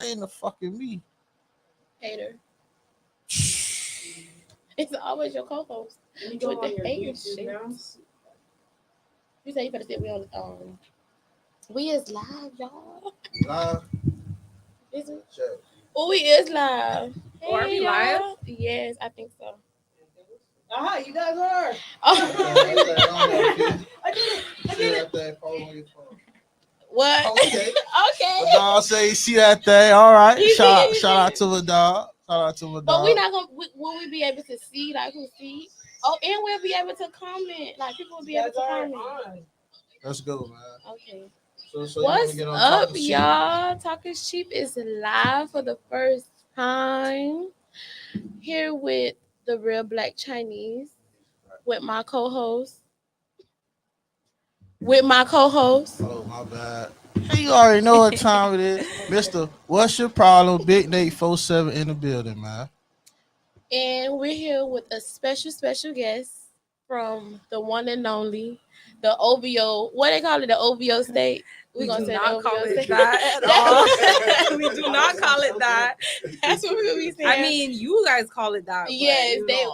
Ain't the fucking me. Hater. It's always your co-host with the hater shit. You say you better sit we on we is live, y'all. Live. Is it? Check. Oh, we is live. Or are Hey, we y'all. live? Yes, I think so. You guys are. Oh. I did it. What? Okay. Okay. My dog say, see that thing. All right. He Shout did. out to my dog. Shout out to my But we dog. not gonna. Will we be able to see like who see? Oh, and we'll be able to comment. Like people will be able to comment. Let's go, man. Okay. So What's you wanna get on up, Talkers Cheap? y'all? TalkizCheap is live for the first time here with the real Black Chinese with my co-host. With my co-host. Oh, my bad. Hey, you already know what time it is. Mr. What's your problem? Big Nate 47 in the building, man. And we're here with a special guest from the one and only, the OVO. What they call it, the OVO state. We We're gonna do say not the call OVO it state. that at all. We do not call it that. That's what we be saying. I mean, you guys call it that. yes, but, they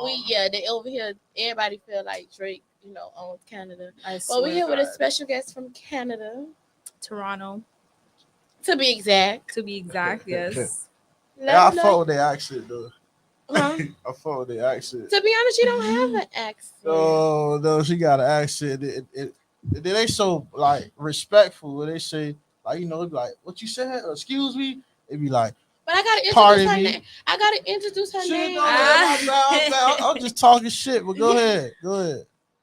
over here. Everybody feel like Drake, owns Canada. I But swear we're here to with a God. special guest from Canada, Toronto, to be exact. to be exact. Yes. Yeah, I Let- fuck with their accent, though. huh? I fuck with their accent. To be honest, you don't have an accent. No, she got an accent. They so like respectful when they say like it be like what you said. Excuse me. It be like But I gotta pardon introduce her me. name. I gotta introduce her Shit, name. no, my bad. I'm just talking shit. But go ahead.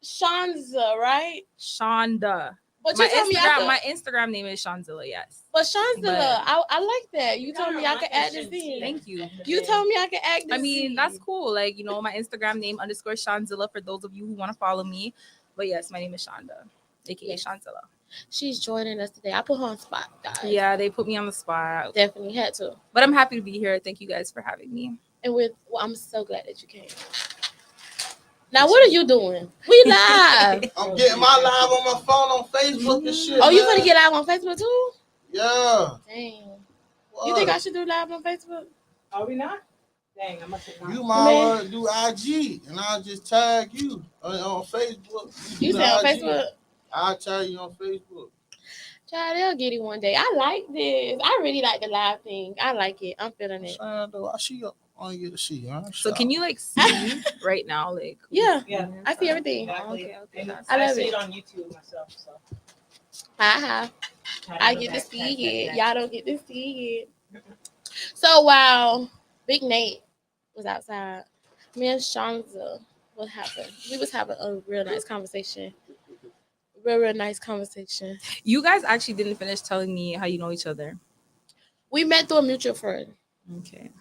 Shanza, right? Shonda. But you told me I could. My Instagram name is Shanzilla. Yes. But Shanza, But- I like that. You told me I could add this in. Thank you. You told me I could add this. I mean, in. that's cool. Like, my Instagram name _Shanzilla for those of you who want to follow me. But yes, my name is Shonda, aka Yes. Shanzilla. She's joining us today. I put her on spot, guys. Yeah, they put me on the spot. Definitely had to. But I'm happy to be here. Thank you guys for having me. And I'm so glad that you came. Now, what are you doing? We live. I'm getting my live on my phone on Facebook and shit. Oh, you man. finna get live on Facebook too? Yeah. Dang. What? You think I should do live on Facebook? Are we not? Dang, I must have You might want to do IG and I'll just tag you on Facebook. You do say on IG. Facebook? I'll tag you on Facebook. Child, they'll get it one day. I like this. I really like the live thing. I like it. I'm feeling it. I see you. I want to get to see you. Huh? So can you see me right now? Like Yeah. Yeah. I see everything. Exactly. Okay. I love see it. it on YouTube myself. So I get to see it. Y'all don't get to see it. So while Big Nate was outside, me and Shanza, what happened? We was having a real nice conversation. Real nice conversation. you guys actually didn't finish telling me how you know each other. We met through a mutual friend. Okay.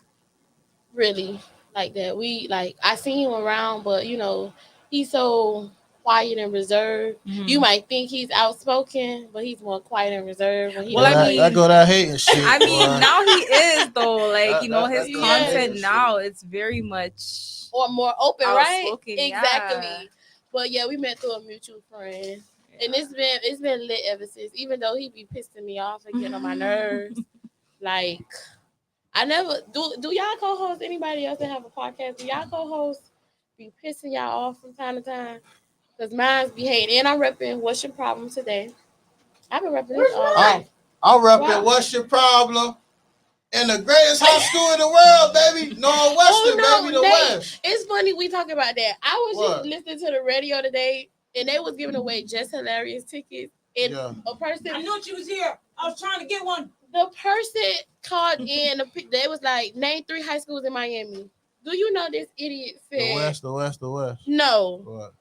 Really, like that. I seen him around, but he's so quiet and reserved. Mhm. You might think he's outspoken, but he's more quiet and reserved. When he Well, I mean- I go that hating shit. I mean, boy. now he is though. Like, his That's content good. now, it's very much or more open, right? outspoken, Exactly. yeah. But yeah, we met through a mutual friend, and it's been lit ever since. Even though he be pissing me off and getting on my nerves, like I never do. Y'all co-host anybody else that have a podcast? Do y'all co-host be pissing y'all off from time to time? Cause mine's be hating, and I'm repping. What's your problem today? I've been repping this all I'm, day. I'm repping. Wow. What's your problem? In the greatest high school in the world, baby. Northwestern, baby, the Nate, West. it's funny we talking about that. I was What? just listening to the radio today, and they was giving away Just Hilarious tickets. And Yeah. a person, I knew she was here. I was trying to get one. the person called in. They was like, name 3 high schools in Miami. Do you know this idiot said The West. no? What?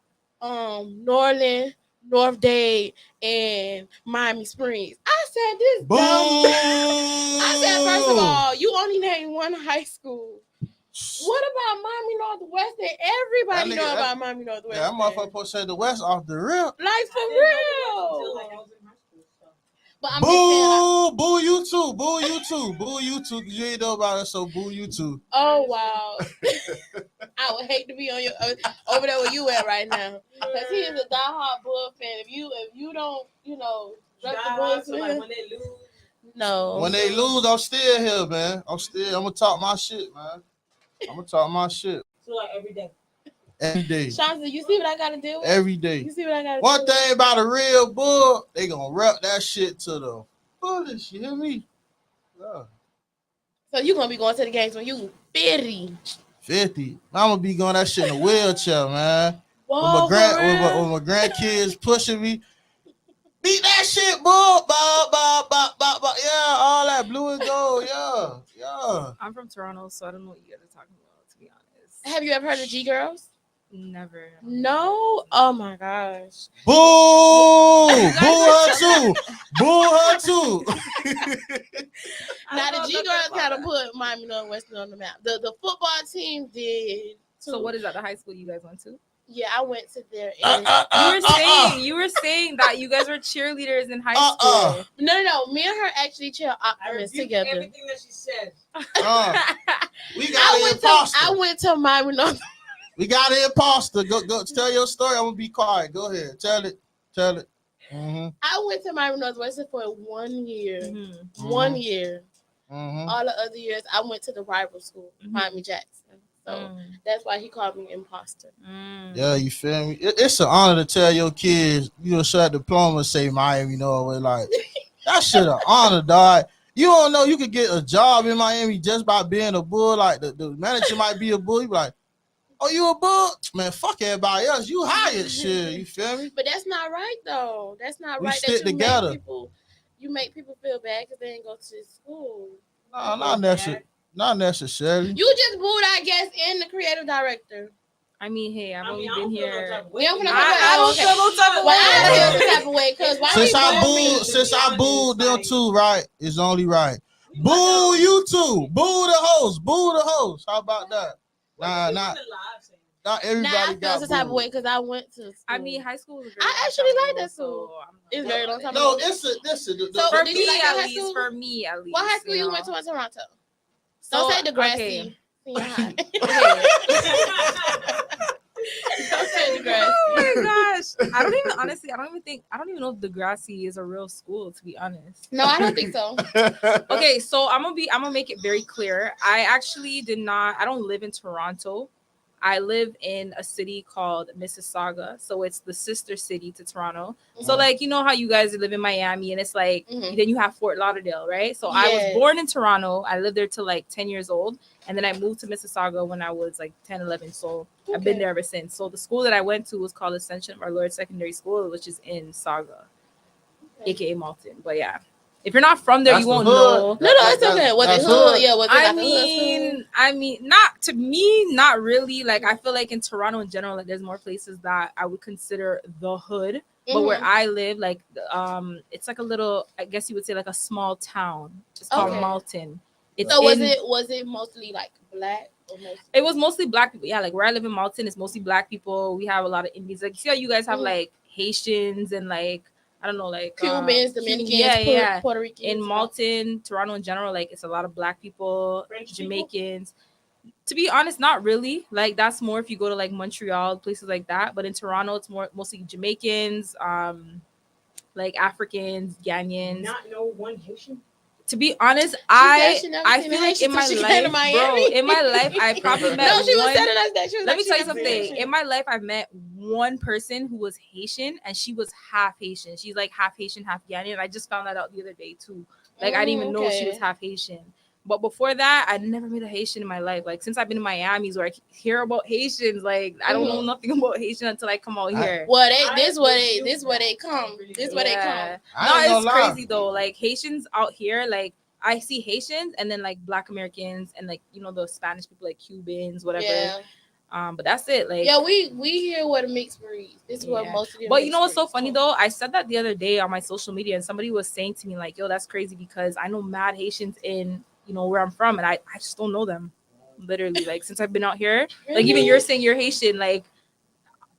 Norland, North Dade, and Miami Springs. I said this Boom! dumb. I said first of all, you only named 1 high school. What about Miami Northwestern? Everybody That know nigga- about Miami Northwestern. Yeah, that motherfucker supposed to say the West off the rip. Like for I real. was in high school, so. But I'm just saying, like, Boo you too. Boo you too. Boo you too. Cause you ain't know about it, so boo you too. oh wow. I would hate to be on your over there where you at right now, because he is a diehard Bull fan. If you don't, rep the Bulls So with like him. when they lose, No. When they lose, I'm still here, man. I'm gonna talk my shit, man. I'm gonna talk my shit So like every day. every day, Shanza, you see what I gotta deal with? every day. You see what I gotta One deal thing about a real bull, they gonna rep that shit to the fullest. You hear me? Yeah. So you gonna be going to the games when you 50. 50. I'm gonna be going that shit in a wheelchair, man. Whoa, for real? With my grandkids pushing me. Beat that shit, bull. Ba, ba, ba, ba, ba. Yeah, all that blue and gold. Yeah, yeah. I'm from Toronto, so I don't know what you guys are talking about, to be honest. Have you ever heard of G Girls? Never. No. Oh my gosh. Boo! Boo her tell too. Boo her too. Now the G Girls kind of put Miami Northwestern on the map. The football team did. Too. So what is that? The high school you guys went to? Yeah, I went to their. You were saying that you guys were cheerleaders in high school. No. Me and her actually cheer I optimists rebuke together. everything that she says. We got an imposter. I went to Miami North. We got an imposter. Go tell your story. I'm gonna be quiet. Go ahead. Tell it. Mm-hmm. I went to Miami Northwestern for 1 year. Mm-hmm. 1 year. Mm-hmm. All the other years, I went to the rival school, Miami Jackson. So that's why he called me imposter. Yeah, you feel me? It's an honor to tell your kids you know show that diploma say Miami Norway. Like that shit an honor, dog. You don't know you could get a job in Miami just by being a bull. Like the manager might be a bull. You be like, oh, you a bull? Man, fuck everybody else. You hired shit. You feel me? But that's not right though. That's not We right. stick That you together. make people feel bad because they didn't go to school. No, not necessarily. Not necessarily. You just booed, I guess, in the creative director. I mean, hey, I've only I been don't feel no here. type of way. We don't feel no I don't feel no type of Well, I way. feel some type of way because why Since I booed them too, right? It's only right. Boo you too. Boo the host. Boo the host. How about that? Not everybody I feel got some type of booed. way because I went to school. I mean, high school was a very I long actually time like ago, that school. so I'm not- It's very long time No, ago. it's For did me, you like that at high least. school? For me, at least. What high school you know? went to in Toronto? So, Don't say Degrassi. okay. Senior high. Okay. Don't say Degrassi. Oh my gosh. I don't even know if Degrassi is a real school, to be honest. No, I don't think so. Okay, so I'm gonna make it very clear. I don't live in Toronto. I live in a city called Mississauga. So it's the sister city to Toronto. So like, you know how you guys live in Miami and it's like, then you have Fort Lauderdale, right? So I was born in Toronto. I lived there till like 10 years old. And then I moved to Mississauga when I was like 10, 11. So I've been there ever since. So the school that I went to was called Ascension of Our Lord Secondary School, which is in Saga, aka Malton. But yeah. If you're not from there, That's you won't the hood. know. No, it's okay. Was it hood? Yeah, was it like a hood? I mean, not to me, not really. Like I feel like in Toronto in general, like there's more places that I would consider the hood. But where I live, like it's like a little, I guess you would say like a small town. It's called Malton. So was it mostly like black? It was mostly black people. Yeah, like where I live in Malton, it's mostly black people. We have a lot of Indians. Like you see how you guys have like Haitians and like I don't know, like Cubans, Dominicans, Puerto Ricans. In Malton, Toronto in general, like it's a lot of black people, French Jamaicans. People? To be honest, not really. Like that's more if you go to like Montreal, places like that. But in Toronto, it's mostly Jamaicans, like Africans, Ghanaians. Not no one Haitian. To be honest, I feel like in my life, I probably met no, she was one. telling us that she was. Let me tell you something. In my life, I've met one person who was Haitian, and she was half Haitian. She's like half Haitian, half Ghanaian. And I just found that out the other day too. Like I didn't even know she was half Haitian. But before that, I never met a Haitian in my life. Like since I've been in Miami, where I hear about Haitians, like I don't know nothing about Haitian until I come out here. Well, this where they come. This where they come. No, it's crazy though. Like Haitians out here, like I see Haitians and then like Black Americans and like you know the Spanish people, like Cubans, whatever. Yeah. But that's it. Like we hear what a mixed breed. This is what most of them. But you know what's so funny though? I said that the other day on my social media, and somebody was saying to me like, "Yo, that's crazy because I know mad Haitians in." You know where I'm from, and I just don't know them. Literally, like since I've been out here, like even you're saying you're Haitian, like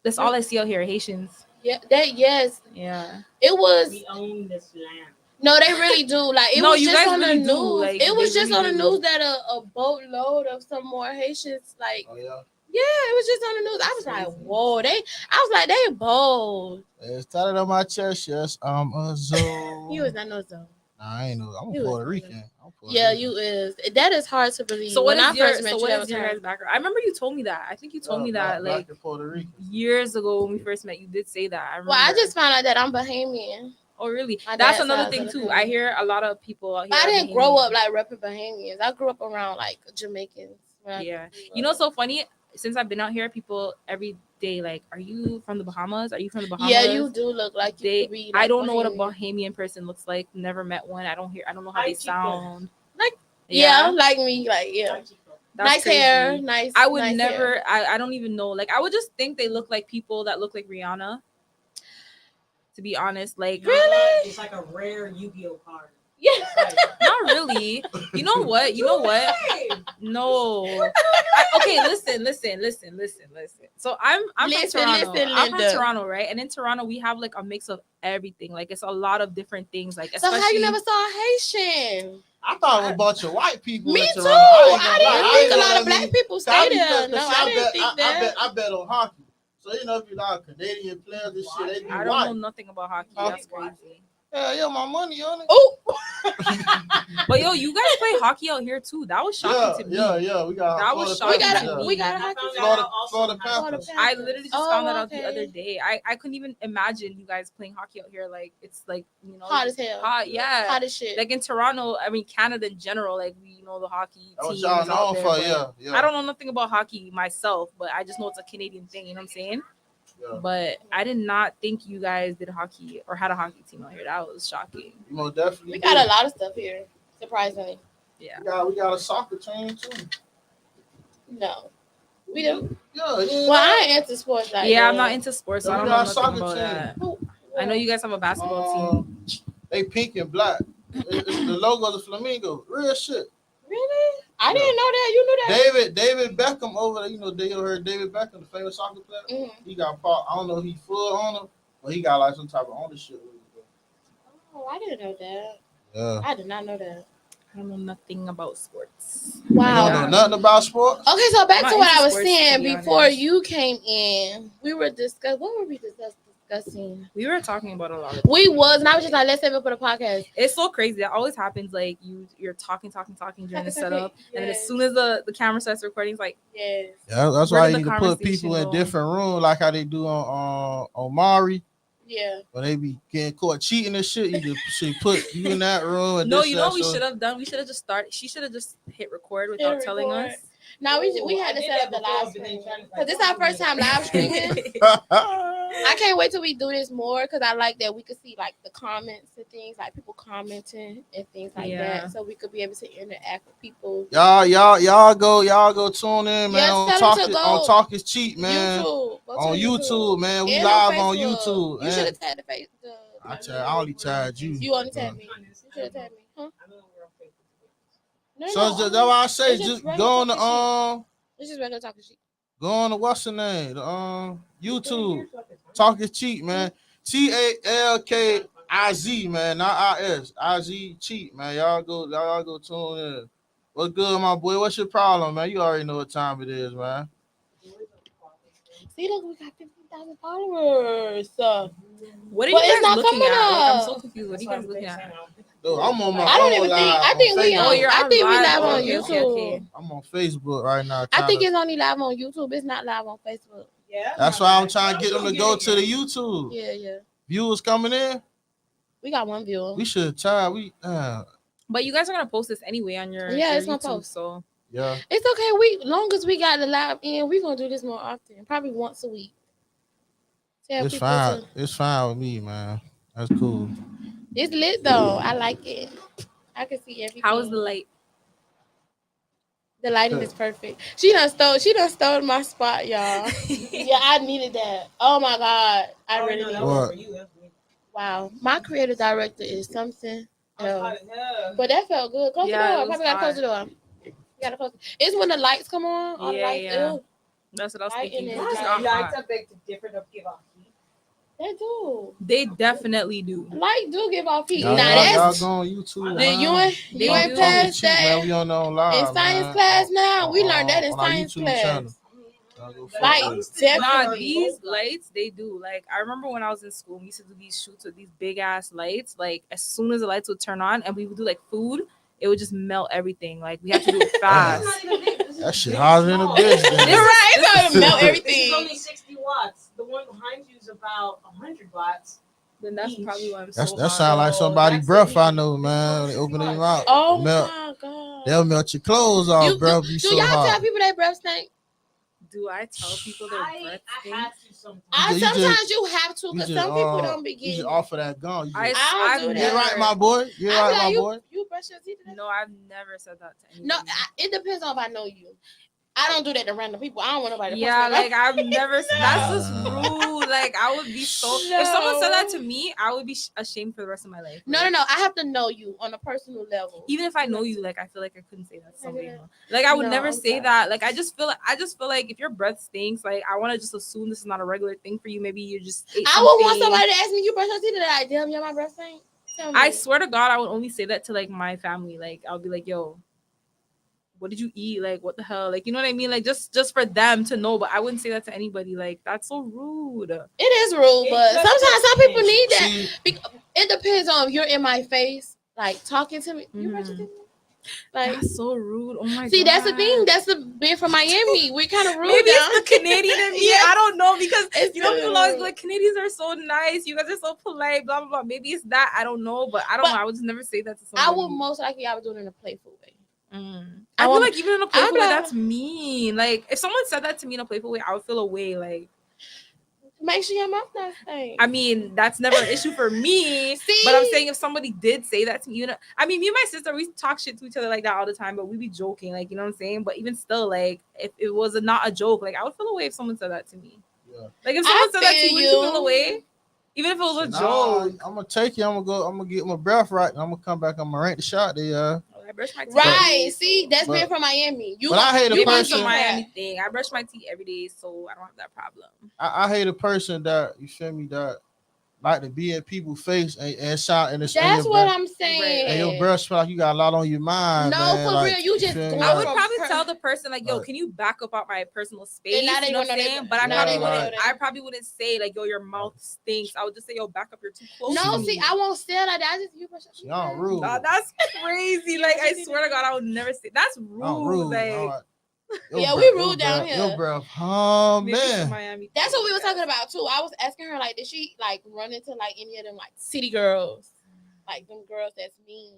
that's all I see out here, Haitians. Yeah, yes. Yeah. It was. We own this land. No, they really do. Like it was just on the news. Like, it was just on the news that a boatload of some more Haitians, like. Oh yeah. Yeah, it was just on the news. I was like, whoa, I was like, they bold. It's tatted on my chest, yes. I'm a Zoe. He was not no Zoe. Nah, I ain't know. I'm a You Puerto was Rican. I'm Puerto Yeah, Rican. you is. That is hard to believe. So what when I is your first met so you, what that is was your hard. guys' background? I remember you told me that. I think you told me that Black like and Puerto Rican. years ago when we first met. You did say that. I remember. Well, I just found out that I'm Bahamian. Oh really? My That's dad's another side thing is too. Bahamian. I hear a lot of people out here. But I are didn't grow Bahamian. up like repping Bahamians. I grew up around like Jamaicans. when I Yeah. grew You know, up. so funny. Since I've been out here, people every day like, "Are you from the Bahamas? Are you from the Bahamas?" Yeah, you do look like you They. could be. I Like, don't know what a Bahamian. Bahamian person looks like. Never met one. I don't know how Hi, they Chico. sound. Like, Yeah. yeah, like me. Like, yeah. Hi, Chico. That's Nice crazy. hair. Nice. I would nice never. Hair. I don't even know. Like I would just think they look like people that look like Rihanna. To be honest, like Really? It's like a rare Yu-Gi-Oh card. Yeah. It's like, not really. You know what? You know what? hey, No. Okay, listen. So I'm Listen, from Toronto. listen, I'm from Linda. Toronto, right? And in Toronto, we have like a mix of everything. Like it's a lot of different things. Like So especially how you never saw a Haitian? I thought it was a bunch of white people Me in too. Toronto. I ain't I gonna lie. didn't I think ain't a know lot that of black many. people stay there. No, See, I didn't think that. I bet on hockey. So you know, if you like Canadian players and shit, they be I don't white. know nothing about hockey. Oh. That's crazy. Yeah, my money on it. Oh, But yo, you guys play hockey out here too. That was shocking to me. Yeah. We got That was Florida shocking Panthers, to me. we got a I hockey found team. that out also Florida in high Panthers. school. I literally just found that out the okay. other day. I couldn't even imagine you guys playing hockey out here. Like it's like Hot as hell. hot, yeah. Hot as shit. Like in Toronto, I mean Canada in general. Like we know the hockey That was team y'all is out known there. for, but yeah. I don't know nothing about hockey myself, but I just know it's a Canadian thing. You know what I'm saying? Yeah. But I did not think you guys did hockey or had a hockey team out here. That was shocking. You most definitely. We got a lot of stuff here, surprisingly. Yeah. We got a soccer team too. No, we do. Yeah. Well, I ain't into sports like Yeah, that. I'm not into sports, so Yeah, I we don't know got a nothing soccer about team. that. I know you guys have a basketball team. They pink and black. It's the logo of the flamingo. Real shit. Really? I didn't know that. You knew that. David Beckham over there. You know, they heard David Beckham, the famous soccer player. Mhm. He got part. I don't know if he full owner, but he got like some type of ownership. Oh, I didn't know that. Yeah. I did not know that. I don't know nothing about sports. You Wow. don't know nothing about sports? Okay, so back I'm to not what into I was sports, to saying be before honest. you came in. We were discussing. What were we discussing? We were talking about a lot of We was, and I was just like, let's save it for the podcast. It's so crazy. That always happens. Like you're talking during the setup, and then as Yes. soon as the camera starts recording, it's like, Yes. Yeah, that's Where why did you the need to put conversation people in go? different rooms, like how they do on Mari. Yeah. When they be getting caught cheating and shit, you just should put you in that room. And no, this, you know that, what we so- should have done? We should have just started. She should have just hit record without telling record. us. Now we had to I did set up that the before, live but then stream Charlie's because like, this "Don't our do first that." time live streaming. I can't wait till we do this more because I like that we could see like the comments and things, like people commenting and things like Yeah. that, so we could be able to interact with people. y'all go tune in, man. Yes, on tell them to Talk is cheap, man. YouTube. Go to On YouTube, man. We And live on Facebook. YouTube. You should man. have tagged the face. I only tagged you. You only tagged me. You should have tagged me, huh? I know we're on Facebook. No, So no, that's why I say it's just just regular go on the talking It's just regular talking shit. go on the what's the name? The YouTube. Talk is cheap, man. TalkizCheap, man, not IZ cheap, man. Y'all go tune in. What's good, my boy? What's your problem, man? You already know what time it is, man. See, look, we got 50,000 followers. What are But you it's guys not looking coming at? Like, I'm up. so confused. What are you guys looking at? Dude, I'm on my I don't own even think. live I on think we Facebook. on. Oh, you're I on think we live? live on Okay, YouTube. okay. I'm on Facebook right now. I think tryna- it's only live on YouTube. It's not live on Facebook. Yeah. That's why I'm trying to get them to go to the YouTube. Yeah. Viewers coming in. We got one viewer. We should try. But you guys are gonna post this anyway on your Yeah, your it's gonna YouTube, post. so Yeah. It's okay. Long as we got the live in, we're gonna do this more often. Probably once a week. Tell It's people fine. to- It's fine with me, man. That's cool. It's lit though. I like it. I can see everything. how is the light? The lighting is perfect. She done stole my spot, y'all. Yeah, I needed that. Oh my god. I really need What? it. Wow. My creative director is something else. Hot as hell. But that felt good. Close Yeah, the it door. was Probably gotta close the door. You gotta close. It's when the lights come on. All the Yeah, lights. yeah. Ew, That's what I was Light thinking. in It it. just Light. got Lights hot. are big to different of give off heat. they do. They definitely do. Light do give off heat. Y'all, Now y'all that's go on YouTube. then you man. ain't They Talk- past Talk is cheap, man. that We on in live, science man. class now. We On- learned that in on our science YouTube class. channel. Gotta go fuck Like, with it. definitely. Nah, these lights, they do. Like, I remember when I was in school, we used to do these shoots with these big ass lights. Like, as soon as the lights would turn on and we would do like food, it would just melt everything. Like, we had to do it fast. That shit harder than a bitch. You're Then. right. It's gonna melt This is everything. only 60 watts. The one behind you is about 100 watts. Then that's Each. probably why I'm That's so that hot. sound like Oh, somebody that's breath it. I know, man. They open their mouth. Oh Melt. my god. They'll melt your clothes off, bro. Be Do so y'all hot. tell people they breath stink? Do I tell people their breath I stinks? have to sometimes. You just- Sometimes you have to, You because just, some people don't be you getting just it. offer that gun. You just, I'll do I've you're that. right, my boy. You're I'll be right, like, my boy. you brush your teeth today? No, I've never said that to anyone. No, it depends on if I know you. I don't do that to random people. I don't want nobody to Yeah, push me. like I've never. That's just rude. Like I would be so. If someone said that to me, I would be ashamed for the rest of my life. No. I have to know you on a personal level. Even if I know you, like I feel like I couldn't say that to somebody else. Like I would No, never I'm say sorry. that. Like I just feel like if your breath stinks, like I want to just assume this is not a regular thing for you. Maybe you just ate I would want something. somebody to ask me, you brush your teeth today? Like, damn, yeah, my breath stink. Tell me. I swear to God, I would only say that to like my family. Like I'll be like, yo, what did you eat? Like what the hell? Like you know what I mean? Like just for them to know, but I wouldn't say that to anybody. Like that's so rude. It is rude, It but just sometimes some people need that. See, It depends on if you're in my face, like talking to me. You brush your Mhm. teeth? Like, That's so rude. Oh my god. see, that's the thing. That's the being from Miami. We're kind of rude. Maybe down. it's the Canadian in me. Yes. I don't know because It's you know people always be rude. like Canadians are so nice. You guys are so polite. Blah blah blah. Maybe it's that. I don't know, but I don't But know. I would just never say that to I somebody. would most likely I would do it in a playful way. I feel won't- like even in a playful way, not- that's mean. Like if someone said that to me in a playful way, I would feel away. Like Make sure your mouth not stink. I mean, that's never an issue for me. See? But I'm saying if somebody did say that to me, you know, I mean, me and my sister, we talk shit to each other like that all the time, but we be joking, like you know what I'm saying. But even still, like if it was not a joke, like I would feel away if someone said that to me. Yeah. Like if someone said that to feel you, would you you. feel away? Even if it was a nah, joke. I'm gonna take you. I'm gonna get my breath right. And I'm gonna come back. I'm gonna rank the shot there. I brush my teeth. Right. See, that's But- being from Miami. You but I hate a you Maybe want it's a person- some Miami Miami. thing. I brush my teeth every day, so I don't have that problem. I hate a person that you feel me that like to be in people's face and shout and it's That's your what breath, I'm saying. and your breath smell like you got a lot on your mind. No, man. for like, real, you just feel me? go I would from probably per- tell the person like, "Yo, Right. can you back up out my personal space?" now they You know gonna what I'm know saying? they- But I now probably they wouldn't. know I probably wouldn't say like, "Yo, your mouth stinks." I would just say, "Yo, back up. You're too close." No, to me. see, I won't say like that. I just you brush your See, teeth. I'm rude. Nah, that's crazy. Like I swear to God, I would never say. That's rude. I'm rude. Like Your Yeah, breath- we your rude down breath- here. Your breath, oh maybe it's a man. Miami. That's thing, what we were I guess. talking about too. I was asking her like, did she like run into like any of them like city girls, like them girls that's mean,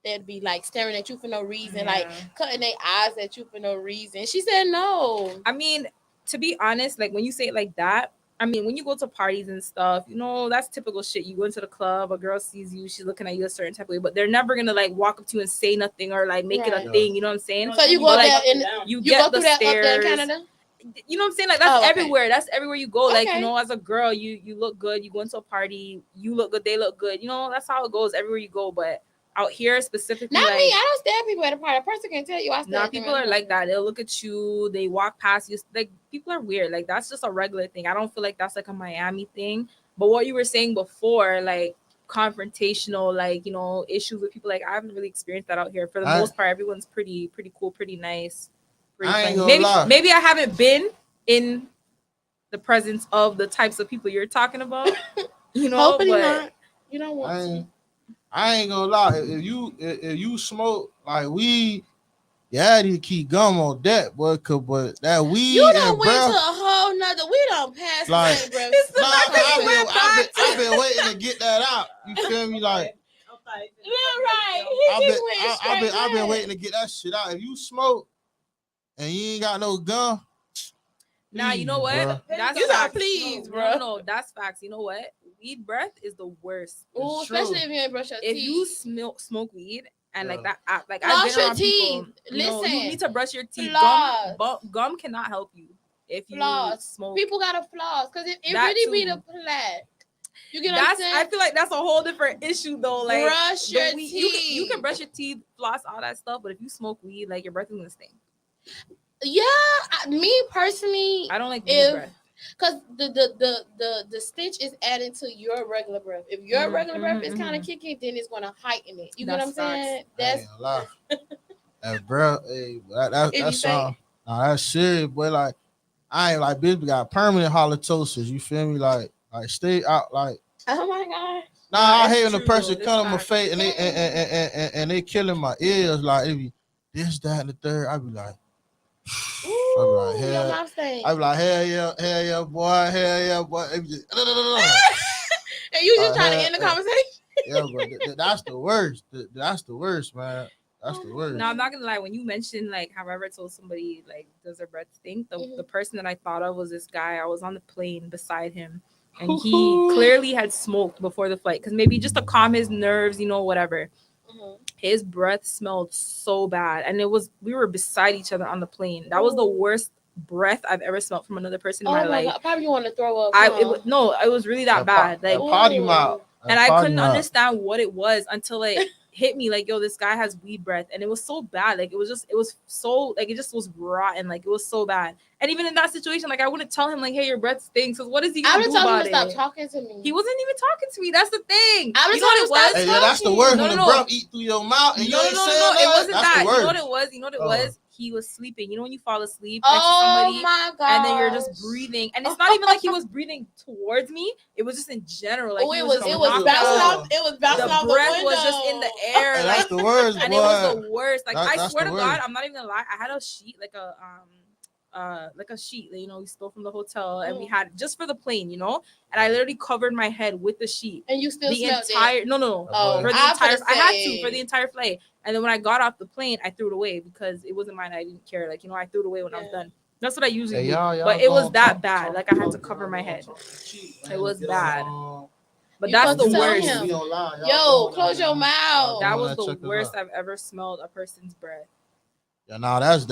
that'd be like staring at you for no reason, like Yeah. cutting their eyes at you for no reason. She said no. I mean, to be honest, like when you say it like that, I mean, when you go to parties and stuff, you know, that's typical shit. You go into the club, a girl sees you, she's looking at you a certain type of way, but they're never gonna like walk up to you and say nothing or like make it Right. a thing. You know what I'm saying? So you go But, there like, and you you get go the through that up there in stairs. Canada. You know what I'm saying? Like that's Oh, okay. everywhere. That's everywhere you go. Like, Okay. you know, as a girl, you look good. You go into a party, you look good, they look good. You know, that's how it goes everywhere you go. But out here specifically, Not like, me. I don't stare at people at a party. A person can tell you I stare. nah, at them people at are a like party. that. They'll look at you, they walk past you. Like people are weird. Like that's just a regular thing. I don't feel like that's like a Miami thing. But what you were saying before, like confrontational, like you know, issues with people, like I haven't really experienced that out here. For the most part, everyone's pretty cool, pretty nice. Pretty I ain't friendly. gonna lie. Maybe I haven't been in the presence of the types of people you're talking about. You know, Hopefully but not. You don't want I to. ain't, I ain't gonna lie. If you smoke like weed, yeah, you keep gum on that, but that weed You done and went to a breath. whole nother. We done passed Like- the same, bro. It's the Nah, fact that you went I've been waiting to get that out. You feel me? Like Okay. You're right. He I've just been went I've straight been back. waiting to get that shit out. If you smoke and you ain't got no gum, Nah, you know please, what? bruh. That's You gotta facts. please, no, bro. No, that's facts. You know what? Weed breath is the worst. Ooh, It's true. especially if you ain't brush your If teeth. you smoke weed and like Yeah. that, like Floss I've been your around people. teeth. You know, you Listen. need to brush your teeth. Floss. Gum cannot help you if you Floss. smoke. People gotta floss because it That really be too. the plaque. You get what I'm That's saying? I feel like that's a whole different issue though. Like brush the your weed- teeth. you can brush your teeth, floss, all that stuff, but if you smoke weed, like your breath is gonna stink. Yeah, me personally, I don't like weed If- breath. because the stench is adding to your regular breath. If your regular breath is kind of kicking, then it's gonna heighten it. You get what I'm That's facts. saying? I That's ain't gonna lie. That breath, hey, that If you that's say- that's serious, boy. Like I ain't like bitch got permanent halitosis. You feel me? Like stay out. Like Oh my god. nah, Nah, I it's hate when the true, person though. This come to my fact. face and and they killing my ears. Like it be this, that, and the third. I be like, I be like, Ooh, your hell. mouth stank. I be like, hell yeah, boy, hell yeah, boy. It be just, And you just trying to hell, end the conversation. yeah, but that's the worst. That's the worst, man. That's Oh the my worst. No, I'm not gonna lie. When you mentioned like, have I ever told somebody like, does their breath stink? The person that I thought of was this guy. I was on the plane beside him, and he clearly had smoked before the flight because maybe just to calm his nerves, whatever. Mhm. His breath smelled so bad, and we were beside each other on the plane. That was the worst breath I've ever smelled from another person in Oh my my life. god. Probably you want to throw up. No, it was really that bad. Like, potty mouth. and I couldn't understand what it was until it hit me. Like, yo, this guy has weed breath, and it was so bad. Like, it was so like it just was rotten. Like, it was so bad. And even in that situation, like, I wouldn't tell him like, hey, your breath stinks. Because what is he I gonna would do tell him about to stop it? talking to me. He wasn't even talking to me. That's the thing. I would You know what it tell him was? to Yeah, that's the worst No, when no, the no. breath eat through your mouth and you No, ain't no, no, saying no, nothing. it wasn't That's that. the You know what worst. it was? You know what it Oh. was? He was sleeping. You know when you fall asleep next to Oh somebody my god. and then you're just breathing, and it's not even like he was breathing towards me. It was just in general. Like, Oh, he it was was just bouncing knocked off. out. It was bouncing The off the breath window. was just in the air, And like, that's the worst, boy. and it was the worst. Like, I That's swear the to God, worst. I'm not even gonna lie. I had a sheet, like a sheet that we stole from the hotel, and we had just for the plane, and I literally covered my head with the sheet. And you still The smelled entire it. no, Oh, for the I entire could've I had to said- for the entire flight. And then when I got off the plane, I threw it away because it wasn't mine. I didn't care. Like, I threw it away when I was Yeah. done. That's what I usually Hey, do. y'all But it was gonna that talk- bad. talk- Like, I had to talk- cover y'all my gonna head. talk cheap, It man. was Get bad. on, But You that's supposed the to tell worst. him. be online. Y'all Yo, going close there, your man. mouth. That Y'all was gonna the check us worst out. I've ever smelled a person's breath. Yeah, nah, that's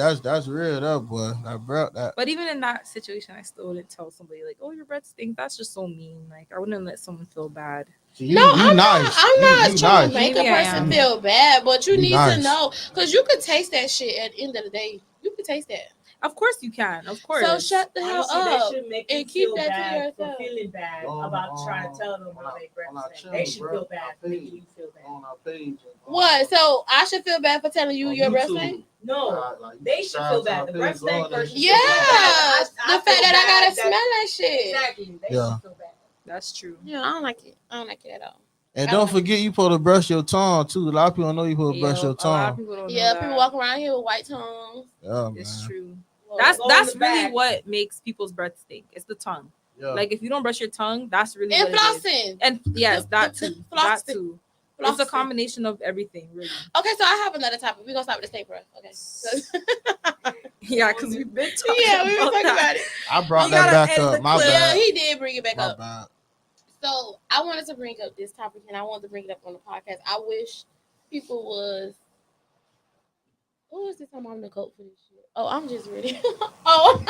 real, though, boy. That bro, that. But even in that situation, I still wouldn't tell somebody like, "Oh, your breath stinks." That's just so mean. Like, I wouldn't let someone feel bad. See, you, No, you I'm nice. not. I'm not you trying nice. to make Maybe a I person am. feel bad, but you You need nice. to know because you could taste that shit at the end of the day. You could taste that. Of course you can. Of course. So shut the hell Honestly, up they should make and you keep feel that to bad for yourself. feeling bad Go on, about trying to tell them on how our- they breath on our stink. channel, They should bro, feel on bad our for making page. you feel bad. On our page. What? So I should feel bad for telling you On your breath YouTube. stink? No, Like, they should feel bad. The breath stink person should Yeah, feel bad. the fact that I gotta smell that shit. Exactly. They Yeah. should feel bad. That's true. Yeah, I don't like it. I don't like it at all. And I don't don't- forget, you supposed to brush your tongue too. A lot of people don't know you supposed to brush your A lot of tongue. people don't Yeah, know people that. walk around here with white tongues. Yeah, man. It's true. Well, That's go in that's the really back. what makes people's breath stink. It's the tongue. Yeah. Like, if you don't brush your tongue, that's really and what it is. flossing. And yes, that too. That Flossing. too. It's a Flossing. combination of everything, really. Okay, so I have another topic. We're gonna start with the steak breath. Okay. Yeah, because we've been talking Yeah, we were about talking that. about it. I brought You that gotta back end up. the My clip. Yeah, bad. he did bring it back My up. bad. So I wanted to bring up this topic, and I wanted to bring it up on the podcast. I wish people was. Who is this? I'm on the coat for this shit. Oh, I'm just ready. Oh,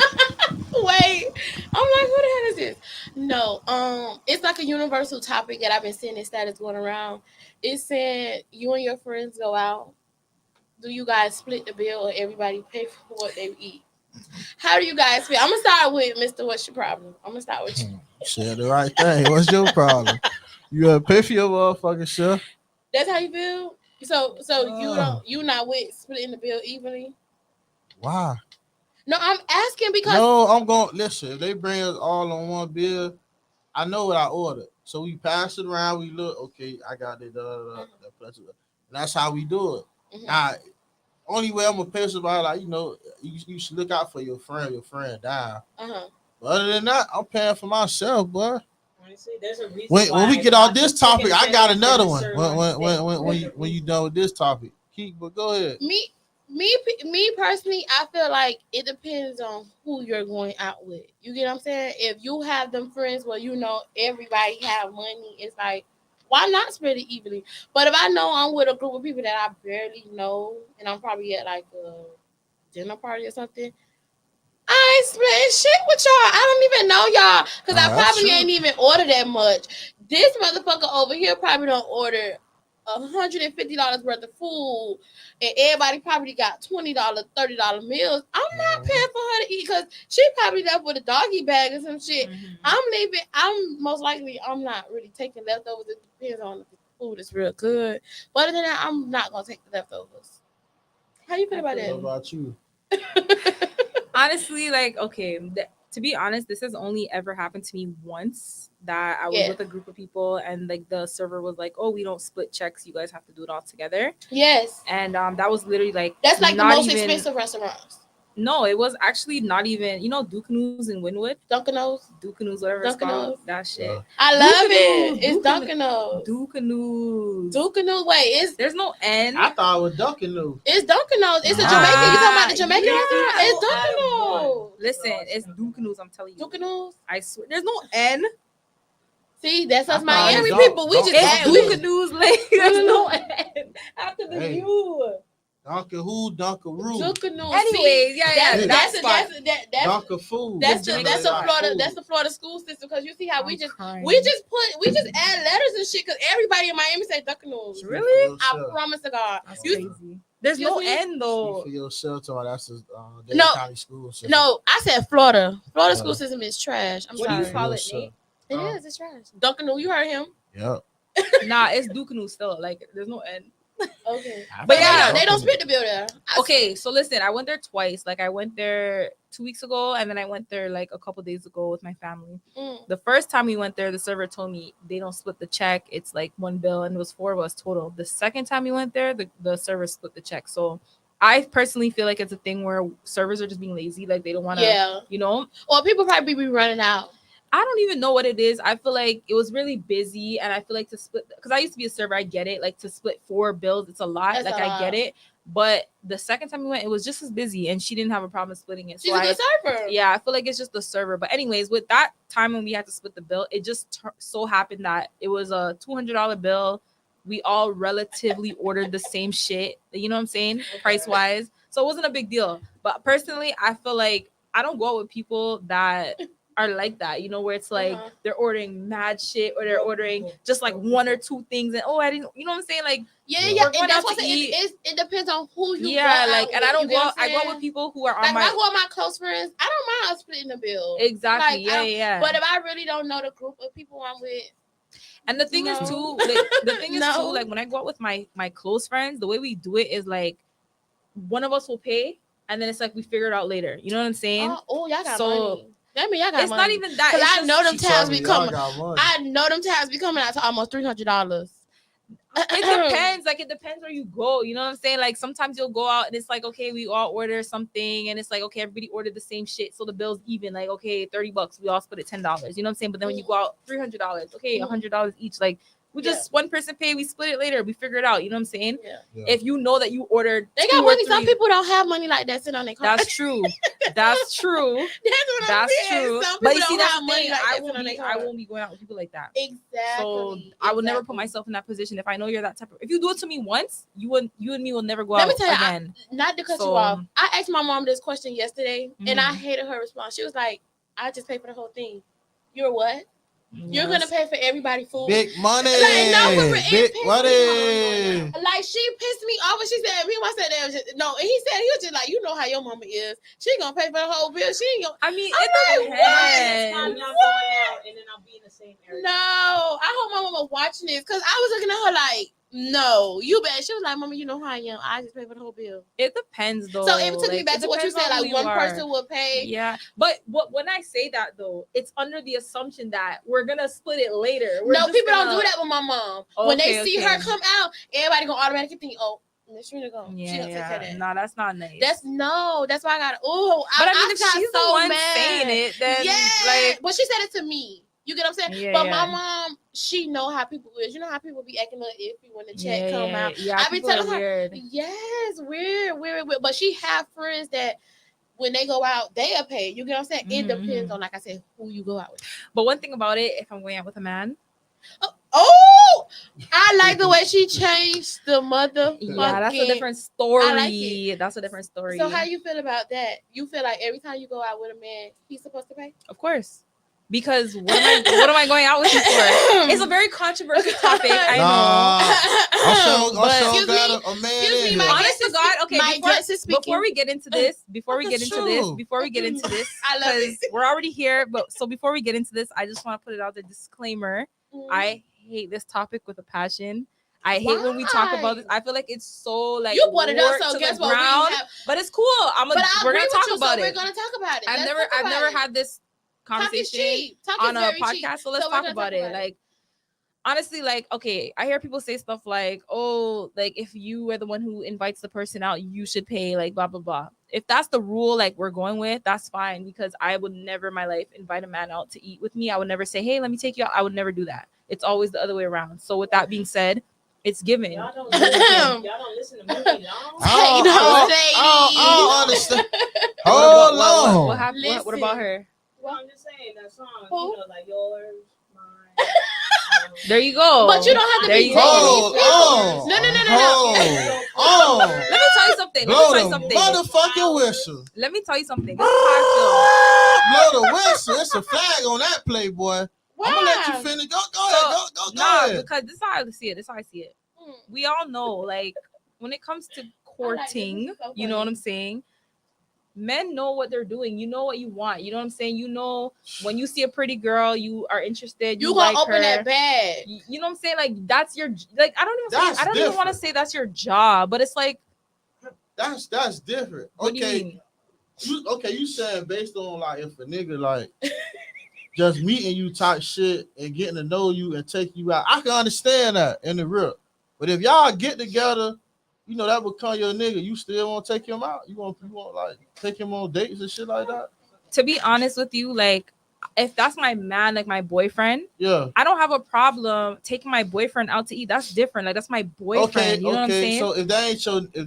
wait. I'm like, who the hell is this? No, it's like a universal topic that I've been seeing this status going around. It said you and your friends go out. Do you guys split the bill or everybody pay for what they eat? How do you guys feel? I'm gonna start with Mr. What's your problem? I'm gonna start with you. You said the right thing. What's your problem? You gotta pay for your motherfucking shit. That's how you feel. So you not with splitting the bill evenly? Why? No, I'm asking because No, I'm going. Listen, if they bring us all on one bill, I know what I ordered. So we pass it around. We look. Okay, I got it. And that's how we do it. Mhm. Now, only way I'm gonna pay somebody, like, you should look out for your friend down. uh-huh. But other than that, I'm paying for myself, boy. Honestly, there's a reason When we why get off lots this of topic, chicken I got tenders another get one. served on steak. When you done with this topic, keep. But go ahead. Me personally, I feel like it depends on who you're going out with. You get what I'm saying? If you have them friends where everybody have money, it's like, why not split it evenly? But if I know I'm with a group of people that I barely know and I'm probably at like a dinner party or something, I ain't splitting shit with y'all. I don't even know y'all because I Oh, that's probably true. ain't even order that much. This motherfucker over here probably don't order $150 worth of food, and everybody probably got $20, $30 meals. I'm not paying for her to eat because she probably left with a doggy bag or some shit. Mhm. I'm leaving. I'm most likely I'm not really taking leftovers. It depends on if the food is real good. But other than that, I'm not gonna take the leftovers. How you feel about What that? about you? Honestly, like, okay, To be honest, this has only ever happened to me once. That I was Yeah. with a group of people, and like the server was like, "Oh, we don't split checks. You guys have to do it all together." Yes. And that was literally like That's like the not most even, expensive restaurants. No, it was actually not even. You know, Dukanu's in Wynwood. Dunkano's. Dukanu's, whatever it's called. That shit. I love Dukanu's, it. It's Dunkano's. Dukanu's. Dunkano's. Wait, There's no N. I thought it was Dunkin' it's Dunkano's. It's a Nah. Jamaican. You talking about the Jamaican Yeah. restaurant? It's Dunkano's. Listen, it's Dukanu's. I'm telling you. Dunkano's. I swear, there's no N. See, that's I us thought Miami it was people. We just Dunk- add. Dunkin'. Dukanu's, like there's no N after the Hey. U. Dunkin' who? Dunkaroo. Dunkano's. Anyways, yeah, That's spot. Dunkin' food. That's the- the that's that's a the Florida that's the Florida school system, because you see how we I'm just crying. we just add letters and shit, because everybody in Miami say Dunkano's. Really? I promise to God. That's You, crazy. There's no Excuse me? N though. For yourself, so that's a Dade No. County school system. no, I said Florida. Florida Yeah. school system is trash. I'm What do you sorry. call it, Yourself. Nate? It is. It's trash. Dunkano's. You heard him. Yep. Nah, it's Dukanu's still. Like there's no N. Okay. But yeah, they don't split the bill there. Okay, so listen, I went there twice. Like I went there 2 weeks ago, and then I went there like a couple days ago with my family. The first time we went there, the server told me they don't split the check. It's like one bill, and it was 4 of us total. The second time we went there, the server split the check. So I personally feel like it's a thing where servers are just being lazy. Like they don't want to, Yeah. you know. Well, people probably be running out. I don't even know what it is. I feel like it was really busy, and I feel like to split, because I used to be a server, I get it. Like to split 4 bills, it's a lot. That's like a I lot. get it. But the second time we went, it was just as busy, and she didn't have a problem splitting it. She's So a good server. yeah, I feel like it's just the server. But anyways, with that time when we had to split the bill, it just so happened that it was a $200 bill. We all relatively ordered the same shit. You know what I'm saying? Price wise. So it wasn't a big deal. But personally, I feel like I don't go out with people that are like that, you know, where it's like they're ordering mad shit, or they're ordering just like 1 or 2 things, and I didn't, you know what I'm saying? Like, Yeah. We're going And that's out what to I'm saying. It depends on who you yeah, go like, out and with, I don't you go get out, what I'm I go out saying? with people who are on Like my when I go with my close friends, I don't mind splitting the bill. exactly, Like, yeah. But if I really don't know the group of people I'm with, And the thing is No. too, like, the thing is No. too, like when I go out with my close friends, the way we do it is like one of us will pay, and then it's like we figure it out later. You know what I'm saying? y'all got So, money. That mean y'all got it's money. not even that. Because It's I know them She tabs told me be y'all coming. got money. I know them tabs be coming out to almost $300. It depends. Like it depends where you go. You know what I'm saying? Like sometimes you'll go out and it's like, okay, we all order something, and it's like, okay, everybody ordered the same shit, so the bill's even. Like, okay, $30, we all split it $10. You know what I'm saying? But then when you go out, $300, okay, $100 each. Like we just one person pay, we split it later, we figure it out. You know what I'm saying? Yeah. If you know that you ordered, They 2 got or money. Some 3 people don't have money like that sitting on their car. That's true. That's true. That's what I'm That's saying. true. Some But people you see, don't that's have the money thing. like I that sitting won't on their be. car. I won't be going out with people like that. Exactly. So I would never put myself in that position. If I know you're that type of. If you do it to me once, you and me will never go Let out me tell you, again. Not to cut So, you off. I asked my mom this question yesterday, and I Mhm. hated her response. She was like, "I just pay for the whole thing." You're what? You're Yes. gonna pay for everybody food. Big money. Like, no, for real, it Big pissed me money. Like she pissed me off when she said, "Me, I said that." No, and he was just like, "You know how your mama is. She gonna pay for the whole bill. She ain't gonna." I mean, I'm it like, depends. I'm not going out, and then I'll be in the same area. No, I hope my mama watching this, because I was looking at her like, "No, you bet." She was like, "Mama, you know how I am. I just pay for the whole bill." It depends though. So it took me Like, back it to what you depends said. on Like who one you person are. would pay. Yeah, but when I say that though, it's under the assumption that we're gonna split it later. No, people don't do that with my mom. When they Okay, see okay. her come out, everybody gonna automatically think, "Oh, Miss Rena go. She Yeah, gonna take care of that." No, that's not nice. That's why I got. Oh, but I mean, I if got she's so the one mad. saying it, then Yeah, like, but she said it to me. You get what I'm saying? Yeah, But yeah. my mom, she know how people is. You know how people be acting up iffy when the check come out. Yeah, I be people are telling her, weird. yes, weird. But she have friends that when they go out, they'll pay. You get what I'm saying? It depends on, like I said, who you go out with. But one thing about it, if I'm going out with a man, Oh, I like the way she changed the motherfucking. yeah, that's a different story. I like it. That's a different story. So how you feel about that? You feel like every time you go out with a man, he's supposed to pay? Of course. Because what am I going out with you for? It's a very controversial topic. I know. Also Excuse got me, a man excuse in me, here. Honest to God, okay. my guest is speaking. Before we get into this, before we get into this, I love it. we're already here. But so before we get into this, I just want to put it out there. Disclaimer: I hate this topic with a passion. I hate when we talk about this. I feel like it's so like you brought it up, worked so to guess the what? ground. But it's cool. We're gonna talk about We're it. gonna talk about it. I've never had this conversation cheap. Talk on is a very cheap. podcast. So let's we're talk gonna about it. Like, honestly, like, okay, I hear people say stuff like, oh, like if you are the one who invites the person out, you should pay, like blah blah blah. If that's the rule, like we're going with, that's fine, because I would never in my life invite a man out to eat with me. I would never say, hey, let me take you out. I would never do that. It's always the other way around. So with that being said, it's given. Y'all don't listen to me, y'all. I don't understand. What, Hold what on. happened? What about her? Well, I'm just saying that song, Who? like yours, mine. There you go. But you don't have to There be you dating go. these people. No. Hold on. Let me tell you something. Blow the motherfucking whistle. Let me tell you something. This is how I Blow the whistle. It's a flag on that Playboy. I'm gonna let you finish. Go ahead. Go ahead. Because this is how I see it. We all know, like, when it comes to courting, you know what I'm saying? Men know what they're doing. You know what you want. You know what I'm saying? You know, when you see a pretty girl, you are interested. You like gonna open her. that bag. You know what I'm saying? Like, that's your, like, I don't even want to say that's your job, but it's like, that's different. What do you mean? You saying based on like if a nigga like just meeting you type shit and getting to know you and take you out, I can understand that in the real. But if y'all get together, you know that become your nigga. You still want to take him out? You want like take him on dates and shit like that? To be honest with you, like, if that's my man, like my boyfriend, yeah, I don't have a problem taking my boyfriend out to eat. That's different. Like, that's my boyfriend. You know what I'm saying? So if that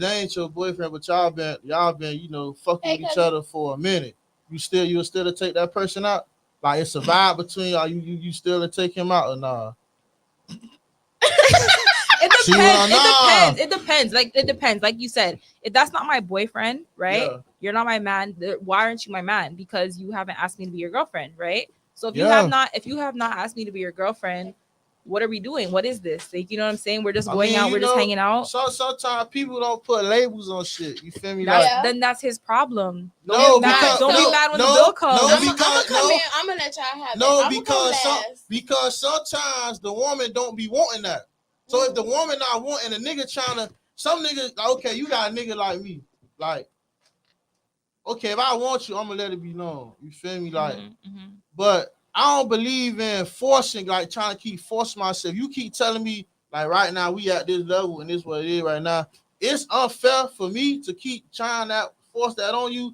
ain't your boyfriend, but y'all been you know fucking with each other for a minute, you'll still take that person out. Like it's a vibe between y'all. You still take him out or nah? It depends. Like, it depends. Like you said, if that's not my boyfriend, right? Yeah. You're not my man. Why aren't you my man? Because you haven't asked me to be your girlfriend, right? So if you have not asked me to be your girlfriend, what are we doing? What is this? Like, you know what I'm saying? We're just going out. We're just hanging out. Sometimes people don't put labels on shit. You feel me? Then that's his problem. Don't be mad when the bill comes. I'm gonna let y'all have because sometimes the woman don't be wanting that. So if the woman not wanting a nigga trying to, some niggas, okay, you got a nigga like me. Like, okay, if I want you, I'm gonna let it be known. You feel me? Like, but I don't believe in forcing, like trying to keep forcing myself. You keep telling me, like right now, we at this level and this what it is right now. It's unfair for me to keep trying to force that on you.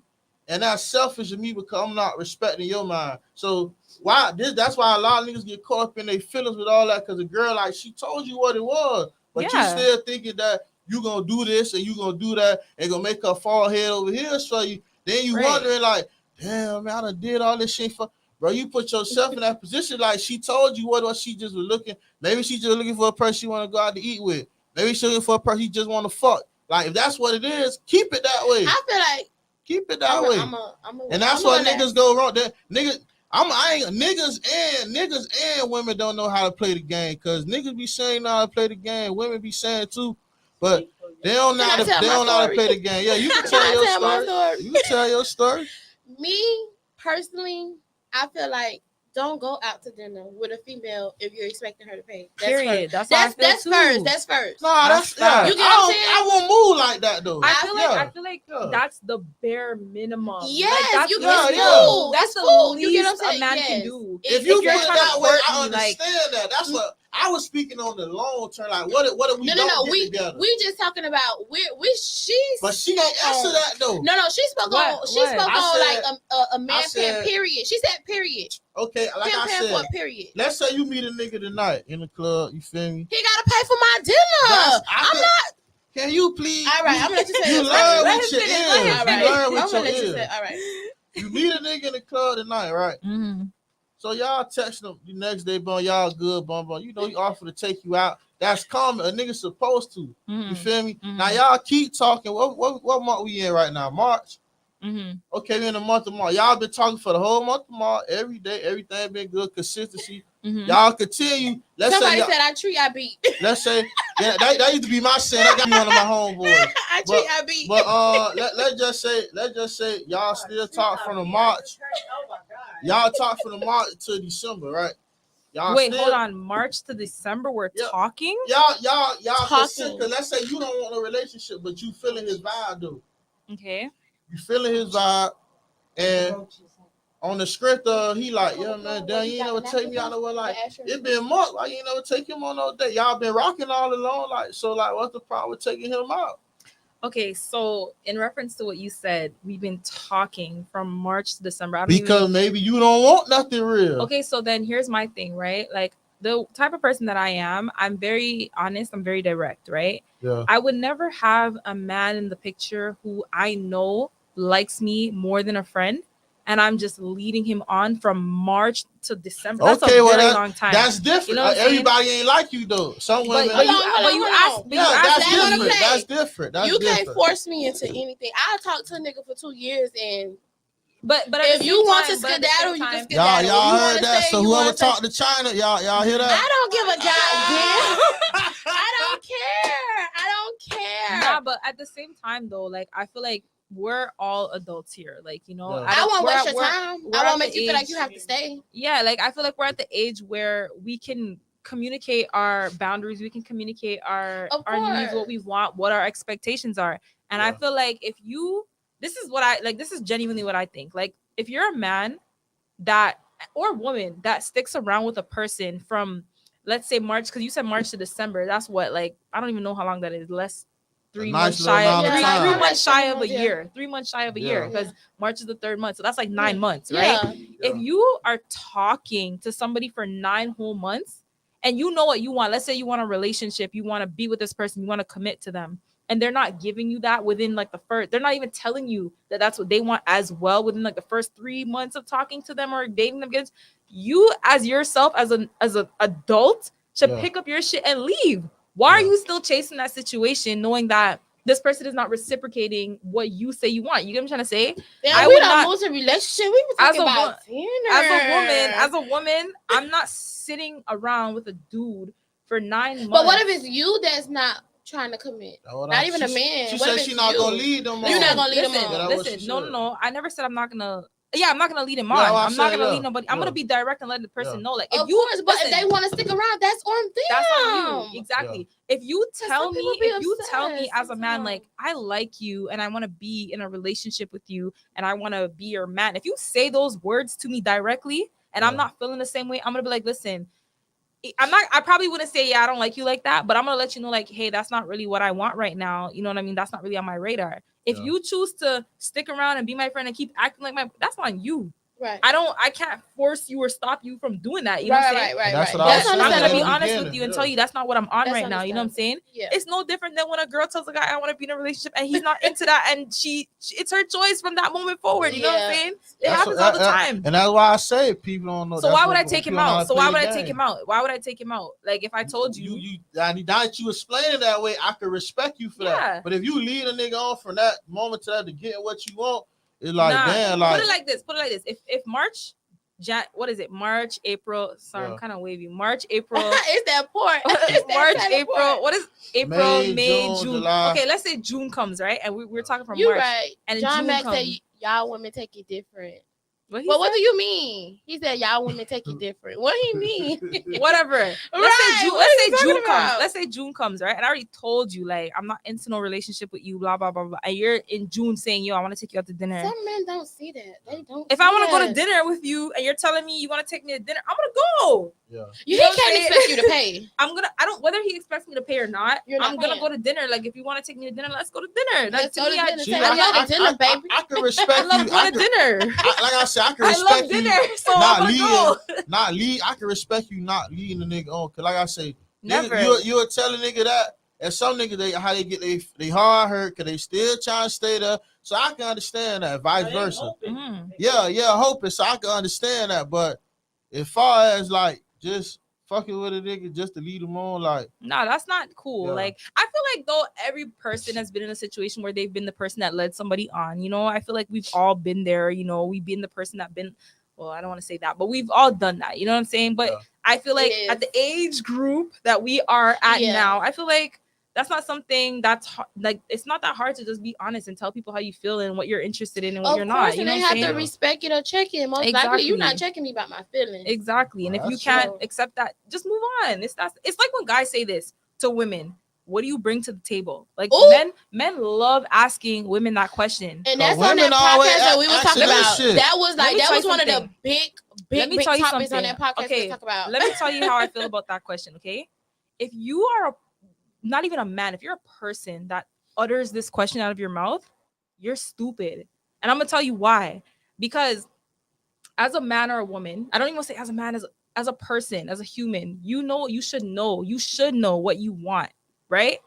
And that's selfish of me because I'm not respecting your mind. So that's why a lot of niggas get caught up in their feelings with all that, because the girl, like, she told you what it was, but you still thinking that you gonna do this and you gonna do that and gonna make her fall head over heels for you. Then you wondering like, damn man, I done did all this shit for bro. You put yourself in that position, like she told you what she just was looking. Maybe she just looking for a person she want to go out to eat with. Maybe she's looking for a person she just want to fuck. Like if that's what it is, keep it that way. I feel like keep it that way. And that's why niggas go wrong. Niggas and women don't know how to play the game, because niggas be saying know how to play the game. Women be saying too, but they don't know how to play the game. Yeah, you can tell your story. You can tell your story. Me personally, I feel like don't go out to dinner with a female if you're expecting her to pay. Period. That's first. That's first. Nah, that's yeah. You get what I'm saying? I won't move like that though. I feel like that's the bare minimum. Yes, like, that's you get cool. That's the cool. least You get what I'm saying? a man can do. If you put it that way, I understand that. That's what I was speaking on the long term. Like, what if we don't get together? We just talking about But she ain't answer that though. No, she spoke on like a man paying period. She said period. Okay, like I said, for a period. Let's say you meet a nigga tonight in the club. You feel me? He gotta pay for my dinner. I'm not. Can you please? All right, I'm gonna let you say. You learn with your ears. You learn with your ears. All right. You meet a nigga in the club tonight, right? Mm-hmm. So y'all text them the next day, bum, y'all good, bum. You know, he offer to take you out. That's common. A nigga supposed to. You feel me? Now y'all keep talking. What month we in right now? March. Okay, we in the month of March. Y'all been talking for the whole month of March. Every day, everything been good, consistency. Y'all continue. Somebody said I treat, I beat. Let's say that used to be my sin. That got me one of my homeboys. I beat. But let's just say y'all still talk from the March. Y'all talk from the March to December, right? Y'all hold on. March to December, we're talking. Y'all talking. Cause let's say you don't want a relationship, but you feeling his vibe though. Okay. You feeling his vibe, and on the script, he like, yeah, man, damn, you ain't never take me out nowhere. Like, it been months. Like, you ain't never take him on no date. Y'all been rocking all along. Like, so, like, what's the problem with taking him out? Okay, so in reference to what you said, we've been talking from March to December. Because maybe you don't want nothing real. Okay, so then here's my thing, right? Like the type of person that I am, I'm very honest, I'm very direct, right? Yeah. I would never have a man in the picture who I know likes me more than a friend, and I'm just leading him on from March to December. That's a very long time. That's different. You know everybody ain't like you though. Some women. But you ask. That's different. You can't force me into anything. I'll talk to a nigga for 2 years and. But if you want to skedaddle, you can skedaddle. Y'all heard that? So whoever talked to China, y'all hear that? I don't give a goddamn. I don't care. Nah, but at the same time though, like I feel like we're all adults here. Like, you know, I won't waste your time. I won't make you feel like you have to stay. Yeah, like I feel like we're at the age where we can communicate our boundaries. We can communicate our needs, what we want, what our expectations are. And I feel like if you. This is genuinely what I think. Like, if you're a man that or woman that sticks around with a person from, let's say March, because you said March to December, that's what, like, I don't even know how long that is. 3 months shy of a year. 3 months shy of a year, because March is the 3rd month. So that's like 9 months, right? Yeah. If you are talking to somebody for 9 whole months and you know what you want, let's say you want a relationship, you want to be with this person, you want to commit to them. And they're not giving you that within like the first, they're not even telling you that that's what they want as well within like the first 3 months of talking to them or dating them. Against you as yourself, as an adult, should pick up your shit and leave. Why are you still chasing that situation knowing that this person is not reciprocating what you say you want? You get what I'm trying to say? Yeah, we don't lose a relationship. We were talking about dinner. As a woman, I'm not sitting around with a dude for 9 months. But what if it's you that's not trying to commit? Not even a man. She said she's not gonna lead them on. You're not gonna lead them on. Listen, no. I never said I'm not gonna. Yeah, I'm not gonna lead him on. I'm not gonna lead nobody. I'm gonna be direct and let the person know. Like, of course, but if they want to stick around, that's on them. That's on you. Exactly. If you tell me as a man, like, I like you and I want to be in a relationship with you and I want to be your man. If you say those words to me directly and I'm not feeling the same way, I'm gonna be like, listen. I probably wouldn't say, yeah, I don't like you like that, but I'm gonna let you know, like, hey, that's not really what I want right now. You know what I mean? That's not really on my radar. If you choose to stick around and be my friend and keep acting like that's on you. Right. I can't force you or stop you from doing that. You know what I'm saying? Right. I'm gonna be honest with you and tell you that's not what I'm on right now. You know what I'm saying? Yeah. It's no different than when a girl tells a guy I want to be in a relationship and he's not into that, and it's her choice from that moment forward. You know what I'm saying? It happens all the time. And that's why I say people don't know. So why would I take him out? Why would I take him out? Like, if I told you now that you explain it that way, I could respect you for that. But if you lead a nigga on from that moment to that to get what you want, it's like, damn, like, put it like this. If March, what is it? March, April. Sorry, I'm kind of wavy. March, April. It's that port. March, April. What is April, May, June? July. Okay, let's say June comes, right? And we're talking from You're March. Right. And John June Mack comes. said y'all women take it different. What do you mean? He said y'all women take it different. What he mean? Whatever. Let's say June comes, right? And I already told you, like, I'm not into no relationship with you, blah blah blah blah. And you're in June saying, yo, I want to take you out to dinner. Some men don't see that. They don't. If I want to go to dinner with you and you're telling me you want to take me to dinner, I'm gonna go. Yeah. He can't expect you to pay. Whether he expects me to pay or not, I'm gonna go to dinner. Like, if you want to take me to dinner, let's go to dinner. Let's go to dinner. I love dinner, baby. I can respect you. I love going to dinner. Like I said, I can respect you. Dinner, so I can respect you not leading the nigga on. Cause like I say, never. You'll tell a nigga that, and some niggas they get they hard hurt because they still trying to stay there. So I can understand that, vice versa. Mm-hmm. Yeah, hoping. So I can understand that. But as far as like just fucking with a nigga just to lead them on, like, no, that's not cool. Like, I feel like though every person has been in a situation where they've been the person that led somebody on. You know, I feel like we've all been there. You know, we've been the person that been. Well, I don't want to say that, but we've all done that. You know what I'm saying? But I feel like at the age group that we are at now, I feel like that's not something that's like, it's not that hard to just be honest and tell people how you feel and what you're interested in and what you're not. You know, they have to respect it or check it. Most likely, you're not checking me about my feelings. Exactly. And if you can't accept that, just move on. It's like when guys say this to women. what do you bring to the table? Like Ooh. men love asking women that question. And that's on women that always podcast that we were talking asking that about. shit. That was Let me tell you one of the something. Let me big tell you topics on something. that podcast we Okay, talk about. let me tell you how I feel about that question. Okay, if you are not even a man, if you're a person that utters this question out of your mouth, you're stupid. And I'm gonna tell you why. Because as a man or a woman, I don't even want to say as a man, as a person, as a human, you should know what you want, right?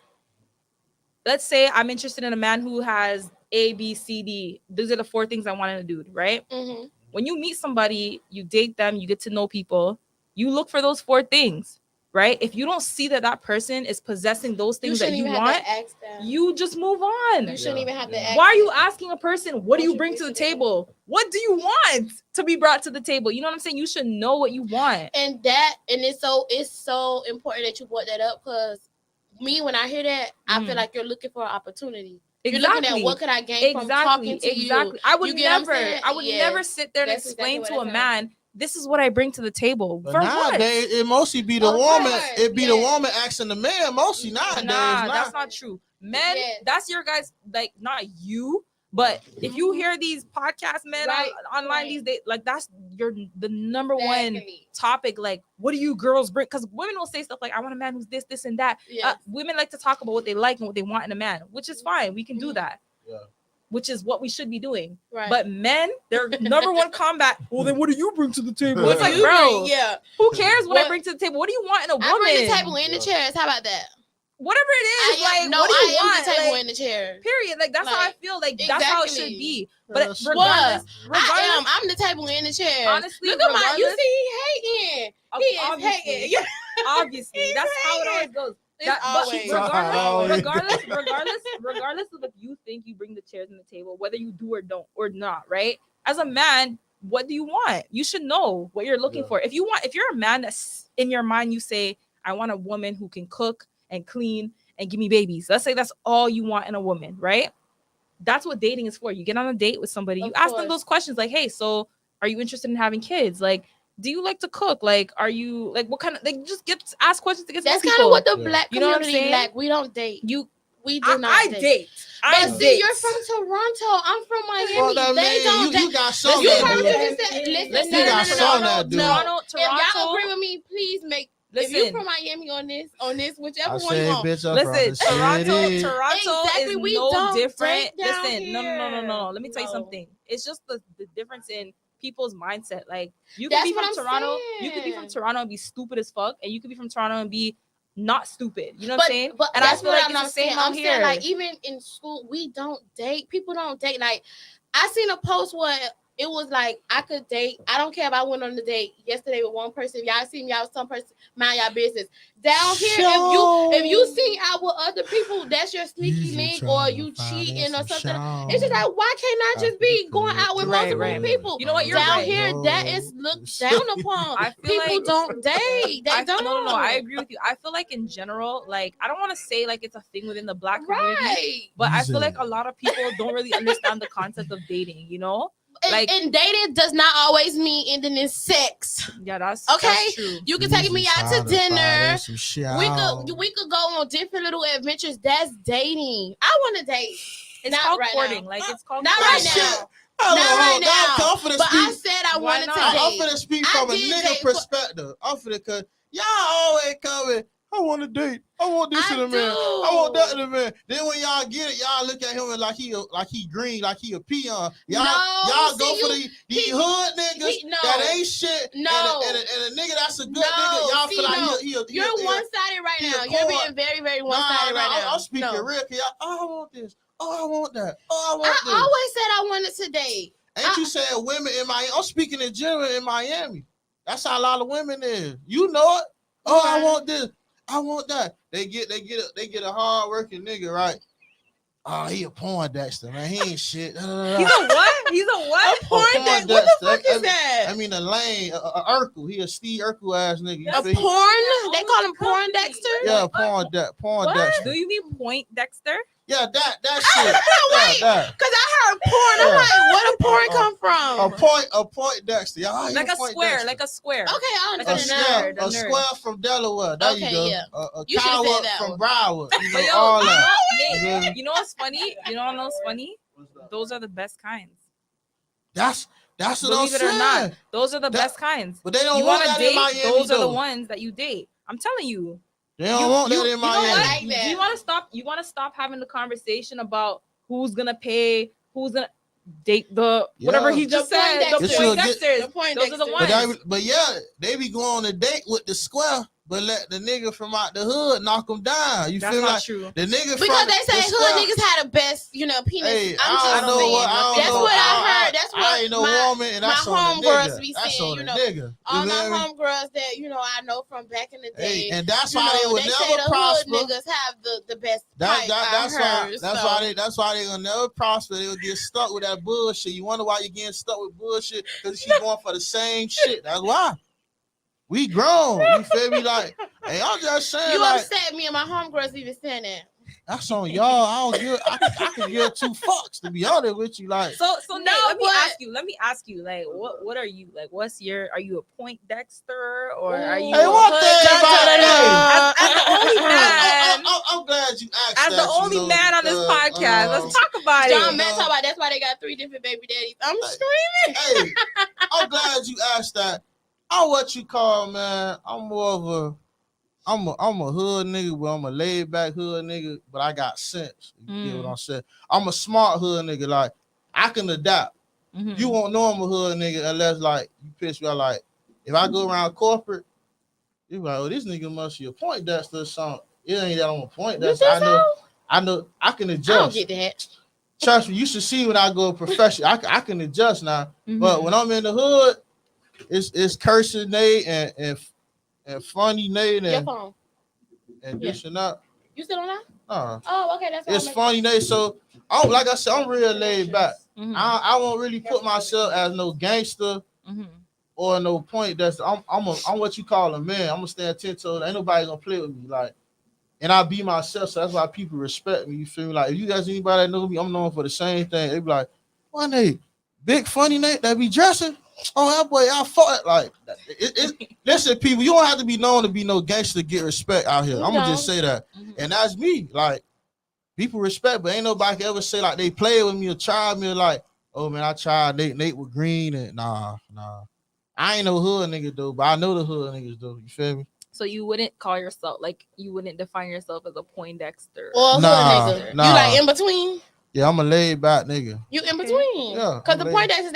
Let's say I'm interested in a man who has A, B, C, D. Those are the 4 things I want in a dude, right? Mm-hmm. When you meet somebody, you date them, you get to know people, you look for those 4 things, right? If you don't see that person is possessing those things that you want, you just move on. You shouldn't even have to ask. Why are you asking a person, what do you bring bring to the table? What do you want to be brought to the table? You know what I'm saying? You should know what you want. And it's so important that you brought that up, because me, when I hear that, I feel like you're looking for an opportunity. You're looking at what could I gain from talking to you. I would never sit there and explain to a man, this is what I bring to the table. But for nowadays, what? it mostly be the woman. It be the woman asking the man mostly nowadays. Nah, that's not true. Men, that's your guys, like, not you. But if you hear these podcast men online these days, like, that's the number one topic. Like, what do you girls bring? Because women will say stuff like, I want a man who's this, this, and that. Women like to talk about what they like and what they want in a man, which is fine. We can do that. Yeah. Which is what we should be doing. Right. But men, their number one combat, well, then what do you bring to the table? It's like, bro, who cares what I bring to the table? What do you want in a woman? I bring the table and the chairs. How about that? Whatever it is, what do you want? The table and the chair. Period. Like, that's how I feel. Like, that's how it should be. But regardless, I'm the table and the chair. Honestly, look at you see he hating. He is hating. Obviously, that's how it always goes. Regardless of if you think you bring the chairs and the table, whether you do or don't or not, right? As a man, what do you want? You should know what you're looking for. If you're a man that's in your mind, you say, I want a woman who can cook and clean and give me babies. Let's say that's all you want in a woman, right? That's what dating is for. You get on a date with somebody, you ask them those questions like, hey, so are you interested in having kids? Like, do you like to cook? Like, are you like, what kind of, like, just ask questions to get to know people. That's kind of what the black community lack. We don't date. We do not date. But see, you're from Toronto. I'm from Miami. Well, they don't date. You got some that Listen, you got some that dude. Toronto. If y'all agree with me, please make. Listen, if you from Miami on this, whichever one you want. Listen, Toronto exactly, is no different. Listen, no. Let me tell you something. It's just the difference in people's mindset. Like, you could be from Toronto. You could be from Toronto and be stupid as fuck, and you could be from Toronto and be not stupid. You know what I'm saying? But and I feel like it's the same out here. Saying, like, even in school, we don't date. People don't date. Like, I seen a post where it was like, I could date. I don't care if I went on the date yesterday with one person. If y'all see me out with some person, mind y'all business. Down here, if you see out with other people, that's your sneaky link, or you cheating or something. It's just like, why can't I just be going out with multiple people? You know what? You're down here, that is looked down upon. I feel people like, don't date. They don't. No. I agree with you. I feel like in general, like, I don't want to say like it's a thing within the black community, but I feel like a lot of people don't really understand the concept of dating. You know. Like, and dating does not always mean ending in sex. Yeah, that's okay. That's true. You can take me out to dinner. We could go on different little adventures. That's dating. I want to date. It's not called courting. Like, it's called not right now. Not right now. But I said I wanted to date. I'm finna speak from a nigga perspective. I'm finna, cause y'all always coming. I want to date. I want this in a man. I want that in a man. Then when y'all get it, y'all look at him like he green, like he a peon. Y'all go for the hood niggas that ain't shit. No. And a nigga that's a good nigga. Y'all feel like you're one-sided right now. You're being very, very one-sided right now. I'm speaking real. I want this. Oh, I want that. Oh, I want this. I always said I wanted to date. Ain't you saying women in Miami? I'm speaking in general in Miami. That's how a lot of women is. You know it. Oh, I want this. I want that. They get a hard working nigga, right? Oh, he a porn Dexter, man. He ain't shit. He's a what? He's a what? A porn Dexter. What the fuck is that? I mean, a lane, a Urkel. He a Steve Urkel ass nigga. A porn? They call him porn Dexter? Yeah, porn Dexter. Do you mean Point Dexter? Yeah, that shit. Wait, That. cause I heard porn. I'm Yeah. like, where the porn come from? A point Dexter. Y'all Like a point square, Dexter. like a square. Okay, I Like a understand now. nerd. A square from Delaware. There you Okay, go. yeah. A You should've coward said that from one. Broward. You know, But yo, all you that. know, Yeah. Nate, you know what's funny? You know what's funny? Those are the best kinds. That's what Believe I'm it or not, saying. those are the best kinds. But they don't You want want to that in date? Miami. Those are the though. ones that you date. I'm telling you. They don't want that in You know Miami. what? like that. You want to stop? You want to stop having the conversation about who's gonna pay, who's gonna date the whatever Yeah. he just The said. The Poindexters. Poindexters. The Poindexters. Those are the But ones. they be going on a date with the square, but let the nigga from out the hood knock them down. You That's feel me? not Like true. the nigga Because from they say the hood square, niggas had the best, penis. Hey, I'm I just don't know saying. what I don't That's know. what I heard. That's I what ain't no my woman, and that's my on the homegirls nigga. be That's saying, on the nigga. all You my feel me? homegirls that I know from back in the day. Hey, and that's you why know, they would they say never the prosper. hood niggas have the best That's pipe. I heard. That's why they gonna never prosper. They'll get stuck with that bullshit. You wonder why you're getting stuck with bullshit? Because she's going for the same shit. That's why. We grown. You feel me? Like, hey, I'm just saying, You like, upset me and my homegirls even saying that. that's on y'all. I can give 2 fucks, to be honest with you. Like, So Nate, No, let me but- ask you, like, what are you like? Are you a Point Dexter or are you? hey, a one hood thing about Dexter? hey, As the only man, I'm glad you asked as that. the only man on this podcast, let's talk about John it. Matt talk about that's why they got 3 different baby daddies. I'm screaming. Hey, I'm glad you asked that. I'm what you call, man. I'm more of I'm a hood nigga, but I'm a laid back hood nigga, but I got sense. You get what I'm saying? I'm a smart hood nigga. Like, I can adapt. Mhm. You won't know I'm a hood nigga unless, like, you piss me off. Like, if I go around corporate, you like, oh, this nigga must be a point Dexter or something. It ain't that I'm a point Dexter. I know I can adjust. I don't get that. Trust me, you should see when I go professional. I can adjust now. Mhm. But when I'm in the hood, it's cursing Nate and funny Nate Your and phone. this and that. You still on that? Nah. Oh, okay. That's It's funny Nate. So like I said, I'm real laid back. Mhm. I won't really put myself as no gangster Mhm. or no point. I'm what you call a man. I'm gonna stand 10 toes. Ain't nobody gonna play with me. Like, and I be myself, so that's why people respect me. You feel me? Like, if you guys anybody that know me, I'm known for the same thing. They be like, "What Nate? Big funny Nate that be dressing? Oh, that boy, I fought like listen, people, you don't have to be known to be no gangster to get respect out here. I'm gonna just say that, and that's me. Like, people respect, but ain't nobody can ever say like they play with me or try me or like, oh man, I tried Nate with green and nah. I ain't no hood nigga though, but I know the hood niggas though. You feel me? So you wouldn't call yourself you wouldn't define yourself as a Poindexter or a hood nigga. Nah. You like in between? Yeah, I'm a laid back nigga. You in between? Yeah, Because I'm the laid- Poindexters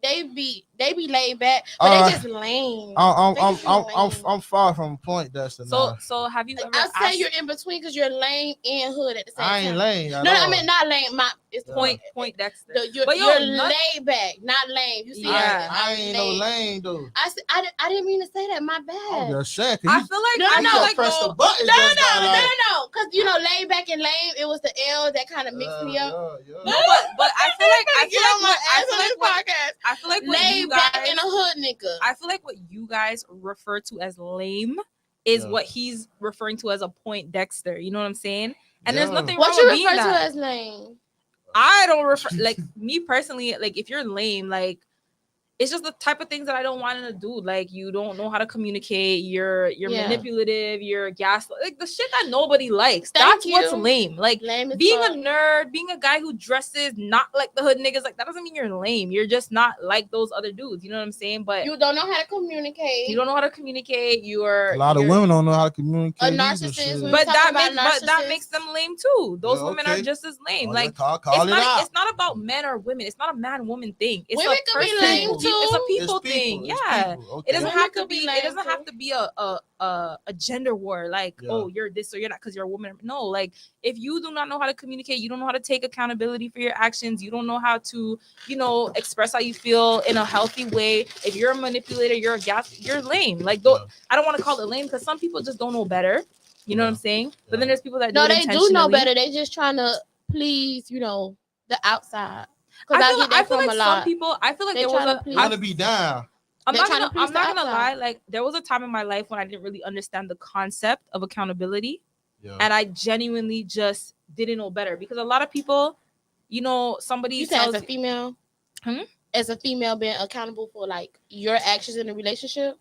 they be laid back, but they just lame. I'm far from a point Dexter. So have you ever I say asked you're in between because you're lame and hood at the same time. I ain't lame. No, I mean not lame. It's the Point Dexter? You're laid back, not lame. You see, Yeah. I ain't no lame though. I didn't mean to say that. My bad. I'm just saying. I feel like press the button. No. Because laid back and lame, it was the L that kind of mixed me up. No, but I feel like I feel like what laid you back guys, and a hood nigga. I feel like what you guys refer to as lame is what he's referring to as a Point Dexter. You know what I'm saying? And there's nothing wrong What you with being refer to that. as lame? I don't refer like me personally. Like if you're lame, like it's just the type of things that I don't want to do. Like you don't know how to communicate. You're manipulative. You're gaslight. Like the shit that nobody likes. That's what's lame. Like lame being a nerd, being a guy who dresses not like the hood niggas. Like that doesn't mean you're lame. You're just not like those other dudes. You know what I'm saying? But you don't know how to communicate. You don't know how to communicate. A lot of women don't know how to communicate. A narcissist. But that makes them lame too. Those women are just as lame. Like it's not about men or women. It's not a man-woman thing. It's women can be lame too. It's a people thing. Yeah. It doesn't have to be. It doesn't have to be a gender war. Like oh you're this or you're not because you're a woman. No. Like if you do not know how to communicate, you don't know how to take accountability for your actions. You don't know how to express how you feel in a healthy way. If you're a manipulator, you're lame. Like I don't want to call it lame because some people just don't know better. You know what I'm saying? But then there's people that they do know better. They just trying to please, the outside. I feel like some people. I feel like there was a. I want to be down. I'm not gonna lie. Like there was a time in my life when I didn't really understand the concept of accountability. Yeah. and I genuinely just didn't know better, because a lot of people, you know, somebody You said as tells a female, Hmm? as a female being accountable for like your actions in a relationship,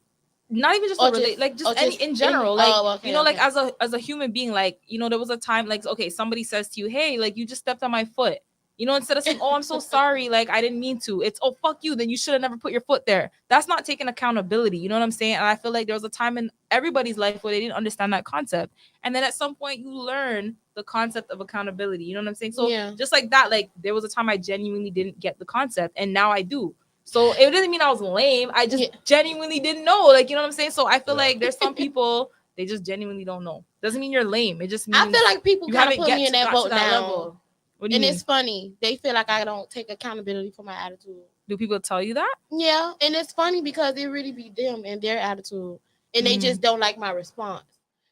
not even just or a relate, like just or any in general, like okay, you know, like okay. as a human being, like, you know, there was a time, like, okay, somebody says to you, hey, like, you just stepped on my foot, you know, instead of saying, oh, I'm so sorry, like, I didn't mean to, it's, oh, fuck you, then you should have never put your foot there. That's not taking accountability, you know what I'm saying? And I feel like there was a time in everybody's life where they didn't understand that concept, and then at some point you learn the concept of accountability, you know what I'm saying? So Yeah. just like that, like, there was a time I genuinely didn't get the concept, and now I do. So it doesn't mean I was lame. I just genuinely didn't know. Like, you know what I'm saying? So I feel like there's some people, they just genuinely don't know. Doesn't mean you're lame. It just means I feel like people you kind of haven't put me in that got boat to that now. level. What do you And mean? it's funny. They feel like I don't take accountability for my attitude. Do people tell you that? Yeah, and it's funny because it really be them and their attitude, and they just don't like my response.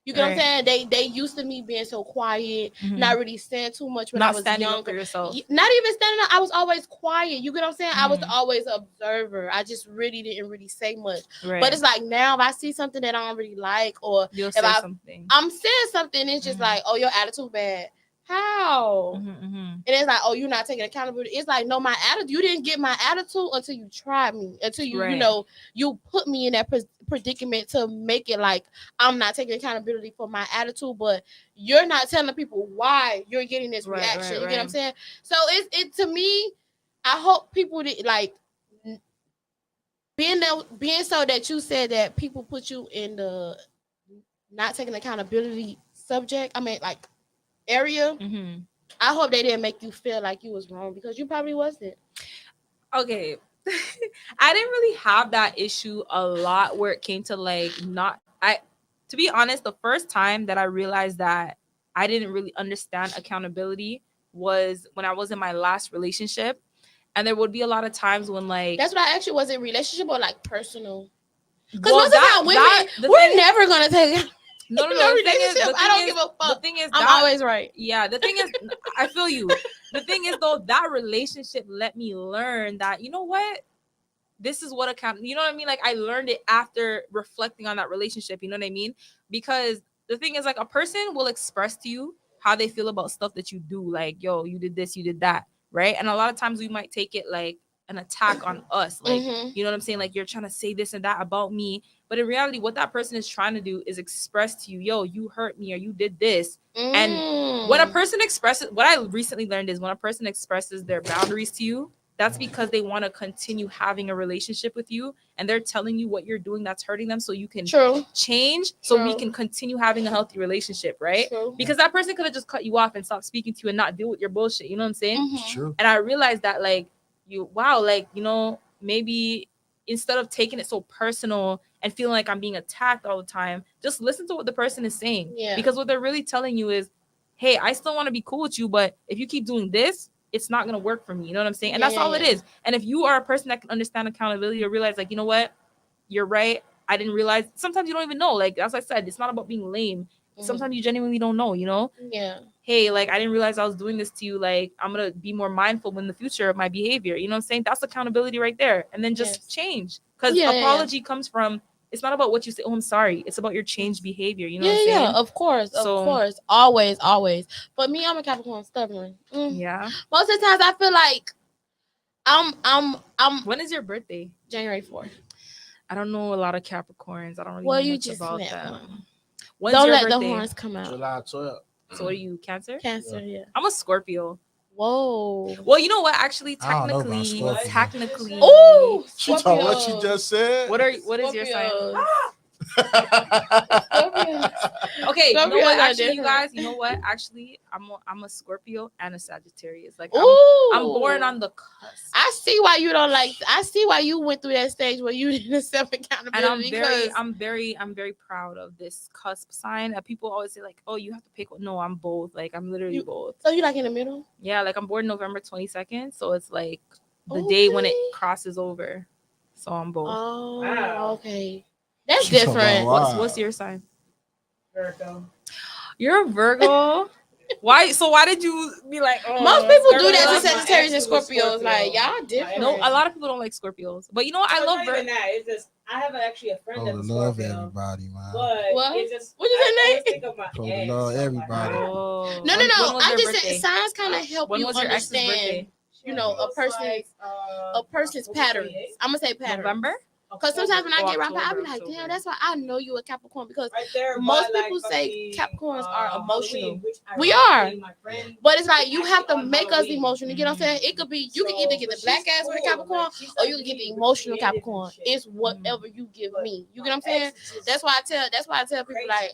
You get what I'm saying? They used to me being so quiet, not really saying too much when I Not was standing up younger. for yourself. Not even standing up. I was always quiet. You get what I'm saying? I was always an observer. I just really didn't really say much. Right. But it's like now if I see something that I don't really like, or You'll if say something. I'm saying something, it's just like, oh, your attitude bad. How? And it's like, oh, you're not taking accountability. It's like, no, my attitude. You didn't get my attitude until you tried me, until you, you know, you put me in that predicament to make it like I'm not taking accountability for my attitude, but you're not telling people why you're getting this reaction. You get what I'm saying? So it to me, I hope people that like being so that you said that people put you in the not taking accountability subject. I mean, like area. I hope they didn't make you feel like you was wrong, because you probably wasn't. Okay. I didn't really have that issue a lot where it came to like to be honest, the first time that I realized that I didn't really understand accountability was when I was in my last relationship. And there would be a lot of times when like that's what I asked you, was it relationship or like personal? Because most of the time women, we're never gonna take no. relationship. I don't give a fuck. The thing is, I'm always right. Yeah, the thing is, I feel you. The thing is, though, that relationship let me learn that, you know what, this is what you know what I mean? Like, I learned it after reflecting on that relationship. You know what I mean? Because the thing is, like, a person will express to you how they feel about stuff that you do. Like, yo, you did this, you did that, right? And a lot of times we might take it like an attack on us. Like, you know what I'm saying? Like, you're trying to say this and that about me. But in reality, what that person is trying to do is express to you, yo, you hurt me or you did this. And when a person expresses, what I recently learned is when a person expresses their boundaries to you, that's because they want to continue having a relationship with you, and they're telling you what you're doing that's hurting them so you can change, so we can continue having a healthy relationship, right? Because that person could have just cut you off and stopped speaking to you and not deal with your bullshit. You know what I'm saying? True. And I realized that, like, like, you know, maybe instead of taking it so personal and feeling like I'm being attacked all the time, just listen to what the person is saying. Because what they're really telling you is, hey, I still want to be cool with you, but if you keep doing this, it's not going to work for me. You know what I'm saying? And that's all it is. And if you are a person that can understand accountability, or realize, like, you know what, you're right, I didn't realize. Sometimes you don't even know. Like, as I said, it's not about being lame. Sometimes you genuinely don't know, you know? Hey, like, I didn't realize I was doing this to you. Like, I'm going to be more mindful in the future of my behavior. You know what I'm saying? That's accountability right there. And then just change. Because apology comes from, it's not about what you say, oh, I'm sorry. It's about your changed behavior. You know what I'm saying? Yeah, of course. Always. But me, I'm a Capricorn, stubborn. Yeah. Most of the times I feel like I'm When is your birthday? January 4th. I don't know a lot of Capricorns. I don't really know much about them. When's don't your let birthday? The horns come out. July 12th. So what are you, Cancer? Cancer, yeah. I'm a Scorpio. Whoa. Well, you know what? Actually, technically. Oh, she told what you just said. What is your sign? Okay, Scorpios, you know what? Actually, you guys, you know what? Actually, I'm a Scorpio and a Sagittarius. Like, I'm born on the cusp. I see why you don't like. I see why you went through that stage where you didn't accept accountability. And I'm very proud of this cusp sign. People always say, like, oh, you have to pick one. No, I'm both. Like, I'm literally both. So you like in the middle? Yeah, like, I'm born November 22nd, so it's like the day when it crosses over. So I'm both. Oh, wow. Okay. That's different. What's your sign? Virgo. You're a Virgo. Why? So why did you be like? Oh, Most people do Scorpio? that to My Sagittarius and ex was a Scorpios. Like Scorpio. y'all different. No, a lot of people don't like Scorpios. But you know what? I No, love not even that. It's just I have actually a friend Oh, that's to a love Scorpio, everybody, man. but What? it's just What you I say, always Nate? think of my Oh, to ex. love so I'm like, everybody. Oh. No. When was I'm their just birthday? saying signs kind of help When you was your ex's understand. birthday? You know, a person's patterns. I'm gonna say patterns. November? Because sometimes when I Oh, get around, I be October, like, October. damn, that's why I know you a Capricorn because right there, most by, people like, say fucking, Capricorns are emotional. Halloween, which We ironically, are. my friend But it's like you actually have to on make us Halloween. emotional. You know what I'm saying? It could be you can either get the black ass with a Capricorn or you can get the emotional Capricorn. It's whatever you give me. You get what I'm saying? That's why I tell people like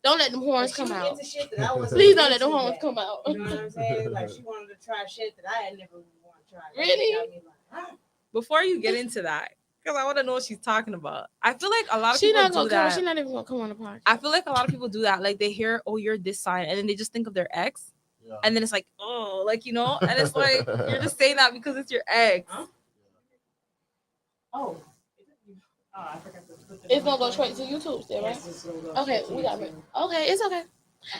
don't let them horns come out. Please don't let them horns come out. You know what I'm saying? Like she wanted to try shit that I had never wanted to try. Like, Really? she got me like, huh? Before you get into that, because I want to know what she's talking about. I feel like a lot of She people not do gonna that. come. She not even gonna come on the podcast. I feel like a lot of people do that. Like they hear, oh, you're this sign, and then they just think of their ex, Yeah. and then it's like, oh, like you know, and it's like you're just saying that because it's your ex. Huh? Oh. I forgot to put the It's gonna go straight to YouTube still, right? Yes, it's gonna go Okay, straight we to got it. YouTube. Okay, it's okay.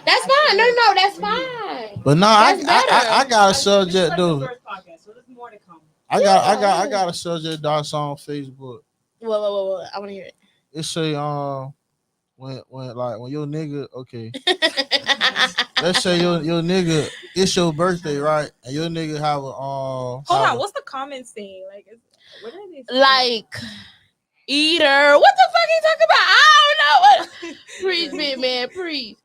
That's fine. No, that's fine. But no, That's I better. got a This is subject like the though. first podcast, so there's more to come. I Yeah. got a subject that's on Facebook. Whoa. I want to hear It say when your nigga okay. it. Let's say your nigga it's your birthday, right? And your nigga have a Hold have on, a- what's the comments saying? Like, what are they saying? Like eater. What the fuck he talking about? I don't know. What? Preach, big man, preach.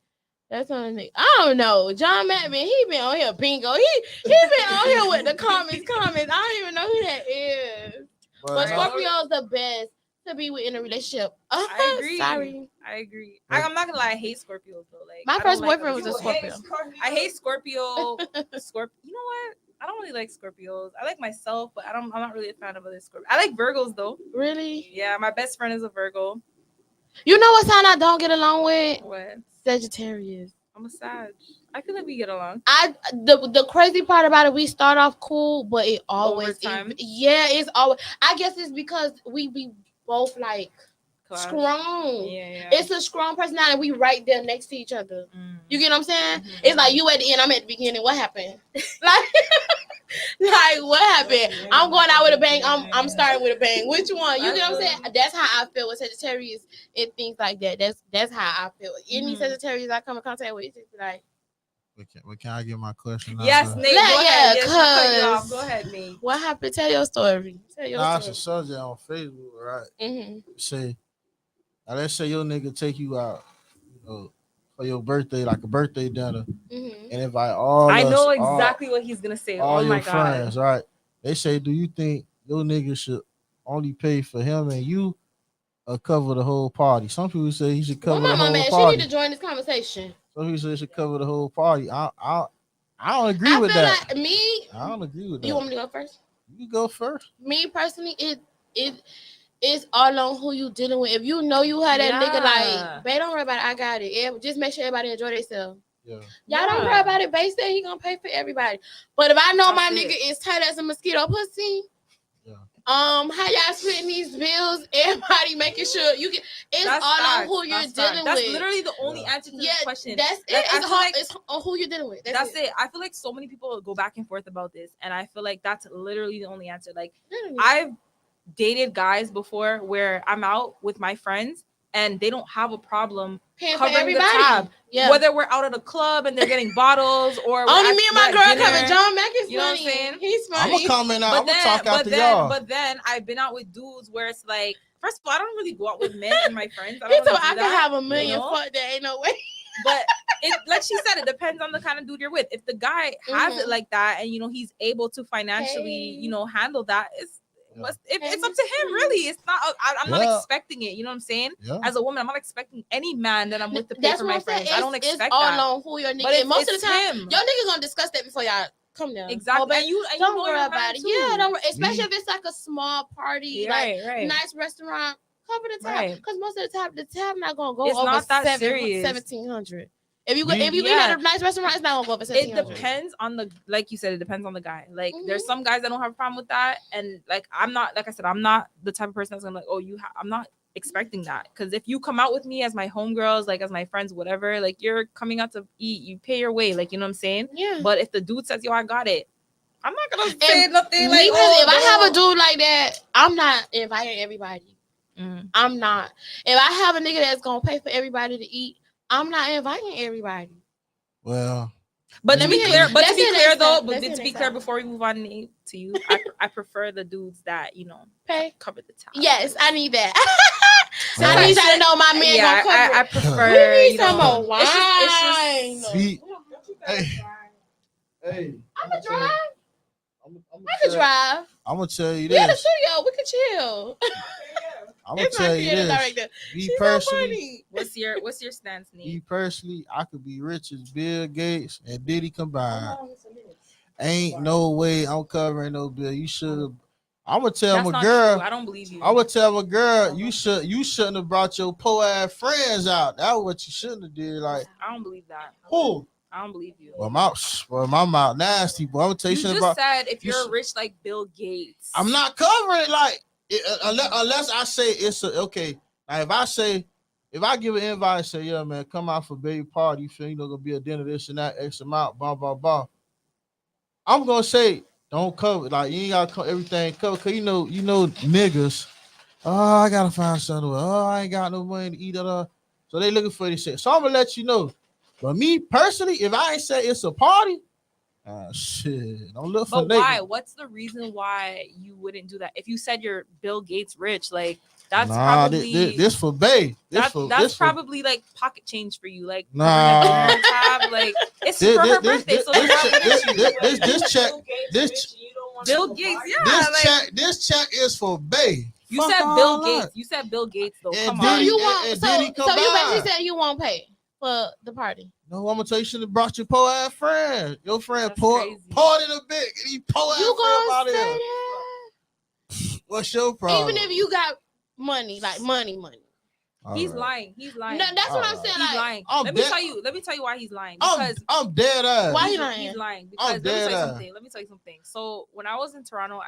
That's on the nigga. I don't know. John Madman, he been on here bingo. He been on here with the comments. I don't even know who that is. But no, Scorpio's the best to be with in a relationship. I agree. Sorry. I agree. I'm not gonna lie. I hate Scorpios though. Like My I don't first like boyfriend them. was a Scorpio. I hate Scorpio. You know what? I don't really like Scorpios. I like myself, but I'm not really a fan of other Scorpios. I like Virgos though. Really? Yeah, my best friend is a Virgo. You know what sign I don't get along with? What? Sagittarius. I'm a Sag. I feel like we get along. The crazy part about it, we start off cool, but it always Over time? it's always. I guess it's because we be both like Clash. strong. Yeah. It's a strong personality. We right there next to each other. You get what I'm saying? Mhm. It's like you at the end, I'm at the beginning. What happened? like what happened? I'm going out with a bang. I'm starting with a bang. Which one? You get what I'm saying? That's how I feel with Sagittarius and things like that. That's how I feel. Any Mhm. Sagittarius I come in contact with, it's just like. Can I get my question out? Yes, there? Nate. Yeah, Go ahead. Yes, cause- you cut you off. Go ahead, Nate. What happened? Tell your story. Nah, it's a subject on Facebook, right? Mm-hmm. Say, now let's say your nigga take you out, you know, for your birthday, like a birthday dinner, Mm-hmm. and invite all I know us, exactly what he's gonna say. all Oh your my god. friends, right? They say, do you think your nigga should only pay for him and you, or cover the whole party? Some people say he should cover Well, the my whole man, she party. need to join this conversation. Some people say he should cover the whole party. I don't agree I with feel that. like me. I don't agree with that. You want me to go first? You go first. Me personally, it's all on who you dealing with. If you know you had that nigga, like, babe, don't worry about it. I got it. Just make sure everybody enjoy themselves. Yeah. Y'all don't worry about it. Babe said he gonna pay for everybody. But if I know my That's nigga it. is tight as a mosquito pussy, Yeah. how y'all splitting these bills? Everybody making sure you get. It's That's all facts. on who you're That's dealing facts. with. That's literally the only Yeah. answer to Yeah, this question. that's it. Like, I It's feel hard. like It's on who you're dealing with. that's it. I feel like so many people go back and forth about this, and I feel like that's literally the only answer. Like Literally. I've dated guys before where I'm out with my friends and they don't have a problem Paying for covering the everybody. tab. Yeah. Whether we're out at a club and they're getting bottles or we're Only at- me and my we're girl at dinner. covered. John Mack is You know what I'm funny. saying? He's I'm funny. gonna comment out. I'm gonna talk but after then, y'all. but then I've been out with dudes where it's like, first of all, I don't really go out with men and my friends. I He don't told really me I do can that, have a million. you know? Fuck that. Ain't no way. But it, like she said, it depends on the kind of dude you're with. If the guy has Mhm. it like that, and you know he's able to financially, Hey. you know, handle that, it's Yeah. it's up to him. Really, it's not. I'm not Yeah. expecting it. You know what I'm saying? Yeah. As a woman, I'm not expecting any man that I'm with to pay That's for what my I'm saying. friends. I don't expect it's all that. on who your nigga. But is. it's, Most it's of the time, him. your nigga gonna discuss that before y'all come down. Exactly. Oh, babe, And you don't know worry your about man it. too. Yeah, don't worry. Especially Me- if it's like a small party, Yeah, like right. nice restaurant. Cover the tab, Right. because most of the tab not gonna go It's over not that 1700. If you Me- if you eat Yeah. at a nice restaurant, it's not gonna go over It 1700. depends on the, like you said, it depends on the guy. Like there's Mhm. some guys that don't have a problem with that, and like I'm not, like I said, I'm not the type of person that's gonna like, oh, I'm not expecting that. Because if you come out with me as my homegirls, like as my friends, whatever, like you're coming out to eat, you pay your way, like you know what I'm saying. Yeah. But if the dude says, "Yo, I got it," I'm not gonna say And nothing. me, Like, if I have a dude like that, I'm not inviting everybody. Mm. I'm not. If I have a nigga that's gonna pay for everybody to eat, I'm not inviting everybody. Well, But to be clear, but to Let's be say clear next though, time. but Let's to say be next clear time. before we move on to you, I prefer the dudes that Pay. cover the tab. Yes, I need that. So Well, I need y'all to know my man Yeah, gonna cover I it. prefer. We need you some know, more wine. It's just Pete, Don't you Hey. guys try? hey, I can drive. I'm I can drive. gonna tell you We in the this. studio. We can chill. Okay, yeah. I'm gonna It's my tell you creative this. director. Me She's so personally, funny. what's your stance, me Nate? personally, I could be rich as Bill Gates and Diddy combined. How long is a minute? Ain't no way I'm covering no bill. You should. I'm gonna tell That's my not girl. true. I don't believe you. I would tell my girl, you shouldn't have brought your poor ass friends out. That's what you shouldn't have did. Like I don't believe that. who? I don't believe you. Well, my mouth nasty, boy. I'm gonna tell you You something just about. said if you you're should- rich like Bill Gates. I'm not covering it like unless I say it's a okay. Now if I give an invite and say, yeah, man, come out for baby party, you feel gonna be a dinner, this and that, X amount, blah, blah, blah. I'm gonna say, don't cover it. Like you ain't gotta cover everything covered, cause you know niggas. Oh, I gotta find something. Oh, I ain't got no money to eat. So they looking for this shit. So I'm gonna let you know. But me personally, if I ain't say it's a party, shit, don't look for But why? Nate. What's the reason why you wouldn't do that? If you said you're Bill Gates rich, like that's Nah, probably this for Bay. that's This for probably like pocket change for you. Like Nah. covering a dinner tab, like it's This- for her this- birthday. this- So like, why this- wouldn't you? this check, Bill Gates this- rich and you don't want Bill to Gates, party? yeah. this check is for Bay. You Fuck said all Bill that. Gates. You said Bill Gates though. And Come then on. So you and- want and so then he so come you by. basically said you won't pay for the party. No, I'm gonna tell you, should have brought your poor ass friend. Your friend That's poured crazy. in a bit, and he poor ass You friend gonna out say here. that? What's your problem? Even if you got money, like money. All He's right. lying. He's lying. No, that's what I'm Alright. saying. He's Like, lying. I'm Let me dead- tell you why he's lying. I'm Because I'm dead ass. Why he's, you lying? he's lying. Because let me dead tell you ass. something. Let me tell you something. So when I was in Toronto,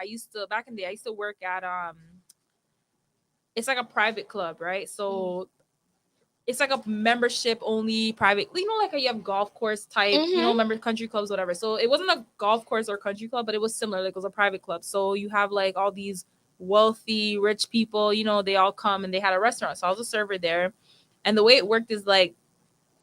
back in the day, I used to work at it's like a private club, right? So it's like a membership only private, like how you have golf course type, member country clubs, whatever. So it wasn't a golf course or country club, but it was similar. Like it was a private club. So you have like all these wealthy, rich people, they all come and they had a restaurant. So I was a server there. And the way it worked is like,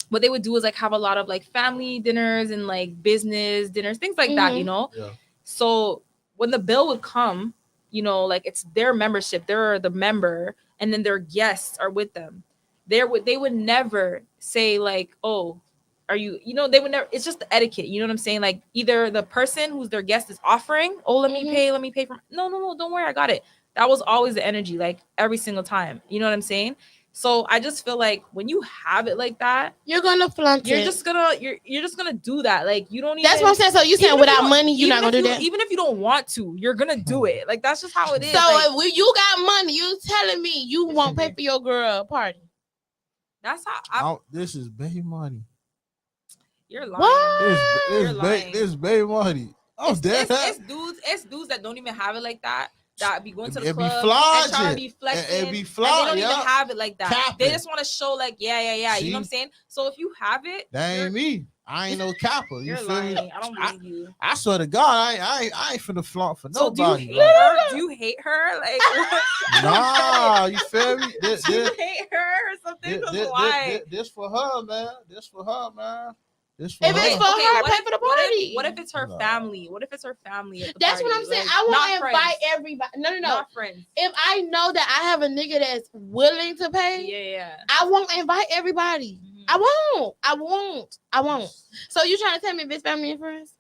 what they would do is like have a lot of like family dinners and like business dinners, things like that, Yeah. So when the bill would come, like it's their membership, they're the member, and then their guests are with them. They would never say like, oh, are you, they would never, it's just the etiquette, you know what I'm saying? Like either the person who's their guest is offering, oh, let me pay for, no, don't worry, I got it. That was always the energy, like every single time, you know what I'm saying? So I just feel like when you have it like that, you're gonna flaunt you're it. just gonna do that. Like you don't even. That's what I'm saying. So you saying even if without you money, you're not even gonna if do you- that. Even if you don't want to, you're gonna do it. Like that's just how it is. So like, if you got money, you telling me you won't pay for your girl party? that's how This is Bay money. you're lying. What? You're lying. This Bay money. I'm dead ass. It's dudes that don't even have it like that. That be going to the It be club and flogging. trying to be flexing. It be And they flogging, don't even yeah. have it like that. Capping. They just want to show like, yeah. You know what I'm See? saying? So if you have it, That you're, ain't me. I ain't no capper. You you're feel lying. me? I don't believe you. I swear to God, I ain't finna flaunt for So nobody. do you hate her? Do you hate her? Like Nah, you feel me? do you hate her or something? Why? This for her, man. This for her, man. This for If her. it's for her, what pay if- for the what if- party. What if it's her Nah. family? What if it's her family? At the That's what party? I'm saying. Like, I won't not invite friends. everybody. No. Not friends. If I know that I have a nigga that's willing to pay, Yeah. I won't invite everybody. Mhm. I won't. So you trying to tell me if it's family and friends?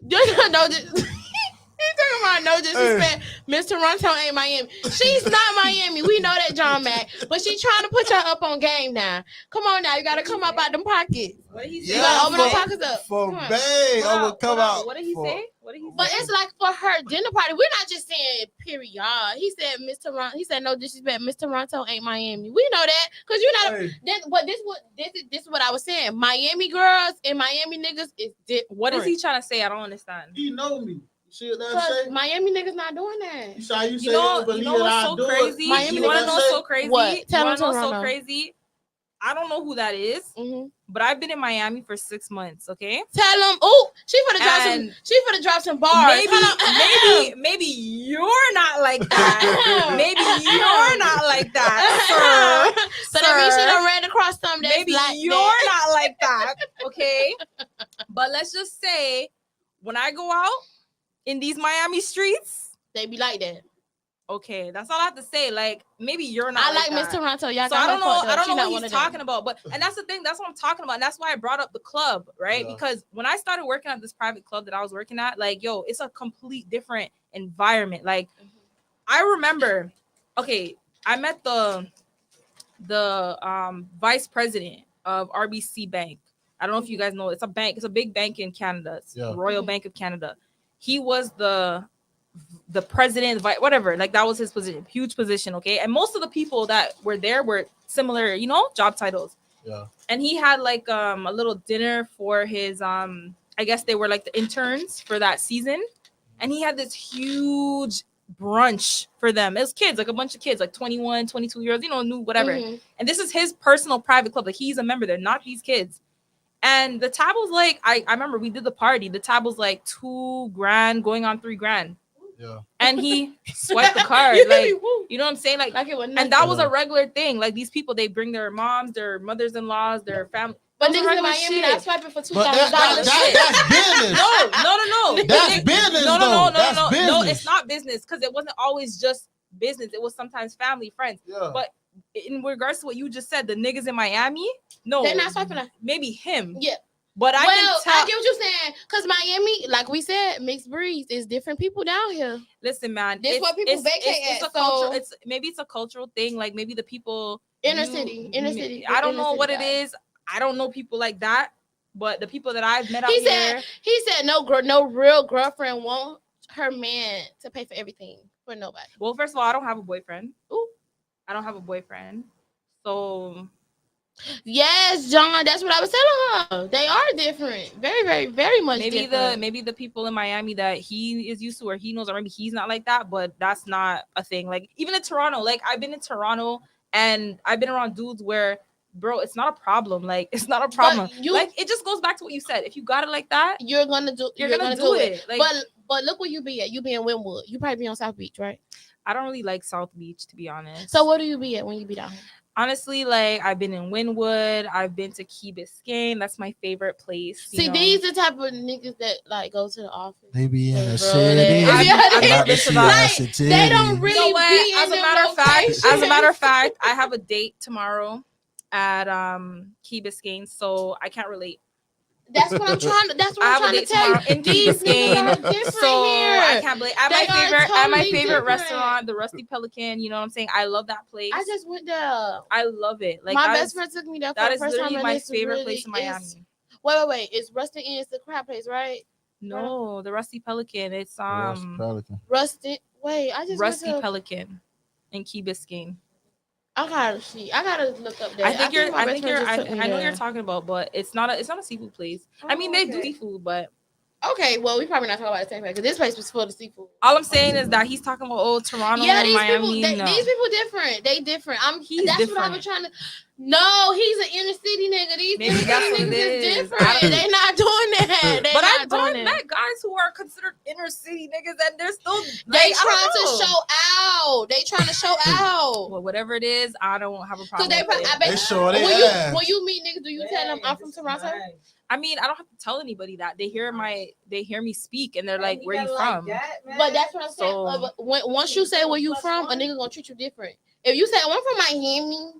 No, you talking about no disrespect. Miss Toronto ain't Miami. She's not Miami. We know that, John Mac. But she trying to put y'all up on game now. Come on now. You got to come up out them pockets. What did he You say? got to open them for- pockets up. For Come on. Bay, I'm gonna come out. What did he for- say? What did he say? But it's like for her dinner party. We're not just saying period. He said Miss Toronto. He said no disrespect. Miss Toronto ain't Miami. We know that because you're not. Hey, This is what I was saying. Miami girls and Miami niggas is different. What is he trying to say? I don't understand. he know me. See what that Cause say? Miami niggas not doing that. You say You know what's so crazy? Miami You want to niggas know what's so crazy? What? You Tell want to them know what's so Toronto. crazy? I don't know who that is, but I've been in Miami for 6 months. Okay. Tell them. Oh, she finna drop some. And She finna drop some bars. Maybe you're not like that. Maybe you're not like that, sir. So that means she done ran across some. That's Maybe like you're that. not like that. Okay. But let's just say, when I go out in these Miami streets, They be like that. okay, that's all I have to say. Like, maybe you're not. I like Miss that. Toronto. Y'all So got I don't her know. fucked up. I don't She know not what one he's of them. talking about, but and that's the thing. That's what I'm talking about. And that's why I brought up the club, right? Yeah. Because when I started working at this private club that I was working at, like, yo, it's a complete different environment. Like, I remember, okay, I met the vice president of RBC Bank. I don't know if you guys know. It's a bank. It's a big bank in Canada. It's the Royal Bank of Canada. He was the president, whatever. Like, that was his position, huge position. Okay, and most of the people that were there were similar, job titles. Yeah. And he had like a little dinner for his I guess they were like the interns for that season, and he had this huge brunch for them. It was kids, like a bunch of kids, like 21, 22 years, new whatever. And this is his personal private club. Like, he's a member there, not these kids. And the tab was like, I remember we did the party. The tab was like $2,000 going on $3,000. Yeah. And he swiped the card. Like, you know what I'm saying? Like it was and that was a regular thing. Like, these people, they bring their moms, their mothers-in-laws, their family. But niggas in Miami not swiping for $2,000. That's business. No. That's business. No, it's not business, because it wasn't always just business. It was sometimes family, friends. Yeah. But in regards to what you just said, the niggas in Miami, no, they're not swiping. Maybe him. Yeah. But I can tell. I get what you're saying, because Miami, like we said, mixed breeds. Is different people down here. Listen, man, this what people vacate it's at. A culture. Maybe it's a cultural thing. Like, maybe the people inner city. I don't know what it is. I don't know people like that. But the people that I've met out here, he said no real girlfriend want her man to pay for everything for nobody. Well, first of all, I don't have a boyfriend. Ooh. I don't have a boyfriend. So yes, John, that's what I was telling her. They are different. Very, very, very much different. Maybe the people in Miami that he is used to, or he knows, or maybe he's not like that, but that's not a thing. Like, even in Toronto, like, I've been in Toronto and I've been around dudes where, bro, it's not a problem. Like, it's not a problem. Like, it just goes back to what you said. If you got it like that, you're gonna do it. Like, but look where you be at. You be in Wynwood. You probably be on South Beach, right? I don't really like South Beach, to be honest. So where do you be at when you be down here? Honestly, like, I've been in Wynwood. I've been to Key Biscayne. That's my favorite place. See, these the type of niggas that like go to the office. They be in the city. They don't really be in as a matter of fact, I have a date tomorrow at Key Biscayne, so I can't relate. That's what I'm trying to. That's what I'm trying to tell you. In Key Biscayne, so here. I can't believe. At my favorite restaurant, the Rusty Pelican. You know what I'm saying? I love that place. I just went there. I love it. Like, my best friend took me there. That is literally my favorite place in Miami. Wait. It's Rusty Inn. It's the crab place, right? No, the Rusty Pelican. It's Rusty. Wait, I just Rusty Pelican in Key Biscayne. I gotta look up there. I know you're talking about, but it's not a seafood place. I mean, they do seafood, but okay. Well, we probably not talking about the same place, because this place was full of seafood. All I'm saying is that he's talking about Toronto, and Miami. These people different. They different. That's different. what I've been trying to. No, he's an inner city nigga. These Maybe that's what it is. Different. They not doing that. But I've met guys who are considered inner city niggas, and they're still they trying to show out. They trying to show out. Well, whatever it is, I don't have a problem. When you meet niggas, do you tell them I'm from Toronto? I mean, I don't have to tell anybody that. They hear me speak, and they're like, "Where you from?" But that's what I'm saying. Once you say where you from, a nigga gonna treat you different. If you say I'm from Miami,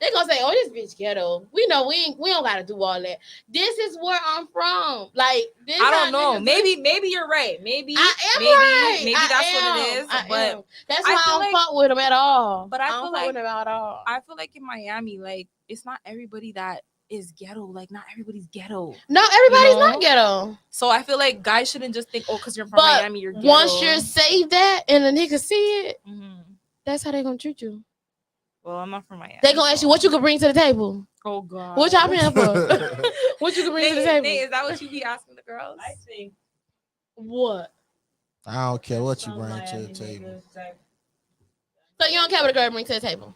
they gonna say, "Oh, this bitch ghetto." We know we don't gotta do all that. This is where I'm from. Like, this I don't know. Maybe you're right. Maybe I am right. Maybe that's what it is. But that's why I don't fuck with them at all. But I feel like I feel like in Miami, like, it's not everybody that is ghetto. Like, not everybody's ghetto. No, everybody's not ghetto. So I feel like guys shouldn't just think, because you're from Miami, you're ghetto. Once you're saved that and the nigga see it, that's how they gonna treat you. Well, I'm not from Miami. They gonna ask you what you could bring to the table. Oh God. What y'all paying for? What you can bring to the table? Is that what you be asking the girls? I think. What? I don't care what you Some bring to the Miami table. niggas that- So you don't care what a girl bring to the table.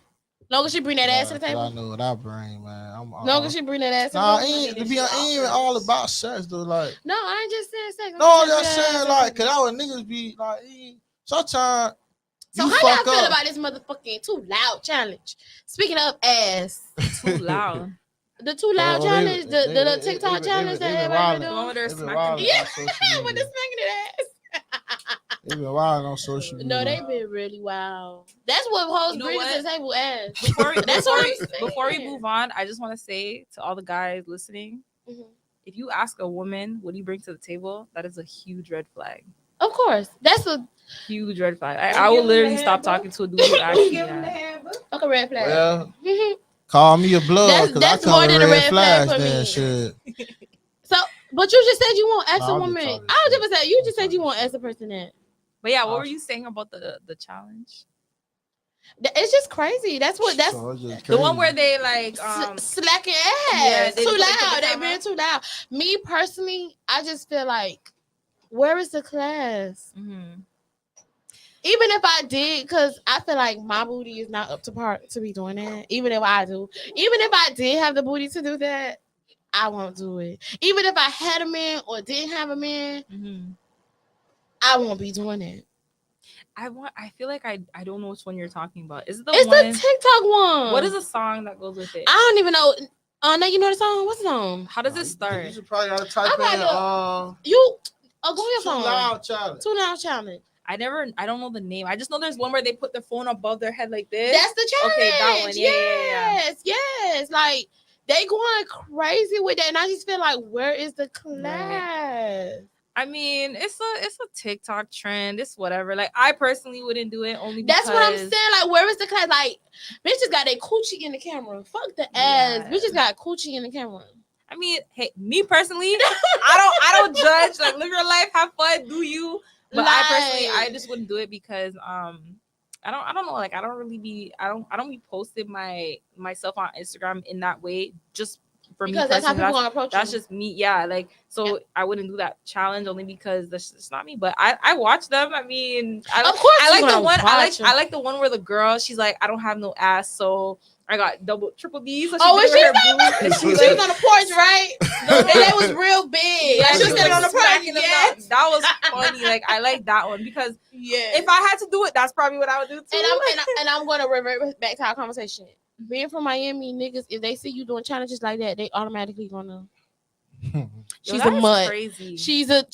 Long as she bring that ass to the 'Cause I table. know what I bring, man. Long as she bring that ass to the Nah, table. ain't to be honest, ain't even all about sex though. Like, No, I ain't just saying sex. no, I'm just saying like, cause our niggas be like, sometimes So you how fuck y'all feel up. about this motherfucking too loud challenge? Speaking of ass, Too loud. the too loud Oh, challenge, the TikTok challenge that everybody The one doing. where they're They been smacking wilding the Yeah, on social with the media. smacking that ass. They been wilding on social media. No, they been really wild. That's what hoes You know bring to what? the table ass. That's what I'm before we saying. move on, I just want to say to all the guys listening, Mhm. if you ask a woman what do you bring to the table, that is a huge red flag. Of course, that's a Huge red flag. Don't I will give 'em literally the stop handbook. talking to a dude who actually. Give him the handbook. fucking red flag. Well, Mhm. call me a blood, cause I That's come more with than a red red flag flags. for Then me. shit. So, but you just said you won't ask Nah, a I'm just woman. talking I was shit. just say you I'm just said talking you won't shit. ask a person that. But yeah, what were you saying about the challenge? It's just crazy. That's what. That's So it's just The one where crazy. they like slacking ass. yeah, they too put the loud. They camera. being too loud. Me personally, I just feel like, where is the class? Mhm. Even if I did, because I feel like my booty is not up to par to be doing that. Even if I do, even if I did have the booty to do that, I won't do it. Even if I had a man or didn't have a man, Mhm. I won't be doing it. I feel like I don't know which one you're talking about. Is it the It's one? the TikTok one. What is the song that goes with it? I don't even know. Oh, no, you know the song? What's the song? How does Nah, it start? You should probably gotta type I'm about in You go on your too phone. loud challenge. Too loud challenge. I don't know the name. I just know there's one where they put their phone above their head like this. That's the challenge. Okay, that one. Yeah, yes. Like they going crazy with that, and I just feel like, where is the class? Right. I mean, it's a TikTok trend. It's whatever. Like I personally wouldn't do it only because That's what I'm saying. Like, where is the class? Like, bitches got their coochie in the camera. Fuck the ass. Yeah. Bitches got coochie in the camera. I mean, hey, me personally, I don't judge. Like, live your life, have fun, do you? But I personally, I just wouldn't do it because I don't know. Like, I don't be posting myself on Instagram in that way. Just for because me that's how personally, people gonna approach that's you. just me. Yeah, like so I wouldn't do that challenge only because that's just not me. But I watch them. I mean, Of course, I like you the gonna one. watch 'em. I like the one where the girl, she's like, I don't have no ass, so I got triple D's. So Oh, she when did she it with her boobs, and she she was like, on the porch, right? And it was real big. yeah, Like, she was just, sitting like, on the porch. smacking them down. Yes. That was funny. Like I like that one because Yeah. if I had to do it, that's probably what I would do too. And I'm gonna revert back to our conversation. Being from Miami, niggas, if they see you doing challenges like that, they automatically gonna. Yo, She's that a is mutt. crazy. She's a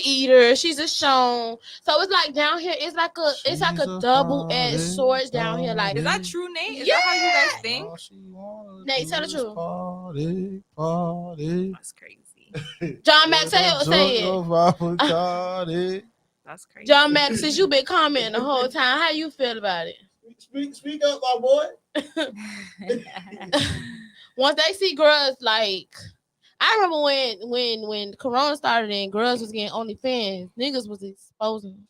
eater. She's a Sean. So it's like down here. It's like a double-edged sword down here. Like, Is that true, Nate? Is Yeah. that how you guys think? Nate, tell the truth. Party. That's crazy. John Max, say it. That's crazy. John Max, since you been commenting the whole time, how you feel about it? Speak up, my boy. Once they see girls, like, I remember when Corona started and girls was getting OnlyFans, niggas was exposing.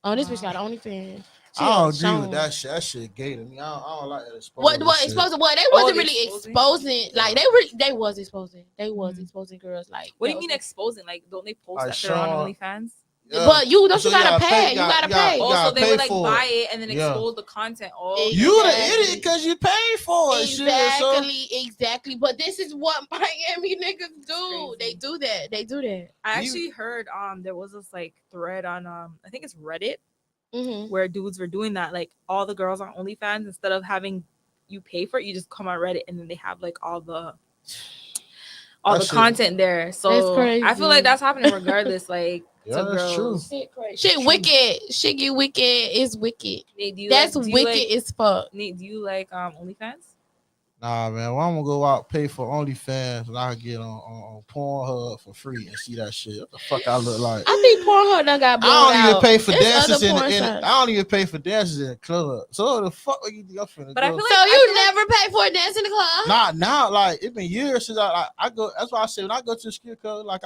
Oh, this bitch got OnlyFans. I don't agree with that shit. That shit gay to me. I don't like that exposure. What shit. exposing? What they wasn't really exposing. Like they was exposing. They was exposing girls. Like, what do you mean exposing? Like, don't they post Like, that they're on OnlyFans? Yeah. But you don't So you gotta pay. You gotta pay. Also, they would like for buy it and then expose the content. Oh, you the idiot because you paid for it. Exactly. But this is what Miami niggas do. They do that. I actually heard there was this like thread on I think it's Reddit where dudes were doing that. Like all the girls on OnlyFans, instead of having you pay for it, you just come on Reddit and then they have like all the content there. So I feel like that's happening regardless. Like yeah, to that's girls. true. Shit wicked. Shit get wicked. It's wicked. Nate, that's wicked as fuck. Nate, do you like OnlyFans? Nah, man. Well, I'm gonna go out pay for OnlyFans and I can get on Pornhub for free and see that shit. What the fuck I look like? I think Pornhub done got blown out. I don't even pay for dances I don't even pay for dances in the club. So the fuck are you finna But go? I feel like so you never pay for a dance in the club? Nah, now like it's been years since I go. That's why I say when I go to the strip club, like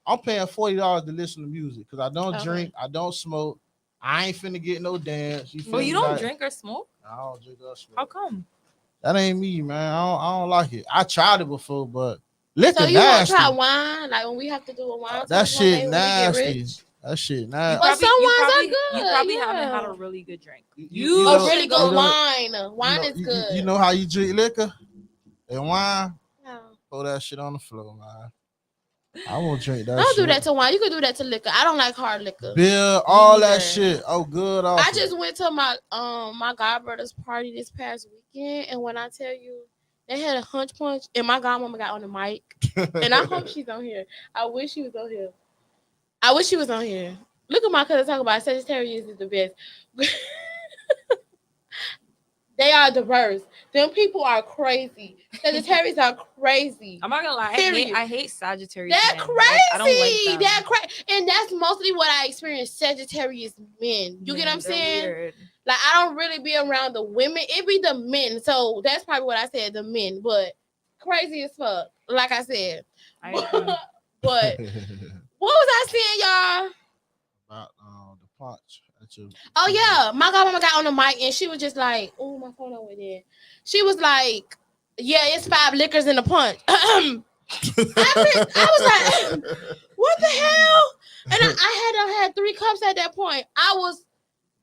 I'm paying $40 to listen to music because I don't drink, I don't smoke, I ain't finna get no dance. You feel well, you me? don't drink or smoke? I don't drink or smoke. How come? That ain't me, man. I don't like it. I tried it before, but liquor so you nasty. want to try wine? Like when we have to do a wine? That shit nasty. That shit. You Nah, But some you wines are probably, good, you probably haven't had yeah. a really good drink. you You A know, really should go. good you know, wine. Wine is you good. know how you drink liquor and wine? Yeah. Throw that shit on the floor, man. I won't drink that Don't do shit. that to wine. You can do that to liquor. I don't like hard liquor. Beer, all that neither. shit. Oh, good off I it. just went to my godbrother's party this past weekend, and when I tell you they had a hunch punch, and my godmama got on the mic, and I hope she's on here. I wish she was on here. I wish she was on here. Look at my cousin talk about Sagittarius is the best. They are diverse. Them people are crazy. Sagittarius are crazy. I'm not gonna lie. Period. I hate Sagittarius. They're men. crazy. Like, I don't like them. They're crazy, and that's mostly what I experienced. Sagittarius men. You get what I'm they're saying? weird. Like I don't really be around the women. It be the men. So that's probably what I said. The men, but crazy as fuck. Like I said. I agree. But what was I saying, y'all? About the punch at your. Oh yeah, my godmama got on the mic and she was just like, "Oh, my phone over there." She was like, "Yeah, it's 5 liquors in the punch." I was like, "What the hell?" And I had 3 cups at that point. I was,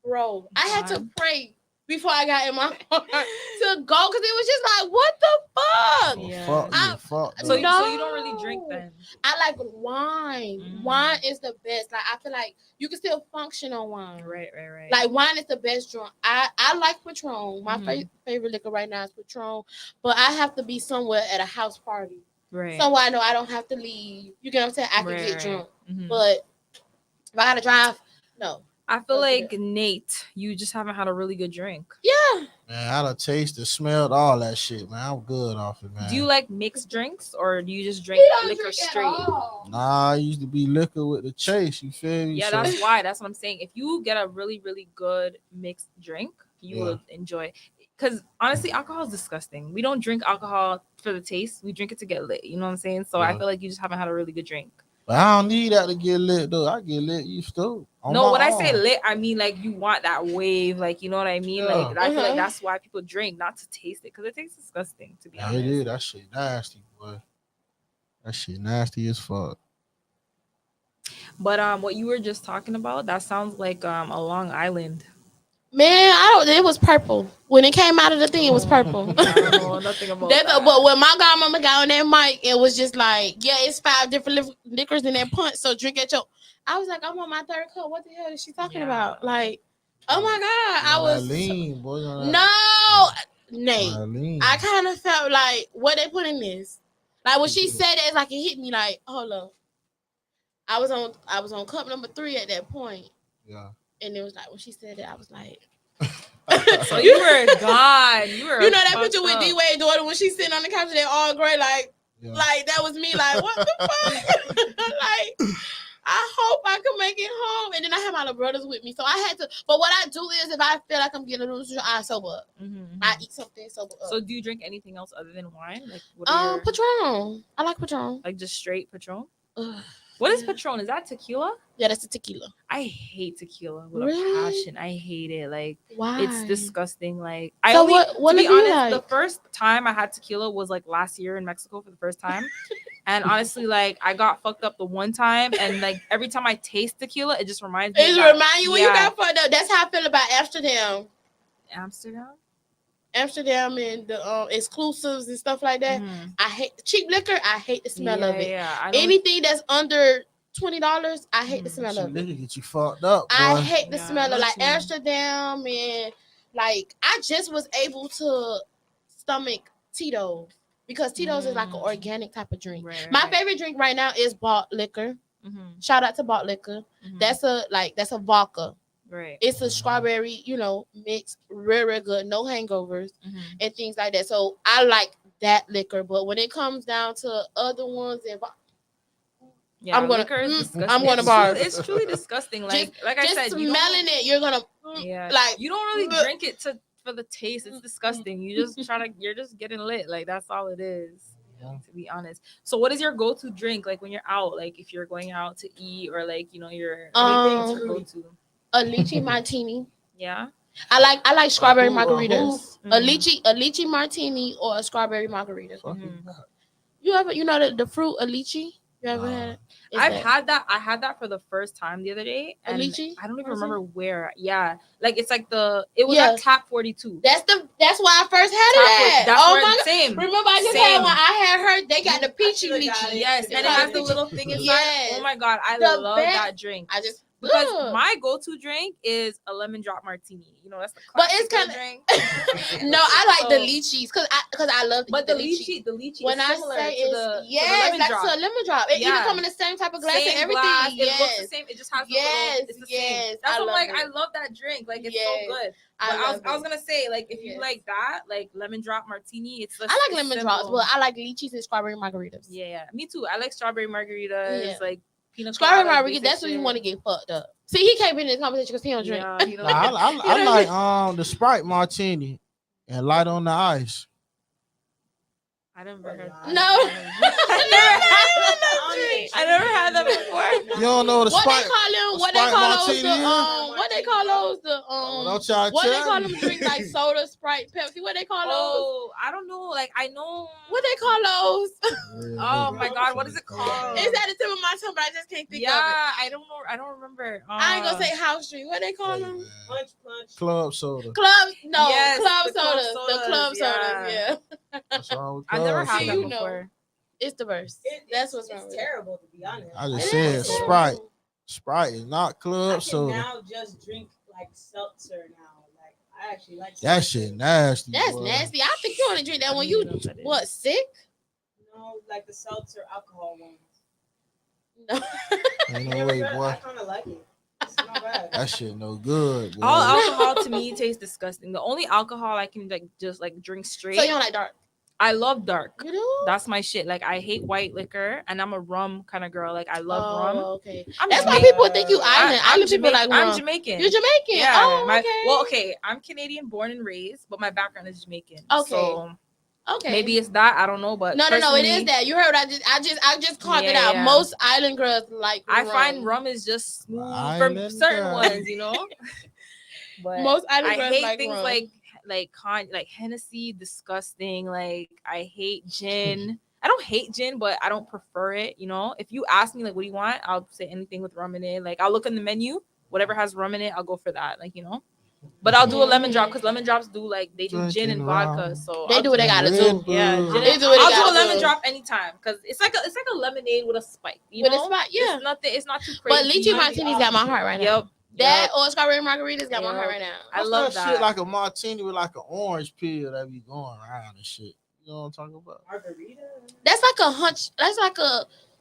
bro. I had to pray before I got in my car to go because it was just like, "What the fuck?" Yeah. Fuck. So you No. don't really drink then? I like wine. Wine is the best. Like I feel like you can still function on wine. Right. Like wine is the best drink. I like Patron. My Mhm. favorite liquor right now is Patron. But I have to be somewhere at a house party. Right. Somewhere I know I don't have to leave. You get what I'm saying? I can get Right. drunk. Mhm. But if I gotta drive, no. I feel Don't do like Nate, you just haven't had a really good drink. Yeah. Man, I done tasted, smelled all that shit, man. I'm good off it, man. Do you like mixed drinks or do you just drink He don't liquor drink at straight? all. Nah, I used to be liquor with the chase. You feel me? Yeah, So, that's why. That's what I'm saying. If you get a really, really good mixed drink, you Yeah. would enjoy. Because honestly, alcohol is disgusting. We don't drink alcohol for the taste. We drink it to get lit. You know what I'm saying? So I Yeah. feel like you just haven't had a really good drink. But I don't need that to get lit though. I get lit used to. No, when I say lit, I mean like you want that wave, like you know what I mean. Yeah. Like I feel like Mhm. that's why people drink, not to taste it, because it tastes disgusting. To be Yeah, honest, it is. That shit nasty, boy. That shit nasty as fuck. but what you were just talking about, that sounds like a Long Island. Man, I don't. It was purple when it came out of the thing. It was purple. I don't know nothing about That's that. but when my godmama got on that mic, it was just like, yeah, it's 5 different liquors in that punch. So drink at your. I was like, I'm on my 3rd cup. What the hell is she talking Yeah. about? Like, oh my god, You I know was that lean, boy. You know that, no, Nate. that lean. I kind of felt like what they put in this. Like when she said it, it's like it hit me. Like, hold up. I was on cup number 3 at that point, Yeah. and it was like when she said it, I was like. So you were gone. You were. You know that fucked picture with up. D Wade's daughter when she's sitting on the couch, they're all gray, like Yeah. that was me. Like what the fuck? Like I hope I can make it home. And then I have my little brothers with me, so I had to. But what I do is, if I feel like I'm getting a little, I sober up. Mhm. I eat something sober up. So do you drink anything else other than wine? Like what are your, Patron. I like Patron. like just straight Patron? Ugh. What is Yeah. Patron? Is that tequila? Yeah, that's the tequila. I hate tequila with Really? a passion. I hate it. Like Why? it's disgusting. Like So to what be liquor you honest, the like? first time I had tequila was like last year in Mexico for the first time. And honestly, like I got fucked up the one time, and like every time I taste tequila, it just reminds me. It of that- remind you when you yeah, got fucked up. That's how I feel about Amsterdam. Amsterdam and the exclusives and stuff like that. Mhm. I hate cheap liquor. I hate the smell of it. Yeah, I know. Anything that's under $20, I hate the smell Shit, of it. nigga get you fucked up, boy. I hate the Yeah, I smell know of what like you mean. Amsterdam and like I just was able to stomach Tito's because Tito's is like an organic type of drink. Right, My right. favorite drink right now is Balt liquor. Mhm, Shout out to Balt liquor. mhm. That's a vodka. right. It's a strawberry, mix, real good, no hangovers Mhm. and things like that. So I like that liquor. But when it comes down to other ones, Yeah, I'm gonna- liquor is mm, disgusting. I'm gonna It's barf. truly- It's truly disgusting. Like I just said, you smelling don't, it, you're gonna yeah, like you don't really bleh. drink it for the taste. It's disgusting. You just you're just getting lit. Like that's all it is. Yeah. To be honest. So what is your go-to drink like when you're out? Like if you're going out to eat or like your what's your go-to? a lychee martini. Yeah. I like strawberry who? margaritas. Mhm. A lychee martini or a strawberry margarita. Fuck Mhm. is that? You know the fruit a lychee? You You ever had it? It's I've that. had that. I had that for the first time the other day, A and lychee? I don't even Was it? remember where. Yeah, like it's like it was Yeah. at Tap 42. That's why I first had Tap it at. That's Oh where my god. same. Remember I just Same. had one. I had her. They got the peachy should've got lychee. it. Yes, It's and it called has the peachy. little thing inside. Yes. Oh my god, I The love best. that drink. I just Because ugh. my go-to drink is a lemon drop martini. You know, that's the But classic it's kinda- drink. No, I like the So- lychees because I love to But eat the lychee. lychee When is I similar say to it's the yes, lemon drop. to a lemon drop. It even Yeah. come in the same type of glass Same and everything. glass. Yes. It looks the same. It just has Yes, it's the yes. same. That's I what I'm love like. it. I love that drink. Like it's Yes. so good. But I was love it. gonna say, like, if you Yes. like that, like lemon drop martini, it's I like lemon drops, simple. but I like lychees and strawberry margaritas. Yeah, me too. I like strawberry margaritas, Yeah. like peanut Strawberry colada, margarita, that's when you want to get fucked up. See, he can't be in this conversation because he don't drink. Yeah, he don't Nah, drink. I like the Sprite martini and light on the ice. I never heard. No. I never had that before. You don't know the What Sprite? they call them? What they Sprite call those? martini What they call those? Don't y'all What they tell call me. them? Drink like soda, Sprite, Pepsi. What they call those? Oh, I don't know. Like I know. What they call those? Oh my god, what is it called? It's at the tip of my tongue, but I just can't think of it. I don't know. I don't remember. I ain't gonna say house drink. What they call them? Punch. Club soda. Club, no, Yes, club the club sodas. The club sodas, sodas, yeah. What's wrong with I've never club had See, that soda? you know. before. It's the worst. That's what's wrong It's with it. terrible, to be honest. I just It said is. Sprite. Sprite is not I club can soda. now just drink like seltzer now. Like I actually like That seltzer. shit nasty. That's boy. nasty. I think you only drink that I when don't you even know what that is. what sick? No, like the seltzer alcohol ones. No. Ain't You no ever way, tried it? boy. I kind of like it. It's not bad. That shit no good. Boy. All alcohol to me tastes disgusting. The only alcohol I can like just like drink straight. So you don't like dark? I love dark. You do? That's my shit. Like I hate white liquor, and I'm a rum kind of girl. Like I love rum. Okay. I'm That's why Jamaican. people think you island. I'm Island people Jamaican. like rum. I'm Jamaican. You're Jamaican. Yeah. Oh, okay. Well, okay. I'm Canadian, born and raised, but my background is Jamaican. Okay. So Okay. maybe it's that. I don't know, but No. It personally, is that. You heard. I just called it Yeah, out. yeah. Most island girls like. I rum. find rum is just smooth for Island certain girl. ones, you know. But Most island I girls hate like things rum. like Hennessy, disgusting. Like I hate gin. I don't hate gin, but I don't prefer it. You know, if you ask me like, what do you want? I'll say anything with rum in it. Like I'll look in the menu, whatever has rum in it, I'll go for that. Like you know, but I'll do a lemon drop because lemon drops do like they do gin and Drinking vodka. rum. So They I'll do what they gotta Red do. Bull. Yeah, gin They and- do what they I'll do gotta a lemon do. drop anytime because it's like a lemonade with a spike. You With a know, spike, yeah. It's nothing. It's not too But crazy. lychee martinis got my heart right now. Yep. That or strawberry margaritas got my heart Yep. right now. I What's love that that. shit like a martini with like an orange peel that be going around and shit. You know what I'm talking about? Margarita. That's like a hunch. That's like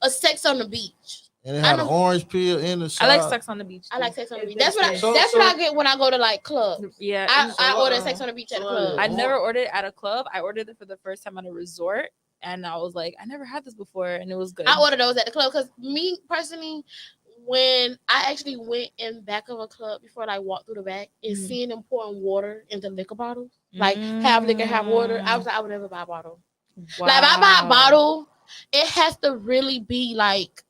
a sex on the beach. And it I had an know. orange peel in the I side. like sex on the beach. I like sex on the It's beach. That's what I. So- That's so- what I get when I go to like clubs. Yeah. I order sex on the beach at the club. I never ordered it at a club. I ordered it for the first time at a resort, and I was like, I never had this before, and it was good. I order those at the club because me personally, when I actually went in back of a club before I walked through the back and Mhm. seeing them pouring water into liquor bottles, like half liquor, half water, I was like, I would never buy a bottle. Like if I buy a bottle, it has to really be like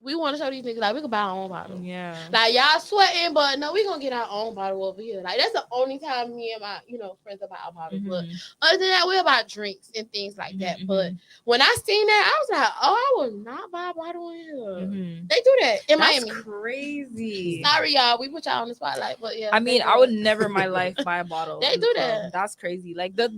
we want to show these niggas like we can buy our own bottle. Yeah. Like y'all sweating, but no, we gonna get our own bottle over here. Like that's the only time me and my friends about our bottle. But Mhm. other than that, we about drinks and things like that. Mhm, But when I seen that, I was like, oh, I would not buy a bottle in here. Mhm. They do that in That's Miami. crazy. Sorry, y'all, we put y'all on the spotlight, but yeah. I mean, they I do would it. never in my life buy a bottle. They in the do club. that. That's crazy. Like the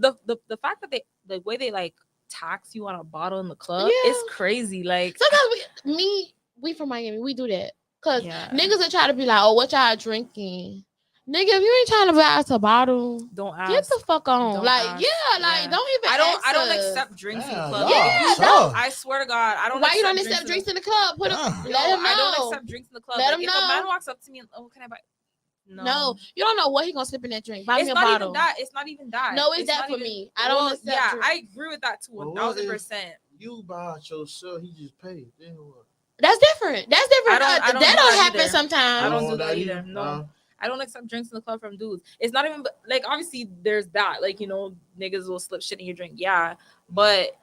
fact that the way they like tax you on a bottle in the club Yeah. is crazy. Like Sometimes we from Miami, we do that. Cause Yeah. niggas will try to be like, oh, what y'all drinking? Nigga, if you ain't trying to buy us a bottle, don't ask. get the fuck on. Don't Like, ask. yeah, like Yeah. don't even I don't ask us. accept drinks in the Damn, club. y'all Yeah, tough. I swear to God, I don't. Why you don't accept drinks in the club? Put Yeah. them, No, let him know. I don't accept drinks in the club. Let Like, him if a man know. walks up to me and can I buy? No, you don't know what he gonna slip in that drink. Buy It's me a not bottle. even that. It's not even that. No, it's that not for even- me. I don't accept Yeah, drinks. I agree with that too. Well, what if- 1,000%. You buy it yourself, he just paid. Then what? That's different. That's different. I don't that do that happen either. sometimes. I don't do want that either. No. I don't accept drinks in the club from dudes. It's not even like obviously there's that. Like, niggas will slip shit in your drink. Yeah. But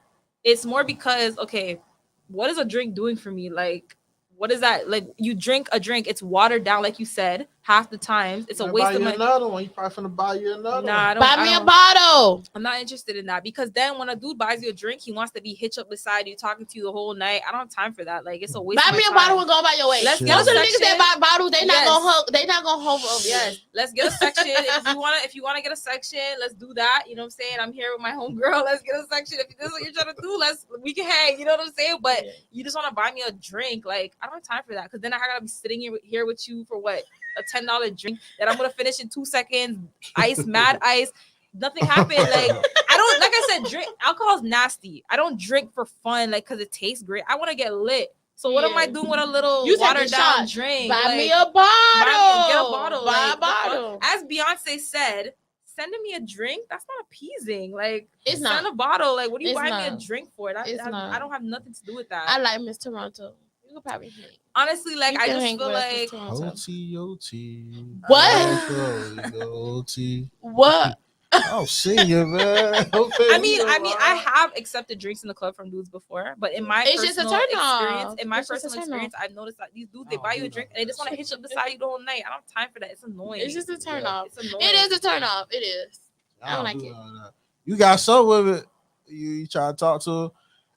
it's more because, okay, what is a drink doing for me? Like, what is that? Like, you drink a drink, it's watered down, like you said. half the times it's a waste of money. Another one. You probably finna buy you another Nah, one. Buy me a bottle. I'm not interested in that because then when a dude buys you a drink, he wants to be hitched up beside you, talking to you the whole night. I don't have time for that. Like it's a waste. Buy of me my a bottle time. and go about your way. Let's Shit. get a Those are the niggas section. that buy bottles. They not Yes. gonna hug. They not gonna hover over. Yes, let's get a section. If you wanna get a section, let's do that. You know what I'm saying? I'm here with my homegirl. Let's get a section. If this is what you're trying to do, we can hang. You know what I'm saying? But you just want to buy me a drink. Like I don't have time for that because then I gotta be sitting here with you for what, a $10 drink that I'm gonna finish in 2 seconds. Ice, mad ice. Nothing happened. Like I don't, like I said, drink alcohol's nasty. I don't drink for fun, like because it tastes great. I want to get lit. So what am I doing with a little watered down drink? Buy like, me a bottle. get a bottle. Buy like, a bottle. As Beyonce said, sending me a drink, that's not appeasing. Like It's send not. a bottle. Like what do you It's buy me not. a drink for? It's I not. don't have nothing to do with that. I like Miss Toronto. You could probably hang. Honestly, like You I can just hang feel with us, Miss like Toronto. OT. What? OT. What? I'm singing, man. I mean, I have accepted drinks in the club from dudes before, but in my It's just a personal turn off. experience, It's just a turn off. I've noticed that these dudes, they I buy don't you a do drink that. and they just want to hitch up beside you the whole night. I don't have time for that. It's annoying. It's just a turn Yeah. off. It's annoying. It is a turn off. It is. I don't like it. You got some with it. You try to talk to her.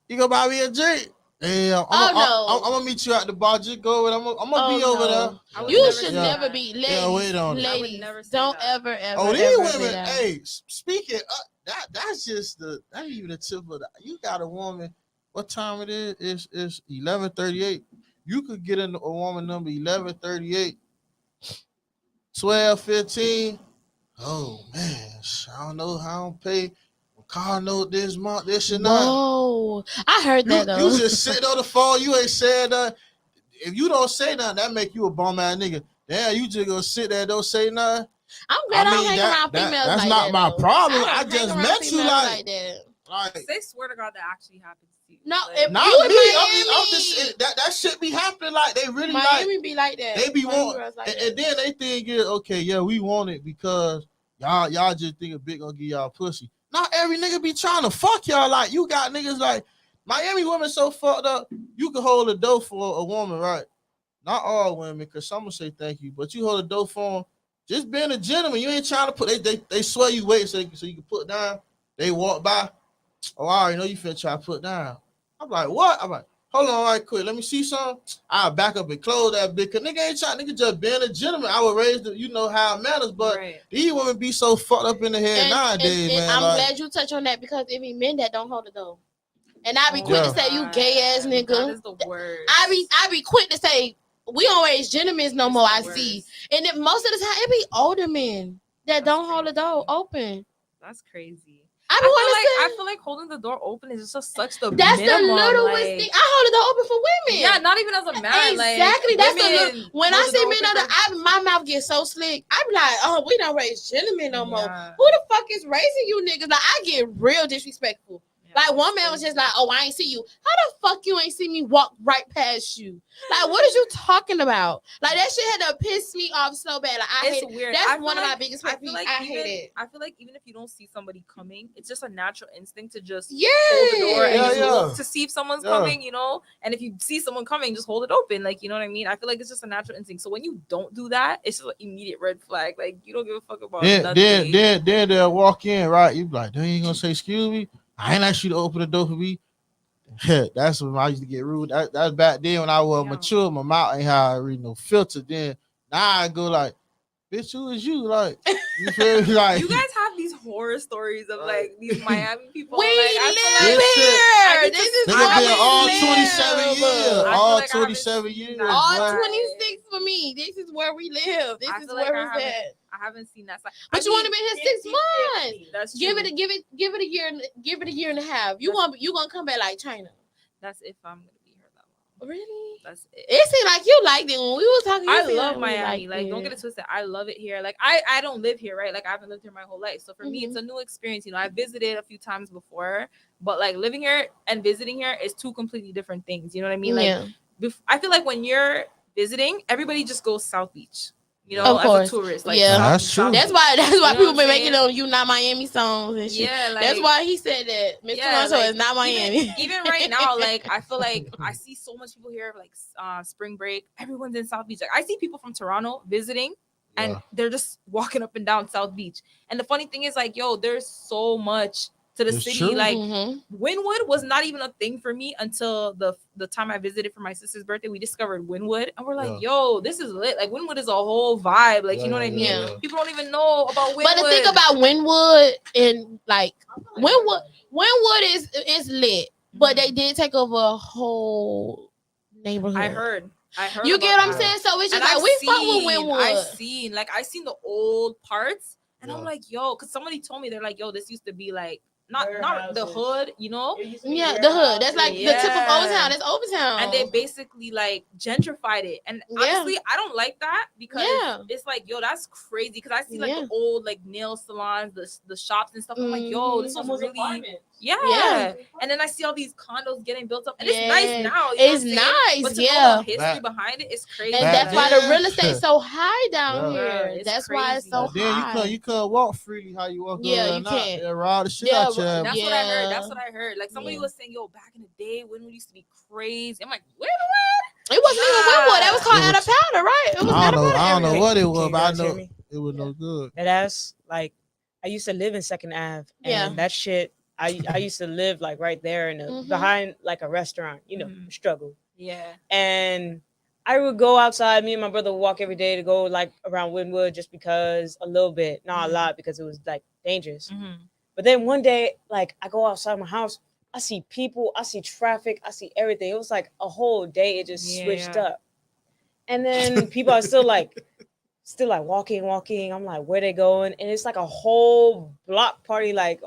You gonna buy me a drink? Yeah, I'm gonna meet you at the bar. Just go with. I'm gonna be over there. I would You never should say never that. be ladies. Yeah, wait on it. I would Ladies, never say don't that. ever. Oh, these ever women. do that. Hey, speaking that's just the that ain't even the tip of that. You got a woman. What time it is? It's 11:38. You could get a woman number 11:38, 12:15. Oh man, I don't know how I don't pay. Car note this month, this and that. Whoa, I heard that though. You just sitting on the phone. You ain't saying nothing. If you don't say nothing, that make you a bum ass nigga. Damn, you just gonna sit there and don't say nothing. I'm glad I don't hang around females that's like not that, my though. problem. I I don't just hang around met you females like that. Say swear to God that actually happens to you. No, Like, if not you in me. Miami, I'm just that shit be happening. Like they really Miami like be like that. they be Miami want, girls like and then they think is okay. Yeah, we want it because y'all just think a bitch gonna give y'all pussy. Not every nigga be trying to fuck y'all. Like you got niggas like Miami women so fucked up. You can hold a door for a woman, right? Not all women, because some will say thank you, but you hold a door for them. Just being a gentleman, you ain't trying to put. They swear you wait so you can put down. They walk by. Oh, I already know you finna try to put down. I'm like, what? I'm like, hold on, right quick. Let me see something. I'll back up and close that bitch. Cause nigga ain't trying. Nigga just being a gentleman. I was raised, you know how it matters, but these women be so fucked up in the head nowadays, man. I'm like, glad you touch on that because it be men that don't hold the door. And I be quick to say you gay ass nigga. That is the worst. I be quick to say we don't raise gentlemen no more. I see, and then most of the time it be older men that don't hold the door open. That's crazy. I feel like holding the door open is just such the that's minimum, the littlest like, thing. I hold the door open for women. Yeah, not even as a man. Exactly. Like, That's the little. When I see men on on my mouth gets so slick. I be like, oh, we don't raise gentlemen no more. Who the fuck is raising you niggas? Like I get real disrespectful. Like one man was just like, "Oh, I ain't see you. How the fuck you ain't see me walk right past you? Like, what is you talking about? Like that shit had to piss me off so bad. Like I hate it. Weird. That's one of my biggest pet peeves. I hate it. I feel like even if you don't see somebody coming, it's just a natural instinct to just Yeah. hold the door and just Yeah. look to see if someone's coming, you know. And if you see someone coming, just hold it open, like you know what I mean. I feel like it's just a natural instinct. So when you don't do that, it's just an immediate red flag. Like you don't give a fuck about nothing. Then they'll walk in, right? You be like, they ain't gonna say excuse me. I ain't asked you to open the door for me. That's when I used to get rude. That's back then when I was mature. My mouth ain't how I read no filter. Then now I go like, bitch, who is you? Like, you feel me? Like, you guys have these horror stories of like these Miami people. We like, live here. This is nigga been all live. 27 years. All 27 years. All 26 for me. This is where we live. This is where we're at. I haven't seen that side. But you want to be here 6 months. That's true. Give it a year. Give it a year and a half. You gonna come back like China. That's if I'm gonna be here that long. Really? That's it. It seemed like you liked it when we was talking. I love Miami. Like, don't get it twisted. I love it here. Like, I don't live here, right? Like, I haven't lived here my whole life. So for me, it's a new experience. You know, I visited a few times before, but like living here and visiting here is two completely different things. You know what I mean? Like, I feel like when you're visiting, everybody just goes South Beach. You know, as a tourist, like that's true. That's why people been making them "You Not Miami" songs and shit. Yeah, like, that's why he said that. Mr. Toronto is not Miami. Even right now, like I feel like I see so much people here, like spring break. Everyone's in South Beach. Like I see people from Toronto visiting and Yeah. they're just walking up and down South Beach. And the funny thing is, like, yo, there's so much to the It's city. true. Like, Mhm. Wynwood was not even a thing for me until the time I visited for my sister's birthday. We discovered Wynwood, and we're like, Yeah. yo, this is lit. Like, Wynwood is a whole vibe. Like, Yeah, you know what I mean? yeah. People don't even know about Wynwood. But the thing about Wynwood and like Wynwood is lit, but they did take over a whole neighborhood. I heard. You about get what I'm that. saying? So it's just And like we fuck with I've Wynwood. seen the old parts, and I'm Yeah. like, yo, because somebody told me, they're like, yo, this used to be like not the Warehouses. hood, you know, Yeah, the hood. That's like the tip of Yeah. Old Town. That's Old Town. and they basically like gentrified it. And Yeah. honestly, I don't like that because Yeah. it's like, yo, that's crazy. Because I see like Yeah. the old like nail salons, the shops and stuff. I'm like, yo, this Mhm. is Almost really apartments. yeah. And then I see all these condos getting built up, and it's Yeah. nice now. You know what It's I'm saying? nice, But to yeah. know the history Back- behind it is crazy. And Back that's why the then- real estate's so high down Yeah. here. It's That's why it's crazy. so Like, then high. you couldn't walk freely how you walk Yeah, over you there now. can't. They'll rob the shit Yeah, out you. That's what I heard. Yeah. That's what I heard. Like somebody Yeah. was saying, yo, back in the day, Wynwood used to be crazy. I'm like, wait, It wasn't even Wynwood. That was called It Out was- of Powder, right? It was I Out don't of know. Powder. I don't know area. what it Can was, you but I guys hear know me? it was no good. That ass, like, I used to live in Second Ave, and Yeah. that shit, I used to live like right there in the Mhm. behind like a restaurant, you know, Mhm. struggle. yeah. And I would go outside. Me and my brother would walk every day to go like around Wynwood just because a little bit, not a Mhm. lot, because it was like dangerous. Mm-hmm. But then one day, like I go outside my house, I see people, I see traffic, I see everything. It was like a whole day. It just switched Yeah. up. And then people are still like walking. I'm like, where they going? And it's like a whole block party, like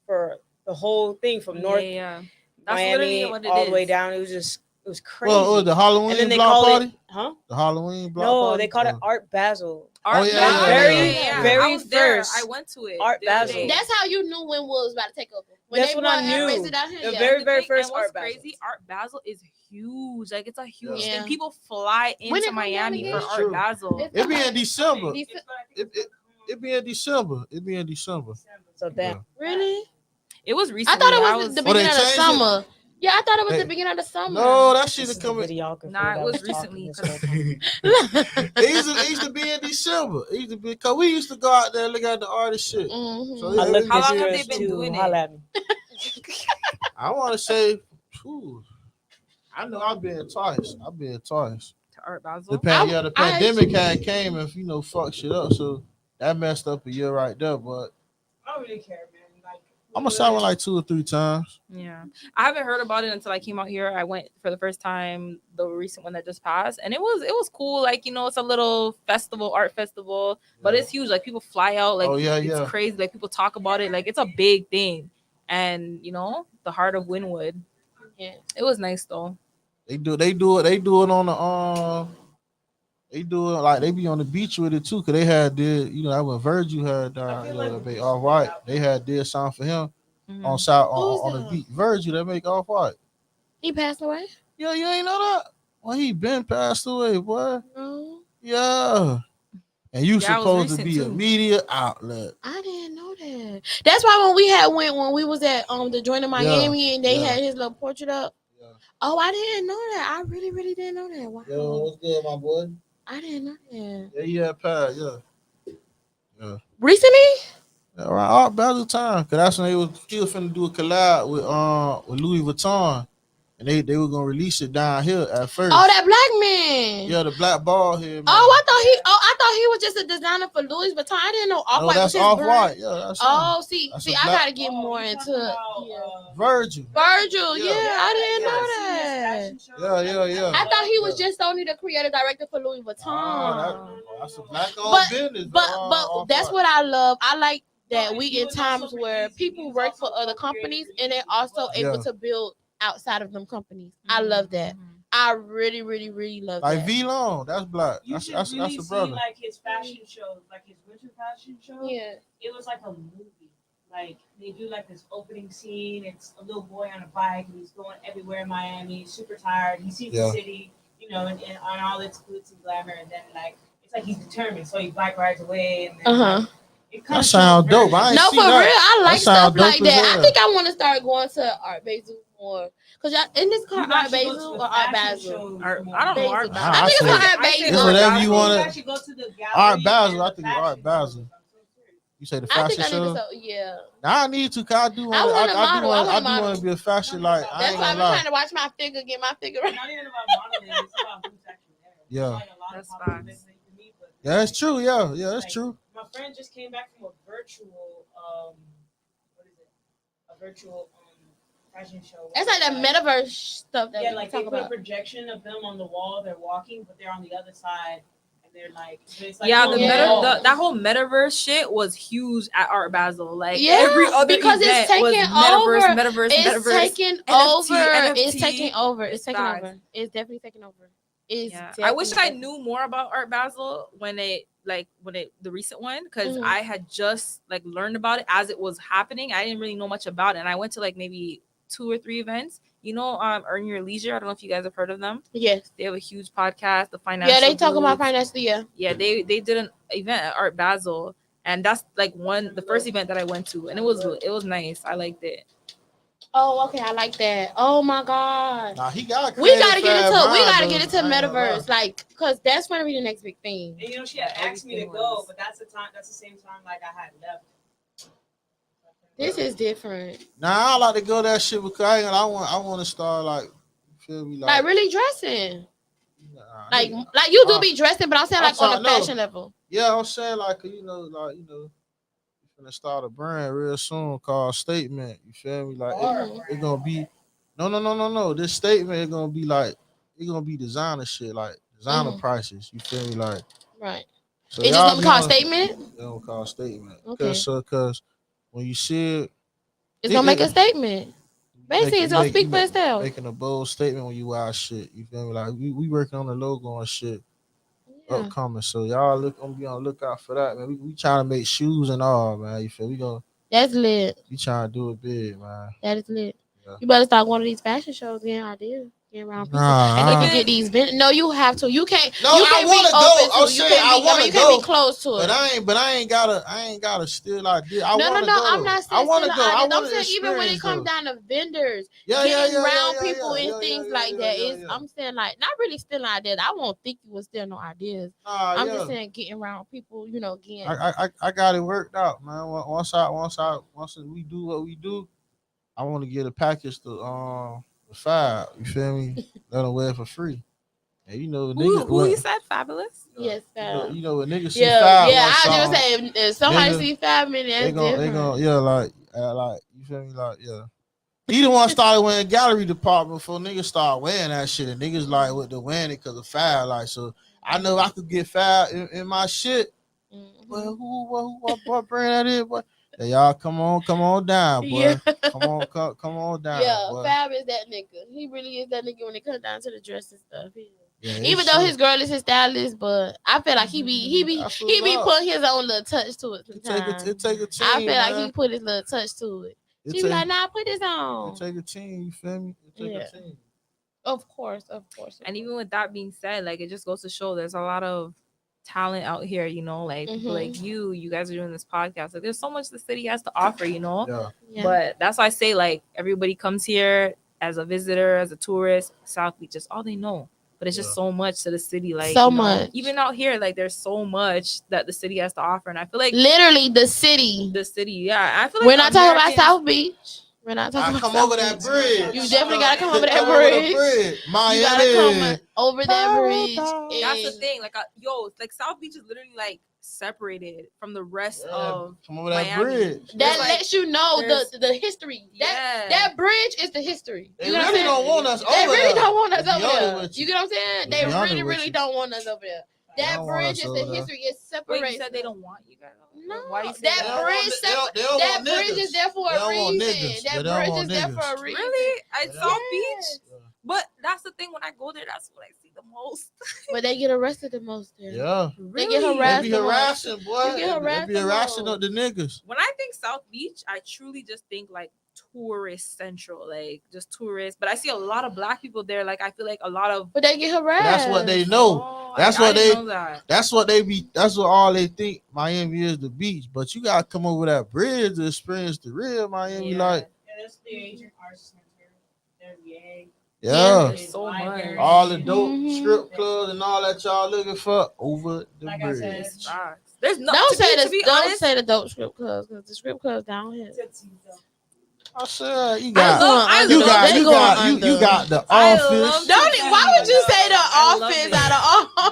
for the whole thing from North Yeah. That's Miami literally what it all is. the way down. It was crazy. Well, was the Halloween and then they block call party? it, huh? The Halloween block No, party? they called it Oh. Art Basel. Art yeah, Basel. yeah, I very was there. first I went to it. Art the other Basel. day. That's how you knew Wynwood was about to take over. When That's they when I brought knew. Raised out here, The yeah. very, And very thing- first and what's Art Basel. crazy, Art Basel is huge. Like it's a huge Yeah. thing. People fly When into it come down Miami again? for That's Art true. Basel. It's It be in December. Dece- It be in December. It be in December. So damn. Really? It was I recently. thought it was the Oh, they beginning of the changed it? summer. Yeah, I thought it was They- the beginning of the summer. No, that This shit is is the coming. videographer Nah, it that was talking recently, this 'cause- whole time. It used to be in December. It used to be because we used to go out there and look at the artist shit. Mhm. So, I yeah, look How this long have year they is been too. doing it? Holla at me. I want to say, phew, I know I've been twice. To Art Basel. The I pandemic had came and fucked shit up. So that messed up a year right there. But I don't really care, man. Like, I'm gonna say like 2 or 3 times. Yeah, I haven't heard about it until I came out here. I went for the first time, the recent one that just passed, and it was cool. Like, you know, it's a little festival, art festival, but Yeah. it's huge. Like people fly out, like Oh, yeah, it's yeah. crazy. Like people talk about it, like it's a big thing. And you know, the heart of Wynwood. Yeah. It was nice though. They do it on the They do it like they be on the beach with it too, cause they had did that when Virgil had they all right. They had did something for him Mhm. on south Who's on the that? beach. Virgil that make off white. He passed away? Yeah, you ain't know that. Well, he been passed away, boy. No. Yeah, and you Yeah, it was supposed to recent, be a too. media outlet. I didn't know that. That's why when we was at the joint in Miami and they yeah. had his little portrait up. Yeah. Oh, I didn't know that. I really, really didn't know that. Wow. Yo, what's good, my boy? I didn't know that. Yeah, he had passed. Yeah. Recently? Around Art Basel time, cause that's when he was finna do a collab with Louis Vuitton, and they were gonna release it down here at first. Oh, that black man. Yeah, the black ball here. Man. I thought he was just a designer for Louis Vuitton. I didn't know Off No, White was that's his Off brand. White. Yeah, that's him. Oh, see, That's I a black- gotta get more into it. Virgil. Virgil, Yeah. yeah, I didn't know that. Yeah. I thought he was just only the creative director for Louis Vuitton. That's a black owned But- business. But Off that's White. what I love. I like that we in times where people work for other companies and they're also able Yeah. to build outside of them companies. I love that. Mhm. I really, really, really love Like that. V Long. That's black. You That's should that's really a see brother. like his fashion shows, like his winter fashion show. Yeah. It was like a movie. Like they do like this opening scene. It's a little boy on a bike and he's going everywhere in Miami. He's super tired. He sees Yeah. the city, and on all its glitz and glamour. And then like it's like he's determined. So he bike rides away. And then, Uh-huh. like, it kinda That sound shows dope. very- I ain't No, see for real. that. I like That sound stuff like dope as that. I hell. think I want to start going to Art Basel more. Cause y'all in this car You Art guys should go to Basel the or Art fashion Basel. shows Art, more. I don't know. Basel. Art, I I think it's say- Art I say Basel. It's whatever Art you Basel. wanna- You guys should go to the gallery. Art Basel. and I the think fashion Art Basel. shows. I'm so serious. You say the I fashion think I need to show? yeah. Nah, I need to. Cause I do I want. wanna I do model. I want. wanna I do want model. to be a fashion. Like I That's ain't why I've gonna been lie. trying to watch my figure, get my figure It's right. not even about modeling. It's about who's actually there. Yeah. There's, like, a lot of That's popular facts. things that you can meet, but Yeah, that's true. Yeah, yeah, that's Like, true. my friend just came back from a virtual what is it? A virtual fashion show. It's like that metaverse stuff that Yeah, we like they talk put a about. projection of them on the wall. They're walking, but they're on the other side, and they're like, it's like Yeah, on the Yeah. that whole metaverse shit was huge at Art Basel. Like Yeah, every other because it's event was taking metaverse, over. metaverse, It's metaverse. taking NFT, over. It's NFT. taking over. It's It's taking facts. over. It's definitely taking over. It's Yeah, I wish I definitely knew more about Art Basel when the recent one, because Mhm. I had just like learned about it as it was happening. I didn't really know much about it, and I went to like maybe 2 or 3 events. You know, Earn Your Leisure. I don't know if you guys have heard of them. Yes. They have a huge podcast, the Financial. Yeah, they talk about Boots. finance. Yeah. Yeah, they did an event at Art Basel, and that's like the first event that I went to, and it was nice. I liked it. Oh, okay. I like that. Oh my god. Nah, he got. We gotta get into metaverse. metaverse, like, cause that's gonna be the next big thing. And she had asked me to Everything go, was- but that's the same time like I had left. This is different. Nah, I like to go that shit because I want to start like, you feel me, Like really dressing. nah, Like nigga. you do be dressing, but I'm saying I'm like on a talking- no. fashion level. Yeah, I'm saying like you finna start a brand real soon called Statement. You feel me? Like it's gonna be no. This statement is gonna be like it's gonna be designer shit, like designer Mhm. prices. You feel me? Like Right. so It's just y'all gonna be be called on- statement. They don't call Statement. Okay. Cause when you see it, It's gonna make a statement. Basically, make- it's gonna make- speak you for make- itself. Making a bold statement when you wear our shit. You feel me? Like we working on the logo and shit. Yeah. Upcoming. So y'all gonna be on the lookout for that, man. We trying to make shoes and all, man. You feel That's lit. we trying to do it big, man. That is lit. Yeah. You better start one of these fashion shows, getting ideas, getting around people. Nah, And then you I- get these. No, you have to. You can't. No, you I can't wanna be go. open I'm to. You saying can't I be. wanna You can't be go, close to it. But I ain't gotta steal ideas. I no. wanna go. I'm not saying. I wanna stealing go. I ideas. wanna I'm saying even when it experience comes though. down to vendors, Yeah, getting yeah, around yeah, people yeah, and yeah, things yeah, like yeah, that. yeah, It's. yeah. I'm saying like not really stealing ideas. I won't think you will steal no ideas. Nah, I'm yeah. just saying getting around people. Getting. I got it worked out, man. Once we do what we do, I want to get a package to the 5. You feel me? Let them wear it for free. And Who you said Fabulous? Yes, fam. You know when niggas see Yeah, 5 yeah. one I song, just say if somebody nigga, see 5 minutes, that's they different. gon' yeah, like you feel me, like yeah. He the one started wearing gallery department before niggas start wearing that shit, and niggas like with the wearing it because of 5. Like so, I know I could get 5 in my shit. Mhm. Well, what brand that is, boy? Yeah, y'all come on down, boy. Yeah. Come on down, Yeah, boy. Fab is that nigga. He really is that nigga when it comes down to the dress and stuff. He is. Yeah, Even though his girl is his stylist, but I feel like he be That's he be what's up. putting his own little touch to it sometimes. It take a team. I feel like man. he put his little touch to it. It She be like, nah, put this on. It take a team. You feel me? It take Yeah. a team. Of course. And even with that being said, like it just goes to show there's a lot of talent out here, like people like you guys are doing this podcast. Like there's so much the city has to offer, Yeah. Yeah. But that's why I say like everybody comes here as a visitor, as a tourist. South Beach is all they know. But it's just Yeah. so much to the city, like So much. Even out here, like there's so much that the city has to offer, and I feel like Literally the city. yeah. I feel like We're not talking about Americans- South Beach. We're not talking I about come South over Beach. that bridge. You definitely gotta come over that Come over the bridge. bridge. You gotta come Miami. over that bridge. Paradise. That's the and- thing. Like, like South Beach is literally like separated from the rest Yeah, of come over that Miami. bridge. That There's, like, lets you know there's- the history. That bridge is the history. They You know what I'm really saying? don't want us They over really there. don't want us To be over honest there. with You get what I'm saying? To They be honest really, with really you. don't want us over there. They That don't want bridge us is over the there. history. It Wait, separates. you said they don't want you guys? No, Why you say that that? bridge. They don't That want bridge niggas. is there for They a don't want reason. niggas. That They don't bridge want is there niggas. for a reason. Really? At Yeah. South Yes. Beach? But that's the thing. When I go there, that's what I see the most. But they get arrested the most there. Yeah. They get They harassed. be the most. harassing, boy. You get harassed They be the harassing most. up the niggas. When I think South Beach, I truly just think like tourist central, like just tourists. But I see a lot of black people there. Like I feel like a lot of But they get But harassed. that's what they know. Oh, That's I what didn't they- know that. That's what they be. That's what all they think. Miami is the beach, but you gotta come over that bridge to experience the real Miami. Yeah. Like, Yeah, that's the Asian Arts Center. Yeah. There's so much. All the dope Mhm. strip clubs and all that y'all looking for over the Like I said, bridge. Facts. There's no. Don't to say be, the to be don't honest, say the dope strip clubs because the strip clubs down here. I said you I got love- I you love- got they you going got you under. got the I office. love Don't it, why would you say the I love office it. out of all?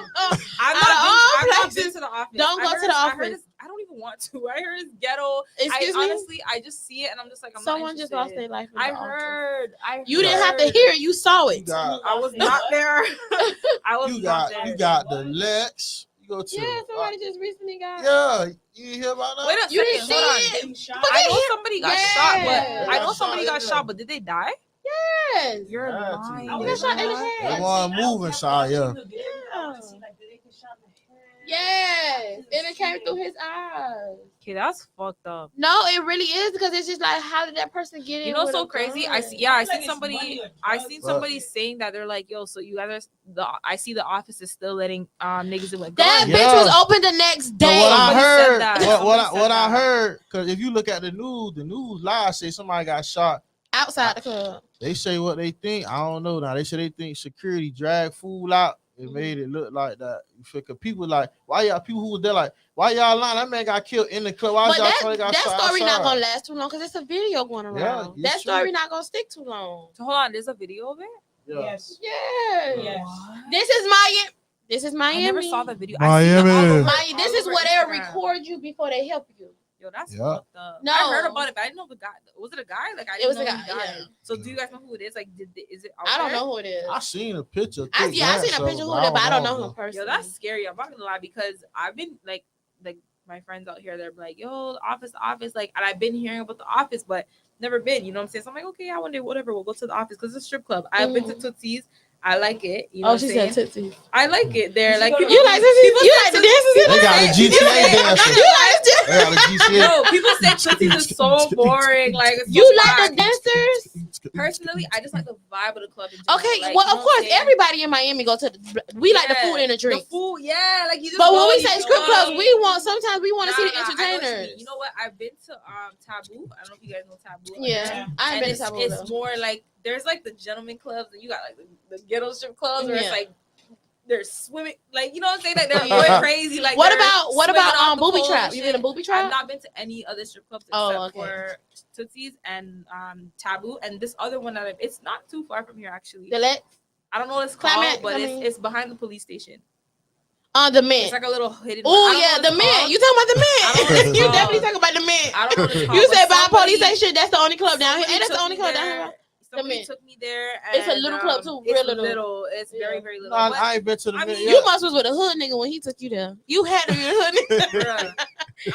I've Out of all not been places, to the office. don't I go heard to the it's- I heard office. it's- I don't even want to. I heard it's ghetto. Excuse me. Honestly, I just see it and I'm just like, I'm Someone not just interested. lost their life. In I the office. heard. You didn't have to hear it. You saw You it. got I was not there. I was you not got there. you got the Lex. You go to Yeah, somebody just recently got. yeah. You hear about that? Wait a You didn't second. Hold on. see it. I know somebody got shot, but Yes. I know Got somebody shot got in shot, there. but did they die? Yes. You're Had to. lying. I got shot in the They head. want to move inside, yeah. Yes, and it came through his eyes. Okay, that's fucked up. No, it really is because it's just like, how did that person get in? You know, with so a crazy. gun? I see. Yeah, I It's like seen it's somebody. money or I drugs. seen But- somebody saying that they're like, yo, so you guys are I see the office is still letting niggas in with That guns. Yeah. bitch was open the next So day. what I Somebody said heard, that. what Somebody I said what I that. heard, because if you look at the news live say somebody got shot. Outside the club. They say what they think. I don't know now. They say they think security dragged fool out. It made it look like that. You feel? Cause people like, why y'all people who was there like, why y'all lying? That man got killed in the club. Why But y'all that, saying he got that shot story not outside? gonna last too long because it's a video going around. it's That true. story not gonna stick too long. So hold on, there's a video of it. Yeah. Yes. Yeah. Yes. This is Miami. This is Miami. I never saw the video. Miami. I seen it all over, Miami. This all is over where they'll Instagram. record you before they help you. Yo, that's Yeah. fucked up. No. I heard about it, but I didn't know the guy. Was it a guy? Like I It was didn't a know guy. he died. Yeah. So do you guys know who it is? Like, is it? Out I don't there? know who it is. I seen a picture. I thick seen a glance picture of who it, it is, but I don't know him though. personally. Yo, that's scary. I'm not gonna lie because I've been like my friends out here. They're like, yo, the office. Like, and I've been hearing about the office, but never been. You know what I'm saying? So I'm like, okay, I wonder, whatever. We'll go to the office because it's a strip club. I've been to Tootsie's. I like it. You know what I'm she saying? said Tootsie. I like it. They're like You like Tootsie? people You say like the Tootsie- dances? They got a People GTA say- I'm not dancer. gonna You lie. like the They got a GTA. No, people say Tootsie's is so boring. Like, it's You so like whack. the dancers? Personally, I just like the vibe of the club. In general. Okay, Like, well, you know of what I'm course, saying? everybody in Miami go to the. We like the Yeah, food and the drink. The food, yeah, like you just. But when go, we you say go. strip clubs, we want sometimes we want to see the Nah, I know what you mean. entertainers. You know what? I've been to Taboo. I don't know if you guys know Taboo. Yeah, I ain't And been it's, to Taboo, it's though. more like there's like the gentleman clubs and you got like the ghetto strip clubs where Yeah. it's like they're swimming, like you know what I'm saying, like they're going crazy. Like What they're about swimming off the booby pole trap? and You been to shit. booby I've trap? not been to any other strip clubs except Oh, okay. for Tootsie's and Taboo, and this other one that it's not too far from here actually. The Lex? I don't know what it's Climate, called, but I mean- it's behind the police station. The men. It's like a little hidden. Oh I don't yeah, know the what it's men. called. You talking about the I don't know what men? it's You called. definitely talking about the men. I don't know what it's called. You but said by somebody- police station. That's the only club down here. somebody Ain't that the took only me club down there. here? Somebody men. took me there. It's a and, little club, too, It's real little. It's Yeah. very very little. Nah, But, I ain't been to the I mean, minute. You must was with a hood nigga when he took you there. You had to be with a hood nigga. bruh,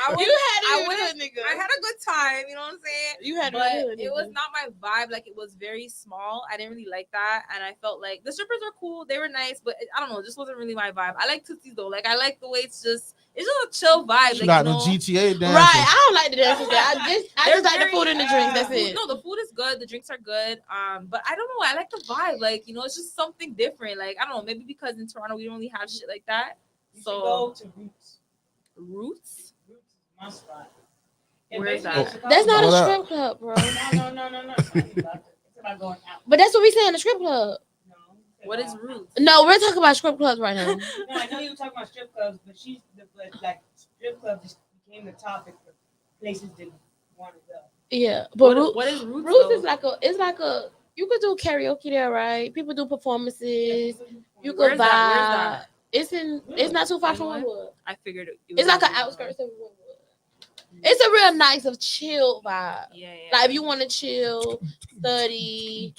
I You went- had to I be with a wouldn't- hood nigga. I had a good time. You know what I'm saying? You had to But be with a hood nigga. it was not my vibe. Like it was very small. I didn't really like that, and I felt like the strippers were cool. They were nice, but I don't know. It just wasn't really my vibe. I like Tootsie's though. Like I like the way it's just a chill vibe. She Like got you the know, GTA dancer. Right, I don't like the dances. I just They're like the very- food and the drink. That's food- it. No, the food is good. The drinks are good. But I don't know. I like the vibe. Like you know, it's just something different. Like I don't know. Maybe because in Toronto we don't really have shit like that. You should So go to Roots. Roots. Roots is my spot. Where is basically that? Chicago. That's not What a up? strip club, bro. No. It's not about it's about going out. But that's what we say in the strip club. No. it's What is about- Roots? No, we're talking about strip clubs right now. No, I know you were talking about strip clubs, but like strip club just became the topic for places that want to go. Yeah, but What is Roots? Roots though? is like a. You could do karaoke there, right? People do performances. You Where's could vibe. that? It's not too far from Wynwood? Wynwood. I figured it It's was like an Roots. outskirts of Wynwood. It's a real nice of chill vibe. Yeah. Like if you want to chill, study,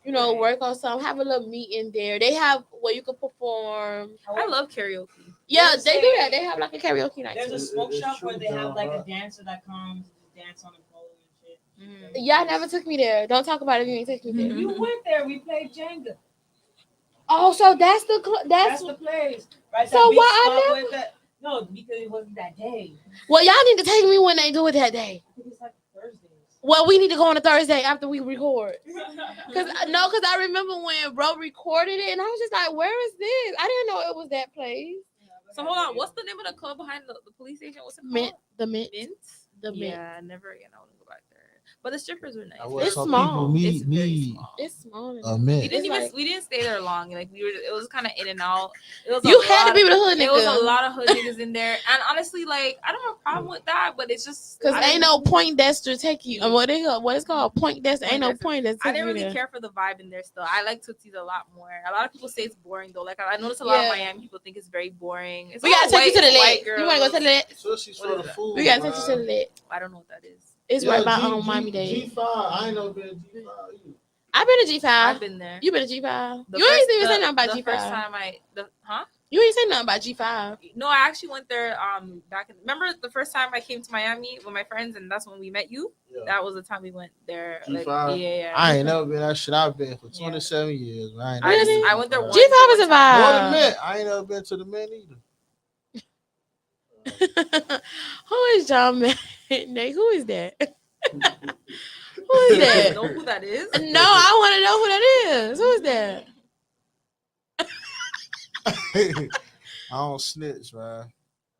work on something, have a little meeting there. They have where you can perform. I love karaoke. Yeah, There's they do a- that. They have like a karaoke night There's a too. smoke It's shop true, where they have like a John, dancer that comes and dance on the pole and shit. Mm. Y'all never took me there. Don't talk about it if you ain't take me there. Mhm. You went there. We played Jenga. Oh, so that's the That's the place. Right. So that beach why I spot never- with the- No, because it wasn't that day. well, y'all need to take me when they do it that day. I think it's like Thursdays. Well, we need to go on a Thursday after we record. Cause I remember when bro recorded it, and I was just like, "Where is this? I didn't know it was that place." So hold on. What's the name of the club behind the police station? What's it called? Mint, the mint, Mint. the mint. Yeah, never again. I want to go back there. But the strippers were nice. I was It's some small. people It's very need small. It's small. a enough. mint. We didn't It's even like- we didn't stay there long. Like it was kind of in and out. It was You a had to lot be of- with a hood nigga. It was a lot of hood niggas in there, and honestly, like I don't have a problem with that, but it's just Cause I ain't didn't- no Poindexter take you. What it's called? Poindexter. Ain't no Poindexter. Poindexter. I take didn't you really there. care for the vibe in there. Still, I like Tootsie's a lot more. A lot of people say it's boring though. Like I noticed a lot of Yeah. Miami people think it's very boring. It's We all gotta take you to the white lit. You wanna go to the lit? Especially What for is the that? food. We gotta take you to the man. lit. I don't know what that is. It's Yeah, right by G- Miami G- Dade. G5. I ain't never been to G5 either. I've been to G5. I've been there. You been to G5? The You ain't first- even the- say nothing about the G5. First time huh? You ain't say nothing about G5. No, I actually went there back in, remember the first time I came to Miami with my friends and that's when we met you? Yeah. That was the time we went there. Like, G5? yeah. I ain't never been that shit. I've been for 27 years. Man. I ain't never Really? been to I went there G5. once. G5 is a one time. More than vibe. Mint. I ain't never been to the Mint either. Who is John Nate? Who is that? Who is You guys that? know who that is? No, I want to know who that is. Who is that? I don't snitch, man.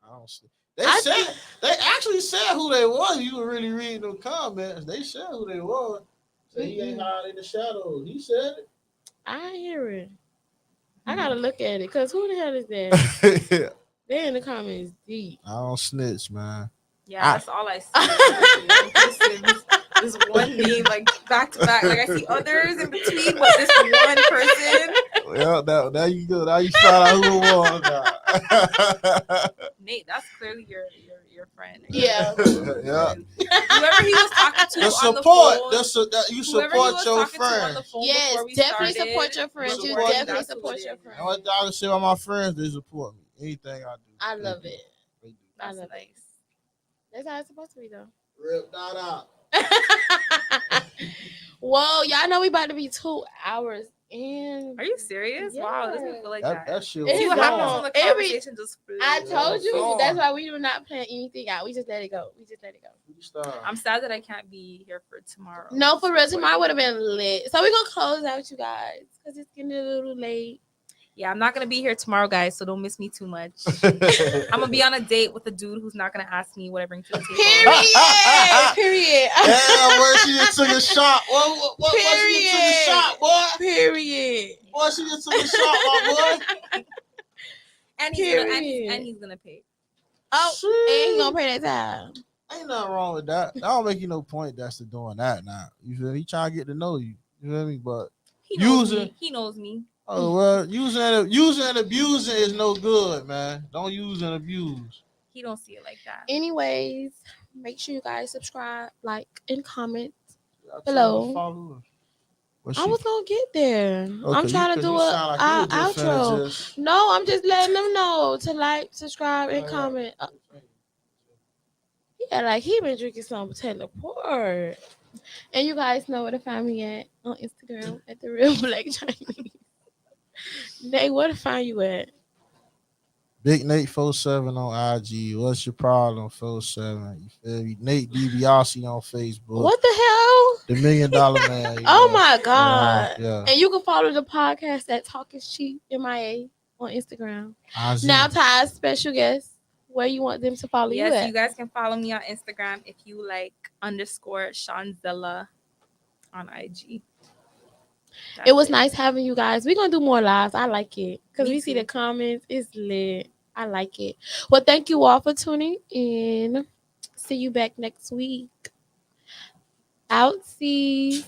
I don't snitch. They I said they actually said who they was. You were really reading the comments. They said who they was. Say he ain't hiding in the shadows. He said I ain't hear it. I gotta look at it. Cause who the hell is that? it. They in the comments deep. I don't snitch, man. Yeah, that's all I see. This one name, like back to back. Like I see others in between, but this one person. Well, now you go. Now you found out who it was. Now. Nate, that's clearly your friend. Yeah. Yeah. Whoever he was talking to The on support. the phone. You Whoever he support was your talking to on the friend. phone Yes, before we definitely started, support your friends. You support- definitely that's who support it your is. friends. And what I can say about my friends, they support me. Anything I do. I they love do. it. They do. I That's love nice. it. That's how it's supposed to be though. Rip that out. Whoa, y'all know we about to be 2 hours in. Are you serious? Wow, it doesn't feel like that. That shit It See was what don't. happens long. when the Every- conversation just flows. I told you Yeah. that's why we do not plan anything out. We just let it go. We just let it go. I'm sad that I can't be here for tomorrow. No, for real, tomorrow would have been lit. So we're gonna close out, you guys, because it's getting a little late. Yeah, I'm not gonna be here tomorrow, guys, so don't miss me too much. I'm gonna be on a date with a dude who's not gonna ask me what I bring to the table. Period. Period. Yeah, boy, she just took a shot. What she just took a Period. shot, boy? Period. Boy, she just took a shot, my boy. And he's gonna Period. and he's gonna pay. Oh, Shit. and he gonna pay that time. Ain't nothing wrong with that. That don't make you no point that's to doing that now. You feel me? He trying to get to know you. You feel me? But He knows Using- me. He knows me. oh well, using and abusing is no good, man. Don't use and abuse. He don't see it like that. Anyways, make sure you guys subscribe, like, and comment. Y'all Hello. tell her to follow her. But I she- was gonna get there. okay, I'm trying to 'cause do you a sound like you was just finna outro. just- No, I'm just letting them know to like, subscribe, and Yeah. comment. Yeah, like he been drinking some teleport. And you guys know where to find me at on Instagram at the Real Black Chinese. Nate, where to find you at? Big Nate 47 on IG. What's your problem? 47. You feel me? Nate DiBiase on Facebook. What the hell? The $1 Million Man. you Oh know. my god! Yeah. And you can follow the podcast at TalkizCheap MIA on Instagram. IG. Now, Ty's special guest, where you want them to follow you Yes, at? you guys can follow me on Instagram if you like _Shanzella on IG. It was That's nice having you guys. We're gonna do more lives. I like it because Me we see too. the comments. It's lit. I like it. Well, thank you all for tuning in. See you back next week. Outsies.